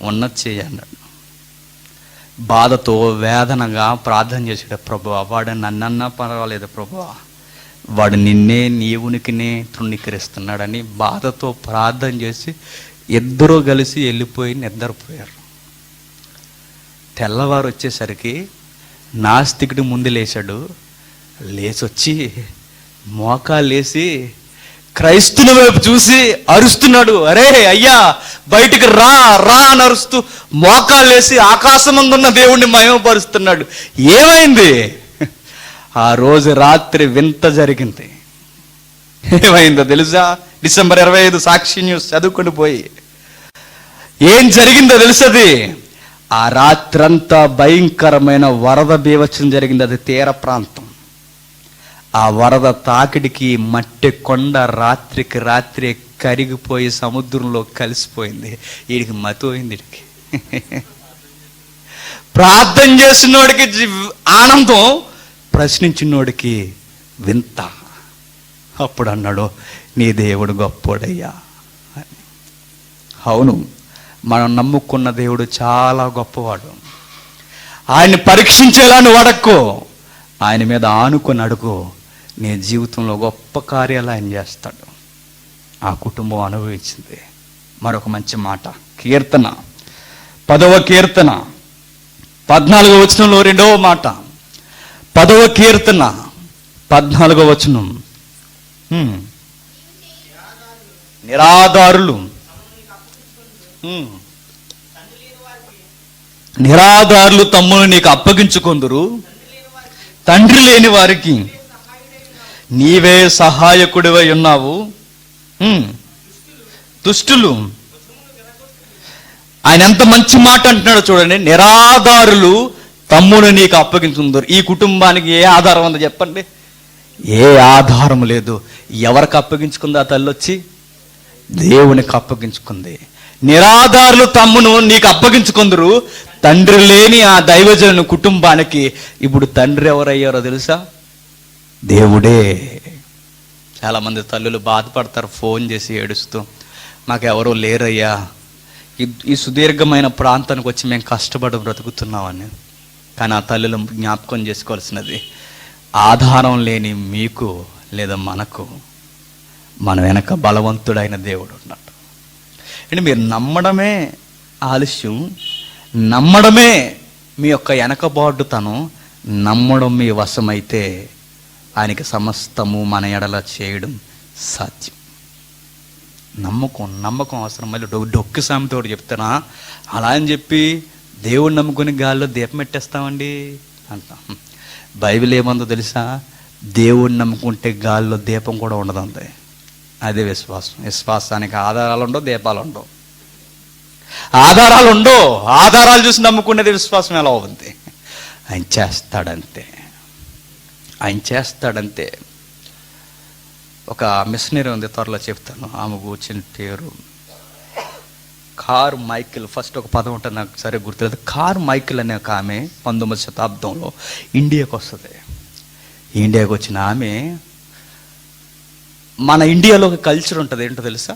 ఉన్నది చేయి అన్నాడు. బాధతో వేదనగా ప్రార్థన చేసాడు, ప్రభువా వాడు నన్నన్నా పర్వాలేదు ప్రభువా, వాడు నిన్నే నీ ఉనికినే తృణీకరిస్తున్నాడని బాధతో ప్రార్థన చేసి ఇద్దరూ కలిసి వెళ్ళిపోయి నిద్రపోయారు. తెల్లవారు వచ్చేసరికి నాస్తికుడు ముందు లేచాడు. లేచొచ్చి మోకాలు లేసి క్రైస్తుని వైపు చూసి అరుస్తున్నాడు, అరే అయ్యా బయటికి రా రా అని అరుస్తూ మోకాలు లేసి ఆకాశమందున్న దేవుణ్ణి మహిమపరుస్తున్నాడు. ఏమైంది? ఆ రోజు రాత్రి వింత జరిగింది. ఏమైందో తెలుసా? డిసెంబర్ 25 సాక్షి న్యూస్ చదువుకొని పోయి ఏం జరిగిందో తెలుసది. ఆ రాత్రంతా భయంకరమైన వరద బీభత్సం జరిగింది. అది తీర ప్రాంతం. ఆ వరద తాకిడికి మట్టి కొండ రాత్రికి రాత్రి కరిగిపోయి సముద్రంలో కలిసిపోయింది. వీడికి మతోయింది. వీడికి ప్రార్థన చేసినోడికి ఆనందం, ప్రశ్నించినోడికి వింత. అప్పుడు అన్నాడు, నీ దేవుడు గొప్పోడయ్యా. అవును, మనం నమ్ముకున్న దేవుడు చాలా గొప్పవాడు. ఆయన్ని పరీక్షించేలా నువ్వు అడక్కో, ఆయన మీద ఆనుకొని అడుగు, నీ జీవితంలో గొప్ప కార్యాలు ఆయన చేస్తాడు. ఆ కుటుంబం అనుభవించింది. మరొక మంచి మాట, కీర్తన 10వ కీర్తన 14వ వచనంలో రెండవ మాట. 10వ కీర్తన 14వ వచనం, నిరాధారులు నిరాధారులు తమ్మును నీకు అప్పగించుకొందురు, తండ్రి లేని వారికి నీవే సహాయకుడివై ఉన్నావు. దుష్టులు, ఆయన ఎంత మంచి మాట అంటున్నాడో చూడండి. నిరాధారులు తమ్మును నీకు అప్పగించుకుందరు. ఈ కుటుంబానికి ఏ ఆధారం ఉందో చెప్పండి? ఏ ఆధారం లేదు. ఎవరికి అప్పగించుకుంది ఆ తల్లి? వచ్చి దేవునికి అప్పగించుకుంది. నిరాధారులు తమ్మును నీకు అప్పగించుకుందరు, తండ్రి లేని ఆ దైవజను కుటుంబానికి ఇప్పుడు తండ్రి ఎవరయ్యారో తెలుసా? దేవుడే. చాలామంది తల్లులు బాధపడతారు, ఫోన్ చేసి ఏడుస్తూ, మాకెవరో లేరయ్యా, ఈ సుదీర్ఘమైన ప్రాంతానికి వచ్చి మేము కష్టపడి బ్రతుకుతున్నామని. కానీ ఆ తల్లులు జ్ఞాపకం చేసుకోవాల్సినది, ఆధారం లేని మీకు లేదా మనకు మన వెనక బలవంతుడైన దేవుడు ఉన్నాడు. అంటే మీరు నమ్మడమే ఆలస్యం, నమ్మడమే మీ యొక్క వెనకబాటుతనం, నమ్మడం మీ వశమైతే ఆయనకి సమస్తము మన ఎడల చేయడం సాధ్యం. నమ్మకం అవసరం. మళ్ళీ డొక్కు సామెతోడు చెప్తానా, అలా అని చెప్పి దేవుడిని నమ్ముకుని గాల్లో దీపం పెట్టేస్తామండి అంటాం. బైబిల్ ఏమందో తెలుసా? దేవుడిని నమ్ముకుంటే గాల్లో దీపం కూడా ఉండదండి. అదే విశ్వాసం. విశ్వాసానికి ఆధారాలు ఉండవు, దీపాలు ఉండవు. ఆధారాలు ఉండవు, ఆధారాలు చూసి నమ్ముకునేది విశ్వాసం ఎలా ఉంది? ఆయన చేస్తాడంతే, ఆయన చేస్తాడంతే. ఒక మిషనరీ ఉంది, త్వరలో చెప్తాను. ఆమె కూర్చుని పేరు కార్ మైకిల్. ఫస్ట్ ఒక పదం ఉంటుంది, నాకు సరే గుర్తులేదు. కార్ మైకిల్ అనే ఒక ఆమె 19వ శతాబ్దంలో ఇండియాకు వస్తుంది. ఇండియాకు వచ్చిన ఆమె, మన ఇండియాలో ఒక కల్చర్ ఉంటుంది, ఏంటో తెలుసా?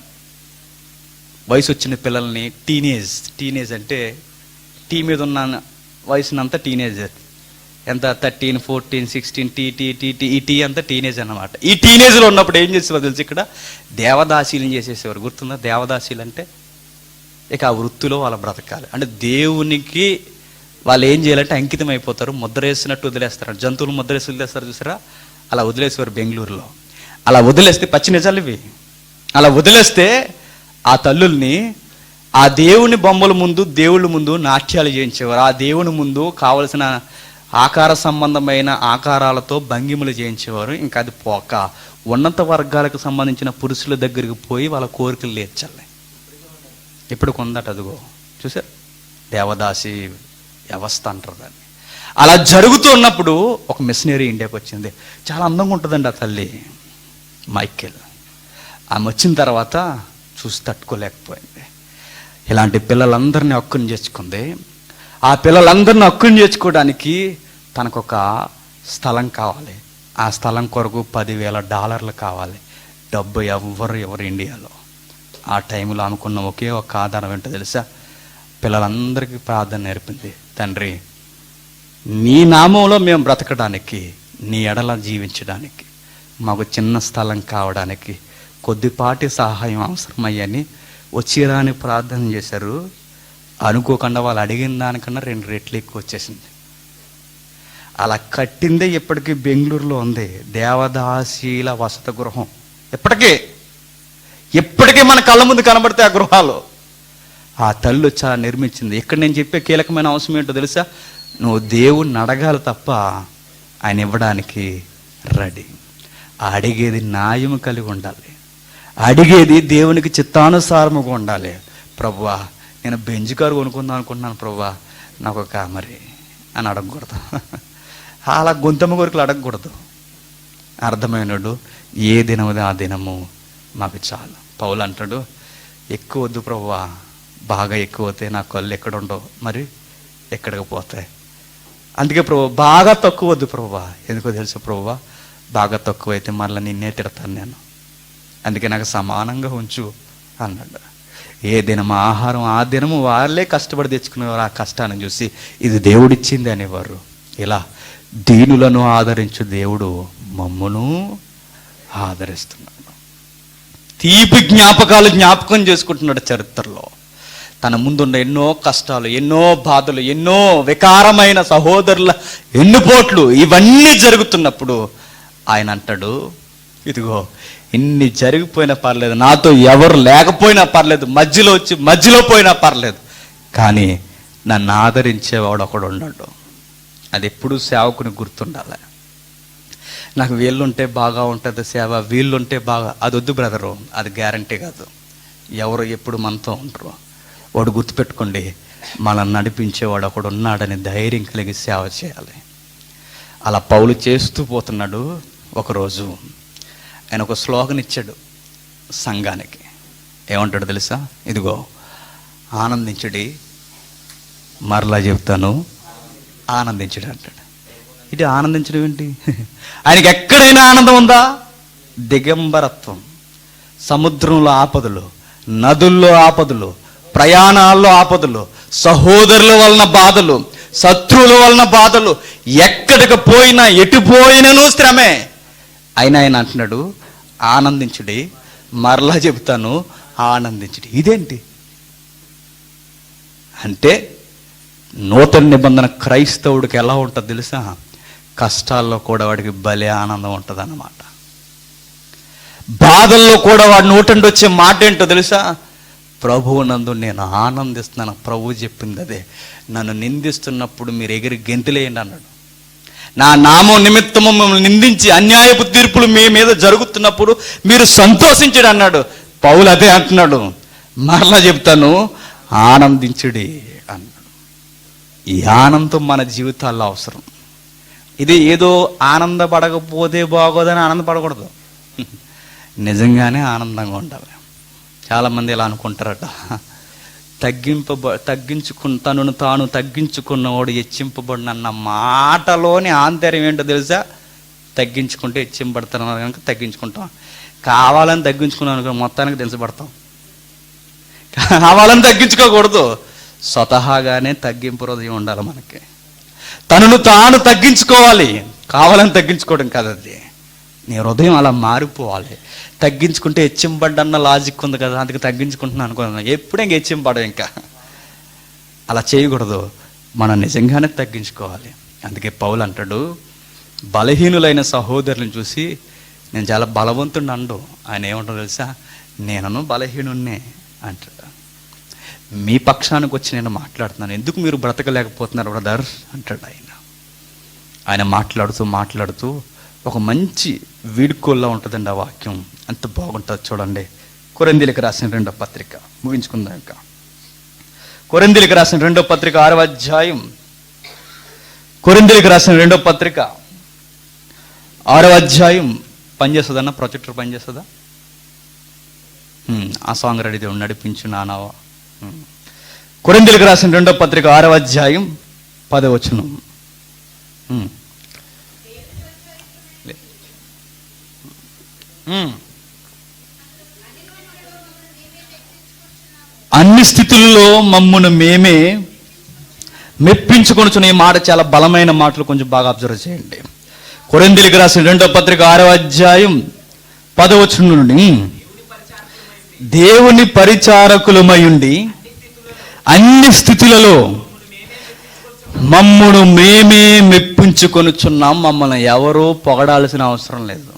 వయసు వచ్చిన పిల్లల్ని టీనేజ్ అంటే టీ మీద ఉన్న వయసునంతా టీనేజర్. ఎంత 13, 14, 16 ఈ టీ అంతా టీనేజ్ అన్నమాట. ఈ టీనేజ్లో ఉన్నప్పుడు ఏం చేసేవారు తెలుసు? ఇక్కడ దేవదాసీలను చేసేసేవారు. గుర్తుందా? దేవదాసీలు అంటే ఇక ఆ వృత్తిలో వాళ్ళు బ్రతకాలి. అంటే దేవునికి వాళ్ళు ఏం చేయాలంటే అంకితం అయిపోతారు. ముద్ర వేసినట్టు వదిలేస్తారు. జంతువులు ముద్ర వేసి వదిలేస్తారు చూసారా? అలా వదిలేసేవారు బెంగళూరులో. అలా వదిలేస్తే, పచ్చి నిజాలు ఇవి, అలా వదిలేస్తే ఆ తల్లుల్ని ఆ దేవుని బొమ్మల ముందు, దేవుళ్ళ ముందు నాట్యాలు చేయించేవారు. ఆ దేవుని ముందు కావలసిన ఆకార సంబంధమైన ఆకారాలతో భంగిమలు చేయించేవారు. ఇంకా అది పోక ఉన్నత వర్గాలకు సంబంధించిన పురుషుల దగ్గరికి పోయి వాళ్ళ కోరికలు తీర్చాలి. ఇప్పుడు కొందట అదిగో చూసారు, దేవదాసి వ్యవస్థ అంటారు దాన్ని. అలా జరుగుతున్నప్పుడు ఒక మిషనరీ ఇండియాకి వచ్చింది. చాలా అందంగా ఉంటుందండి ఆ తల్లి, మైకేల్. ఆమె వచ్చిన తర్వాత చూసి తట్టుకోలేకపోయింది. ఇలాంటి పిల్లలందరినీ హక్కుని చేసుకుంది. ఆ పిల్లలందరినీ హక్కుని చేసుకోవడానికి తనకొక స్థలం కావాలి. ఆ స్థలం కొరకు $10,000 కావాలి. డబ్బు ఎవరు ఇండియాలో. ఆ టైంలో అనుకున్న ఒకే ఒక ఆధారం ఏంటో తెలుసా? పిల్లలందరికీ ప్రార్థన నేర్పింది. తండ్రి, నీ నామంలో మేము బ్రతకడానికి, నీ ఎడల జీవించడానికి మాకు చిన్న స్థలం కావడానికి కొద్దిపాటి సహాయం అవసరమయ్యని వచ్చిరాని ప్రార్థన చేశారు. అనుకోకుండా వాళ్ళు అడిగిన దానికన్నా 2 రెట్లు ఎక్కువ వచ్చేసింది. అలా కట్టిందే ఇప్పటికీ బెంగళూరులో ఉంది, దేవదాసీల వసతి గృహం. ఇప్పటికీ మన కళ్ళ ముందు కనబడితే ఆ గృహాలు ఆ తల్లి వచ్చి నిర్మించింది. ఇక్కడ నేను చెప్పే కీలకమైన అవసరం ఏంటో తెలుసా? నువ్వు దేవుణ్ణి అడగాలి తప్ప ఆయన ఇవ్వడానికి రెడీ. అడిగేది న్యాయం కలిగి ఉండాలి, అడిగేది దేవునికి చిత్తానుసారముగా ఉండాలి. ప్రభువా, నేను బెంజ్ కారు కొనుక్కుందాం అనుకుంటున్నాను ప్రభువా, నాకు ఒక మరి అని అడగకూడదు. అలా గొంతమ్మ కోరికలు అడగకూడదు. అర్థమైనడు ఏ దినముది ఆ దినము మాకు చాలు. పౌలు అంటాడు, ఎక్కువ వద్దు ప్రభువా, బాగా ఎక్కువ అవుతే నా కళ్ళు ఎక్కడ ఉండవు, మరి ఎక్కడికి పోతాయి. అందుకే ప్రభు బాగా తక్కువ వద్దు ప్రభువా. ఎందుకో తెలుసు ప్రభువా, బాగా తక్కువ అయితే మళ్ళీ నిన్నే తిడతాను నేను, అందుకే నాకు సమానంగా ఉంచు అన్నాడు. ఏ దినం ఆహారం ఆ దినము వాళ్ళే కష్టపడి తెచ్చుకునేవారు. ఆ కష్టాన్ని చూసి ఇది దేవుడిచ్చింది అనేవారు. ఇలా దీనులను ఆదరించు దేవుడు మమ్మును ఆదరిస్తున్నాడు. తీపి జ్ఞాపకాలు జ్ఞాపకం చేసుకుంటున్నాడు చరిత్రలో. తన ముందున్న ఎన్నో కష్టాలు, ఎన్నో బాధలు, ఎన్నో వికారమైన సహోదరుల ఎన్నుపోట్లు ఇవన్నీ జరుగుతున్నప్పుడు ఆయన అంటాడు, ఇదిగో ఇన్ని జరిగిపోయినా పర్లేదు, నాతో ఎవరు లేకపోయినా పర్లేదు, మధ్యలో పోయినా పర్లేదు, కానీ నన్ను ఆదరించేవాడు ఒకడు ఉన్నాడు. అది ఎప్పుడూ సేవకుని గుర్తుండాలి. నాకు వీళ్ళుంటే బాగా ఉంటుంది సేవ, వీళ్ళుంటే బాగా, అది వద్దు బ్రదరు, అది గ్యారంటీ కాదు. ఎవరు ఎప్పుడు మనతో ఉంటారు. వాడు గుర్తుపెట్టుకోండి, మనల్ని నడిపించేవాడు ఒకడు ఉన్నాడని ధైర్యం కలిగి సేవ చేయాలి. అలా పౌలు చేస్తూ పోతున్నాడు. ఒకరోజు ఆయన ఒక స్లోగన్ ఇచ్చాడు సంఘానికి. ఏమంటాడు తెలుసా? ఇదిగో ఆనందించుడి, మరలా చెప్తాను ఆనందించుడి అంటాడు. ఇది ఆనందించడం ఏంటి? ఆయనకి ఎక్కడైనా ఆనందం ఉందా? దిగంబరత్వం, సముద్రంలో ఆపదలు, నదుల్లో ఆపదలు, ప్రయాణాల్లో ఆపదలు, సహోదరుల వలన బాధలు, శత్రువుల వలన బాధలు, ఎక్కడికి పోయినా ఎటు పోయినను శ్రమే. అయినా ఆయన అంటున్నాడు ఆనందించుడి, మరలా చెబుతాను ఆనందించుడి. ఇదేంటి అంటే, నూతన నిబంధన క్రైస్తవుడికి ఎలా ఉంటుంది తెలుసా? కష్టాల్లో కూడా వాడికి భలే ఆనందం ఉంటుంది అన్నమాట. బాధల్లో కూడా వాడు నోటండి వచ్చే మాట ఏంటో తెలుసా? ప్రభువు నందు నేను ఆనందిస్తున్నాను. ప్రభువు చెప్పింది అదే. నన్ను నిందిస్తున్నప్పుడు మీరు ఎగిరి గెంతులేయండి అన్నాడు. నా నామం నిమిత్తము మిమ్మల్ని నిందించి అన్యాయపు తీర్పులు మీ మీద జరుగుతున్నప్పుడు మీరు సంతోషించడు అన్నాడు. పౌలు అదే అంటున్నాడు, మరలా చెప్తాను ఆనందించుడి అన్నాడు. ఈ ఆనందం మన జీవితాల్లో అవసరం. ఇది ఏదో ఆనందపడకపోతే బాగోదని ఆనందపడకూడదు, నిజంగానే ఆనందంగా ఉండాలి. చాలామంది ఇలా అనుకుంటారట, తనను తాను తగ్గించుకున్నవాడు హెచ్చింపబడినన్న మాటలోని ఆంతర్యం ఏంటో తెలుసా? తగ్గించుకుంటే హెచ్చింపబడతాను కనుక తగ్గించుకుంటాం. కావాలని తగ్గించుకున్నాను మొత్తానికి దించబడతాం. కావాలని తగ్గించుకోకూడదు, స్వతహాగానే తగ్గింపు హృదయం ఉండాలి మనకి. తనను తాను తగ్గించుకోవాలి, కావాలని తగ్గించుకోవడం కాదు. అది నీ హృదయం అలా మారిపోవాలి. తగ్గించుకుంటే హెచ్చింపడ్డన్న లాజిక్ ఉంది కదా, అందుకే తగ్గించుకుంటున్నాను అనుకున్నాను. ఎప్పుడు ఇంక హెచ్చింపడం, ఇంకా అలా చేయకూడదు. మనం నిజంగానే తగ్గించుకోవాలి. అందుకే పౌలు అంటాడు, బలహీనులైన సహోదరులను చూసి నేను చాలా బలవంతుడిని అండు. ఆయన ఏమంటాడు తెలుసా? నేనను బలహీనున్నే అంటాడు. మీ పక్షానికి వచ్చి నేను మాట్లాడుతున్నాను, ఎందుకు మీరు బ్రతకలేకపోతున్నారు బ్రదర్ అంటాడు ఆయన మాట్లాడుతూ ఒక మంచి వీడుకోల్లా ఉంటుందండి ఆ వాక్యం. ఎంత బాగుంటుంది చూడండి. కొరింథీయులకు రాసిన 2వ పత్రిక, ముగించుకుందాం. ఇంకా కొరింథీయులకు రాసిన 2వ పత్రిక 6వ అధ్యాయం కొరింథీయులకు రాసిన 2వ పత్రిక 6వ అధ్యాయం. పనిచేస్తుందన్న ప్రొజెక్టర్ పనిచేస్తుందా? ఆ సాంగ్ రెడీ నడిపించు నానావా. కొరింథీయులకు రాసిన 2వ పత్రిక 6వ అధ్యాయం 10వ వచనం. అన్ని స్థితుల్లో మమ్మును మేమే మెప్పించుకొనుచున్న. ఈ మాట చాలా బలమైన మాటలు, కొంచెం బాగా అబ్జర్వ్ చేయండి. కొరింథీయులకు రాసిన 2వ పత్రిక 6వ అధ్యాయం 10వ వచనం నుండి, దేవుని పరిచారకులమై ఉండి అన్ని స్థితులలో మమ్మును మేమే మెప్పించుకొనుచున్నాం. మమ్మల్ని ఎవరో పొగడాల్సిన అవసరం లేదు,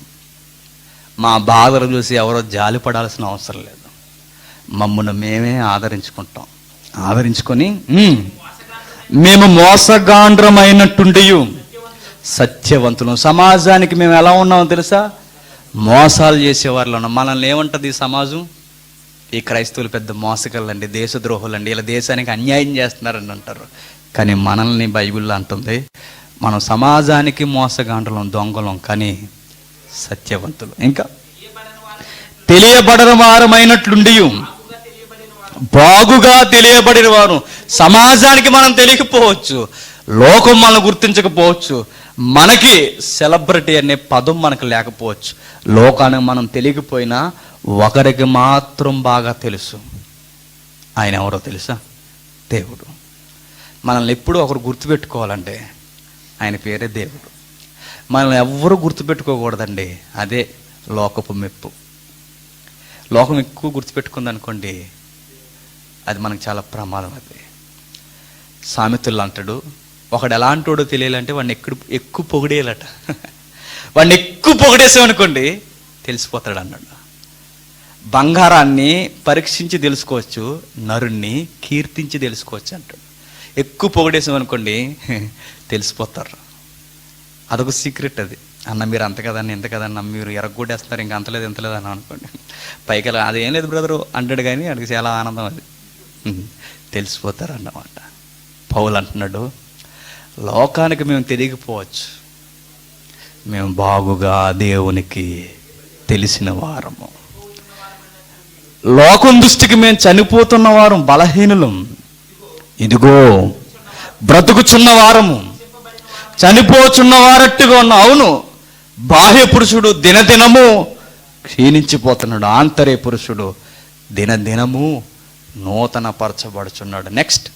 మా బాధలు చూసి ఎవరో జాలిపడాల్సిన అవసరం లేదు. మమ్మల్ని మేమే ఆదరించుకుంటాం. ఆదరించుకొని మేము మోసగాండ్రమైనట్టుండి సత్యవంతులు. సమాజానికి మేము ఎలా ఉన్నామో తెలుసా? మోసాలు చేసేవాళ్ళు ఉన్నాం. మనల్ని ఏమంటుంది ఈ సమాజం? ఈ క్రైస్తవులు పెద్ద మోసగాళ్ళండి, దేశద్రోహులండి, ఇలా దేశానికి అన్యాయం చేస్తున్నారని అంటారు. కానీ మనల్ని బైబిల్లో అంటుంది, మనం సమాజానికి మోసగాండ్రలం, దొంగలం, కానీ సత్యవంతులు. ఇంకా తెలియబడని వారమైనట్లుండి బాగుగా తెలియబడిన వారు. సమాజానికి మనం తెలియకపోవచ్చు, లోకం మనం గుర్తించకపోవచ్చు, మనకి సెలబ్రిటీ అనే పదం మనకు లేకపోవచ్చు, లోకానికి మనం తెలియకపోయినా ఒకరికి మాత్రం బాగా తెలుసు. ఆయన ఎవరో తెలుసా? దేవుడు. మనల్ని ఎప్పుడూ ఒకరు గుర్తుపెట్టుకోవాలంటే ఆయన పేరే దేవుడు. మనల్ని ఎవ్వరూ గుర్తుపెట్టుకోకూడదండి, అదే లోకపు మెప్పు. లోకం ఎక్కువ గుర్తుపెట్టుకుంది అనుకోండి, అది మనకు చాలా ప్రమాదం. అది సామెతలు అంటాడు, ఒకడు ఎలాంటోడో తెలియాలంటే వాడిని ఎక్కువ పొగిడేయాలట. వాడిని ఎక్కువ పొగిడేసామనుకోండి తెలిసిపోతాడు అన్నాడు. బంగారాన్ని పరీక్షించి తెలుసుకోవచ్చు, నరుణ్ణి కీర్తించి తెలుసుకోవచ్చు అంటాడు. ఎక్కువ పొగిడేసామనుకోండి తెలిసిపోతారు. అదొక సీక్రెట్. అది అన్న మీరు అంత కదన్న ఇంత కదన్న మీరు ఎరగొట్టేస్తున్నారు, ఇంకా అంతలేదు ఇంతలేదు అని అనుకోండి. పైకి అదేం లేదు బ్రదరు అంటాడు, కానీ వాడికి చాలా ఆనందం. అది తెలిసిపోతారు అన్నమాట. పౌలు అంటున్నాడు, లోకానికి మేము తెలియకపోవచ్చు, మేము బాగుగా దేవునికి తెలిసిన వారము. లోకం దృష్టికి మేము చనిపోతున్న వారం, బలహీనులం. ఇదిగో బ్రతుకుచున్న వారము, చనిపోచున్న వారట్టుగా ఉన్న. అవును, బాహ్య పురుషుడు దినదినము క్షీణించిపోతున్నాడు, ఆంతర్య పురుషుడు దినదినము నూతన పరచబడుచున్నాడు. నెక్స్ట్,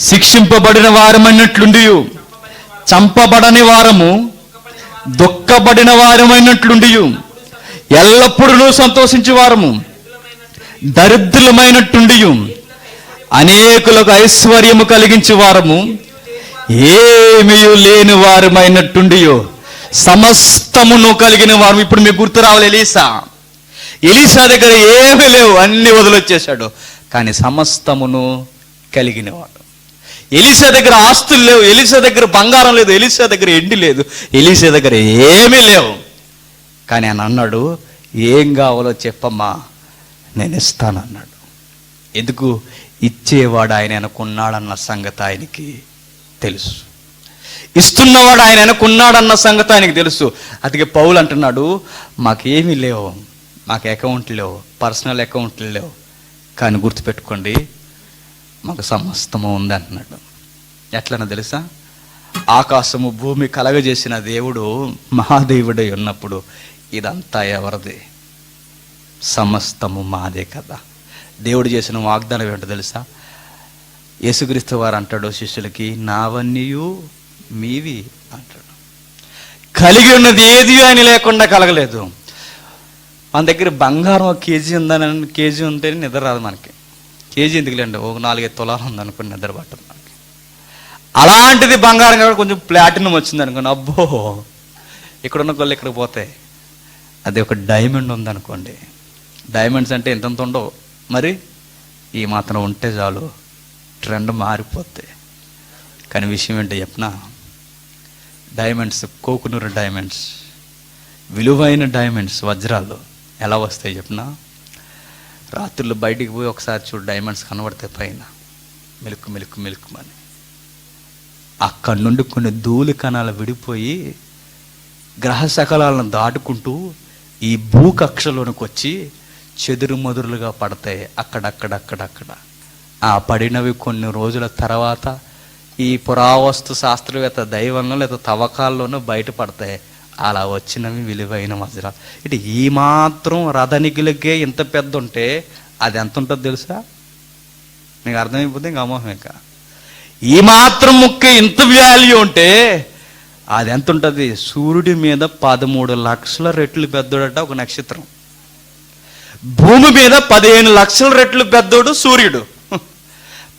శిక్షింపబడిన వారమైనట్లుండి చంపబడని వారము, దుఃఖపడిన వారమైనట్లుండి ఎల్లప్పుడూ సంతోషించే వారము, దరిద్రులమైనట్టుండి అనేకులకు ఐశ్వర్యము కలిగించే వారము, ఏమీ లేని వారమైనట్టుండి సమస్తమును కలిగిన వారు. ఇప్పుడు మీకు గుర్తు రావాలి, ఎలీసా దగ్గర ఏమీ లేవు, అన్ని వదిలొచ్చేశాడు, కానీ సమస్తమును కలిగినవాడు. ఎలీసా దగ్గర ఆస్తులు లేవు, ఎలీసా దగ్గర బంగారం లేదు, ఎలీసా దగ్గర ఎండి లేదు, ఎలీసా దగ్గర ఏమీ లేవు, కానీ ఆయన అన్నాడు, ఏం కావాలో చెప్పమ్మా నేను ఇస్తానన్నాడు. ఎందుకు? ఇచ్చేవాడు ఆయన అనుకున్నాడన్న సంగతి ఆయనకి తెలుసు, ఇస్తున్నవాడు ఆయన అనుకున్నాడన్న సంగతి ఆయనకి తెలుసు. అందుకే పౌలు అంటున్నాడు, మాకేమీ లేవు, మాకు అకౌంట్లు లేవు, పర్సనల్ అకౌంట్లు లేవు, కానీ గుర్తుపెట్టుకోండి మాకు సమస్తము ఉంది అంటున్నాడు. ఎట్లనో తెలుసా? ఆకాశము భూమి కలగజేసిన దేవుడు మహాదేవుడై ఉన్నప్పుడు ఇదంతా ఎవరిది? సమస్తము మాదే కదా. దేవుడు చేసిన వాగ్దానం ఏంటో తెలుసా? యేసుక్రీస్తు వారు అంటాడు శిష్యులకి, నావన్నీయు మీవి అంటాడు. కలిగి ఉన్నది ఏది ఆయన లేకుండా కలగలేదు. మన దగ్గర బంగారం 1 కేజీ ఉందని, కేజీ ఉంటేనే నిద్ర రాదు మనకి. కేజీ ఎందుకులేండి, ఒక 4-5 తులాలు ఉందనుకోండి నిద్ర పట్టదు మనకి. అలాంటిది బంగారం కాబట్టి కొంచెం ప్లాటినం వచ్చింది అనుకోండి, అబ్బో ఇక్కడున్న కొళ్ళు ఇక్కడికి పోతాయి. అది ఒక డైమండ్ ఉందనుకోండి, డైమండ్స్ అంటే ఎంతంత ఉండవు, మరి ఈ మాత్రం ఉంటే చాలు, ట్రెండ్ మారిపోతాయి. కానీ విషయం ఏంటో చెప్పనా? డైమండ్స్, కోకునూరు డైమండ్స్, విలువైన డైమండ్స్, వజ్రాలు ఎలా వస్తాయి చెప్పనా? రాత్రులు బయటికి పోయి ఒకసారి చూడు, డైమండ్స్ కనబడతాయి పైన, మిలుకు మిలుకు మిలుకు అని. అక్కడి నుండి కొన్ని ధూళి కణాలు విడిపోయి గ్రహ శకలాలను దాటుకుంటూ ఈ భూకక్షలోనికి వచ్చి చెదురు మొదురులుగా పడతాయి అక్కడక్కడక్కడక్కడ. ఆ పడినవి కొన్ని రోజుల తర్వాత ఈ పురావస్తు శాస్త్రవేత్త దైవంలో లేదా తవ్వకాల్లోనూ బయటపడతాయి. అలా వచ్చినవి విలువైన వజ్రాలు. ఇటు ఈ మాత్రం రథనికులకే ఇంత పెద్ద ఉంటే అది ఎంత ఉంటుందో తెలుసా? మీకు అర్థమైపోతే ఇంకా అమోహం. ఇంకా ఈ మాత్రం ముక్క ఇంత వాల్యూ ఉంటే అది ఎంత ఉంటుంది? సూర్యుడి మీద 13 లక్షల రెట్లు పెద్దోడట ఒక నక్షత్రం. భూమి మీద 15 లక్షల రెట్లు పెద్దోడు సూర్యుడు.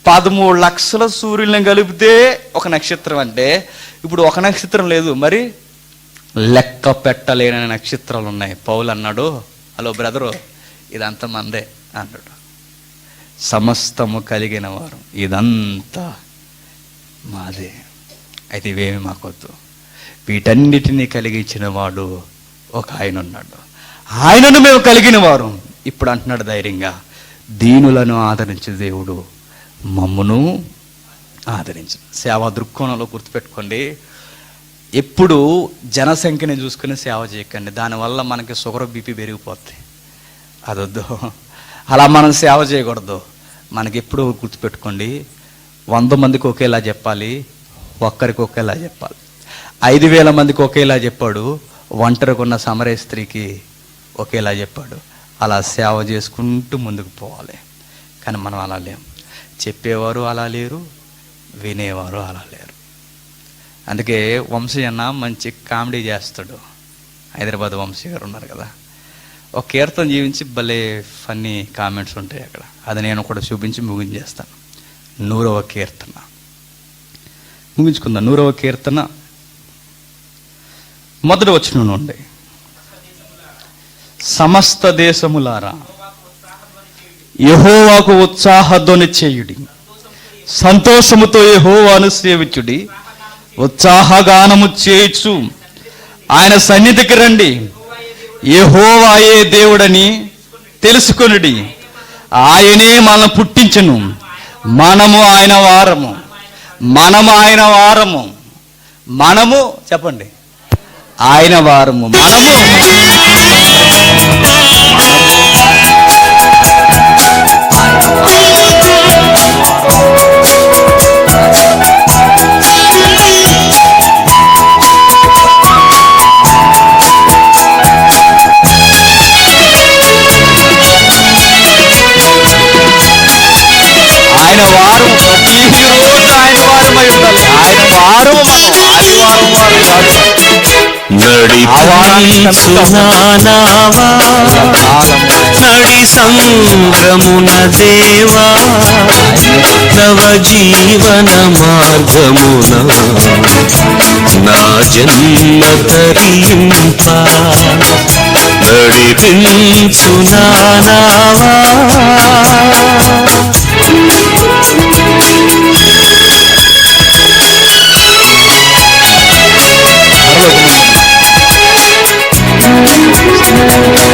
13 లక్షల సూర్యులను కలిపితే ఒక నక్షత్రం. అంటే ఇప్పుడు ఒక నక్షత్రం లేదు, మరి లెక్క పెట్టలేని నక్షత్రాలు ఉన్నాయి. పౌలు అన్నాడు, హలో బ్రదరు, ఇదంతా మందే అన్నాడు. సమస్తము కలిగిన వారు, ఇదంతా మాదే. అయితే ఇవేమి మాకొద్దు, వీటన్నిటినీ కలిగించిన వాడు ఒక ఆయన ఉన్నాడు, ఆయనను మేము కలిగిన వారు. ఇప్పుడు అంటున్నాడు ధైర్యంగా, దీనులను ఆదరించే దేవుడు మమ్మును ఆదరించు. సేవా దృక్కోణంలో గుర్తుపెట్టుకోండి, ఎప్పుడు జనసంఖ్యని చూసుకుని సేవ చేయకండి. దానివల్ల మనకి షుగర్ బీపీ పెరిగిపోతాయి. అదొద్దు, అలా మనం సేవ చేయకూడదు. మనకి ఎప్పుడు గుర్తుపెట్టుకోండి, 100 మందికి ఒకేలా చెప్పాలి, ఒక్కరికి ఒకేలా చెప్పాలి. 5,000 మందికి ఒకేలా చెప్పాడు, ఒంటరికి ఉన్న సమరయ స్త్రీకి ఒకేలా చెప్పాడు. అలా సేవ చేసుకుంటూ ముందుకు పోవాలి. కానీ మనం అలా లేం. చెప్పేవారు అలా లేరు, వినేవారు అలా లేరు. అందుకే వంశీ అన్న మంచి కామెడీ చేస్తాడు. హైదరాబాద్ వంశీ గారు ఉన్నారు కదా, ఒక కీర్తన జీవించి భలే ఫన్నీ కామెంట్స్ ఉంటాయి అక్కడ. అది నేను కూడా చూపించి ముగించేస్తాను. 100వ కీర్తన ముగించుకుందాం. 100వ కీర్తన మొదటి వచనం నుండి, సమస్త దేశములారా యెహోవాకు ఉత్సాహధ్వని చేయుడి, సంతోషముతో యెహోవాను సేవించుడి, ఉత్సాహగానము చేయుచు ఆయన సన్నిధికి రండి, యెహోవాయే దేవుడని తెలుసుకొనుడి. ఆయనే మనల్ని పుట్టించును, మనము ఆయన వారము. మనము ఆయన వారము. మనము చెప్పండి, ఆయన వారము. మనము ఆయన వారు, ప్రతిరోజు ఆయన వారమై ఉండాలి. ఆయన వారు, మనం ఆదివారం వారు కాదు. నడి సంద్రమున దేవా, నవ జీవన మార్గమున నా జన్మ తరింప, నడిపించునావా.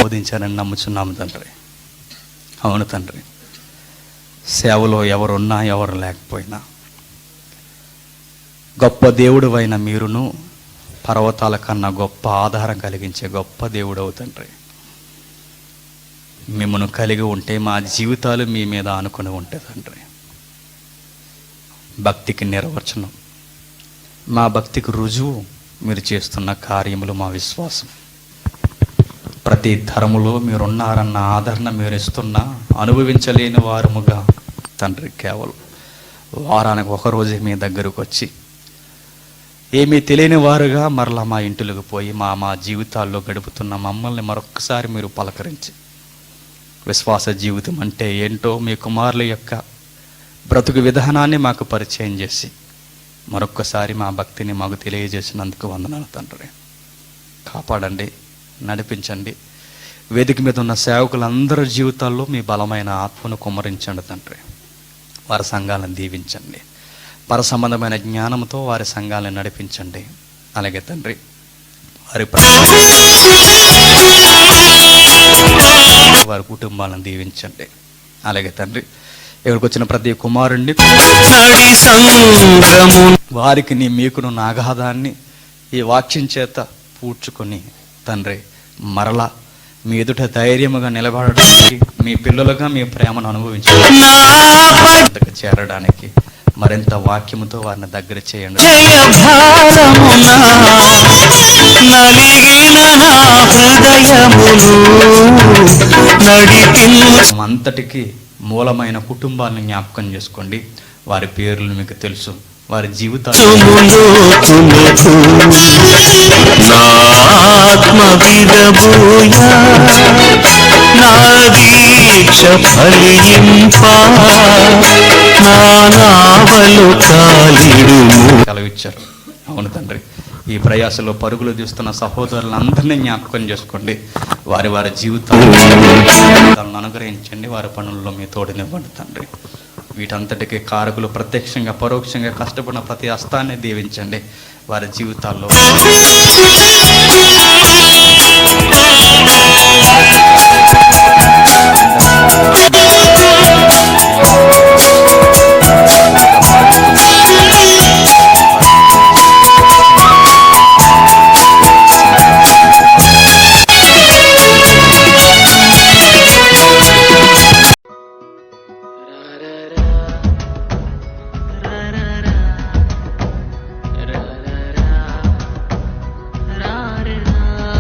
బోధించారని నమ్ముచున్నాము తండ్రి. అవును తండ్రి, సేవలో ఎవరున్నా ఎవరు లేకపోయినా గొప్ప దేవుడు అయిన మీరును పర్వతాల కన్నా గొప్ప ఆధారం కలిగించే గొప్ప దేవుడు తండ్రి. మిమ్మల్ని కలిగి ఉంటే మా జీవితాలు మీ మీద ఆనుకుని ఉంటే తండ్రి, భక్తికి నిర్వచనం, మా భక్తికి రుజువు మీరు చేస్తున్న కార్యములు, మా విశ్వాసం. ప్రతి ధర్మలో మీరున్నారన్న ఆదరణ మీరు ఇస్తున్న అనుభవించలేని వారముగా తండ్రి, కేవలం వారానికి ఒకరోజే మీ దగ్గరకు వచ్చి ఏమీ తెలియని వారుగా మరలా మా ఇంటికి పోయి మా జీవితాల్లో గడుపుతున్న మమ్మల్ని మరొక్కసారి మీరు పలకరించి విశ్వాస జీవితం అంటే ఏంటో మీ కుమారుల యొక్క బ్రతుకు విధానాన్ని మాకు పరిచయం చేసి మరొక్కసారి మా భక్తిని మాకు తెలియజేసినందుకు వందనాలు తండ్రి. కాపాడండి, నడిపించండి. వేదిక మీద ఉన్న సేవకులందరి జీవితాల్లో మీ బలమైన ఆత్మను కుమ్మరించండి తండ్రి. వారి సంఘాలను దీవించండి, పర సంబంధమైన జ్ఞానంతో వారి సంఘాలను నడిపించండి. అలాగే తండ్రి, వారి కుటుంబాలను దీవించండి. అలాగే తండ్రి, ఇక్కడికి వచ్చిన ప్రతి కుమారుణ్ణి నడి సంద్రము వారికి నీ మీకును నాగాధాన్ని ఈ వాక్యం చేత పూడ్చుకొని తండ్రి మరలా మీ ఎదుట ధైర్యముగా నిలబడడానికి మీ పిల్లలుగా మీ ప్రేమను అనుభవించడానికి నా వద్దకు చేరడానికి మరింత వాక్యముతో వారిని దగ్గర చేయండి. జయ భారమున నలిగిన నా హృదయమును నడిపించు అంతటికి మూలమైన కుటుంబాలను జ్ఞాపకం చేసుకోండి. వారి పేర్లు మీకు తెలుసు, వారి జీవితాలు లోతునకు నా ఆత్మ విరబోయ నా దీక్ష ఫలింప నా నావలు కాలిడుము. కలవిచ్చారు. అవును తండ్రి, ఈ ప్రయాసలో పరుగులు తీస్తున్న సహోదరులందరినీ జ్ఞాపకం చేసుకోండి. వారి వారి జీవితాలను అనుగ్రహించండి. వారి పనుల్లో మీ తోడునివ్వండి తండ్రి. వీటంతటికి కారకులు ప్రత్యక్షంగా పరోక్షంగా కష్టపడిన ప్రతి హస్తాన్ని దీవించండి. వారి జీవితాల్లో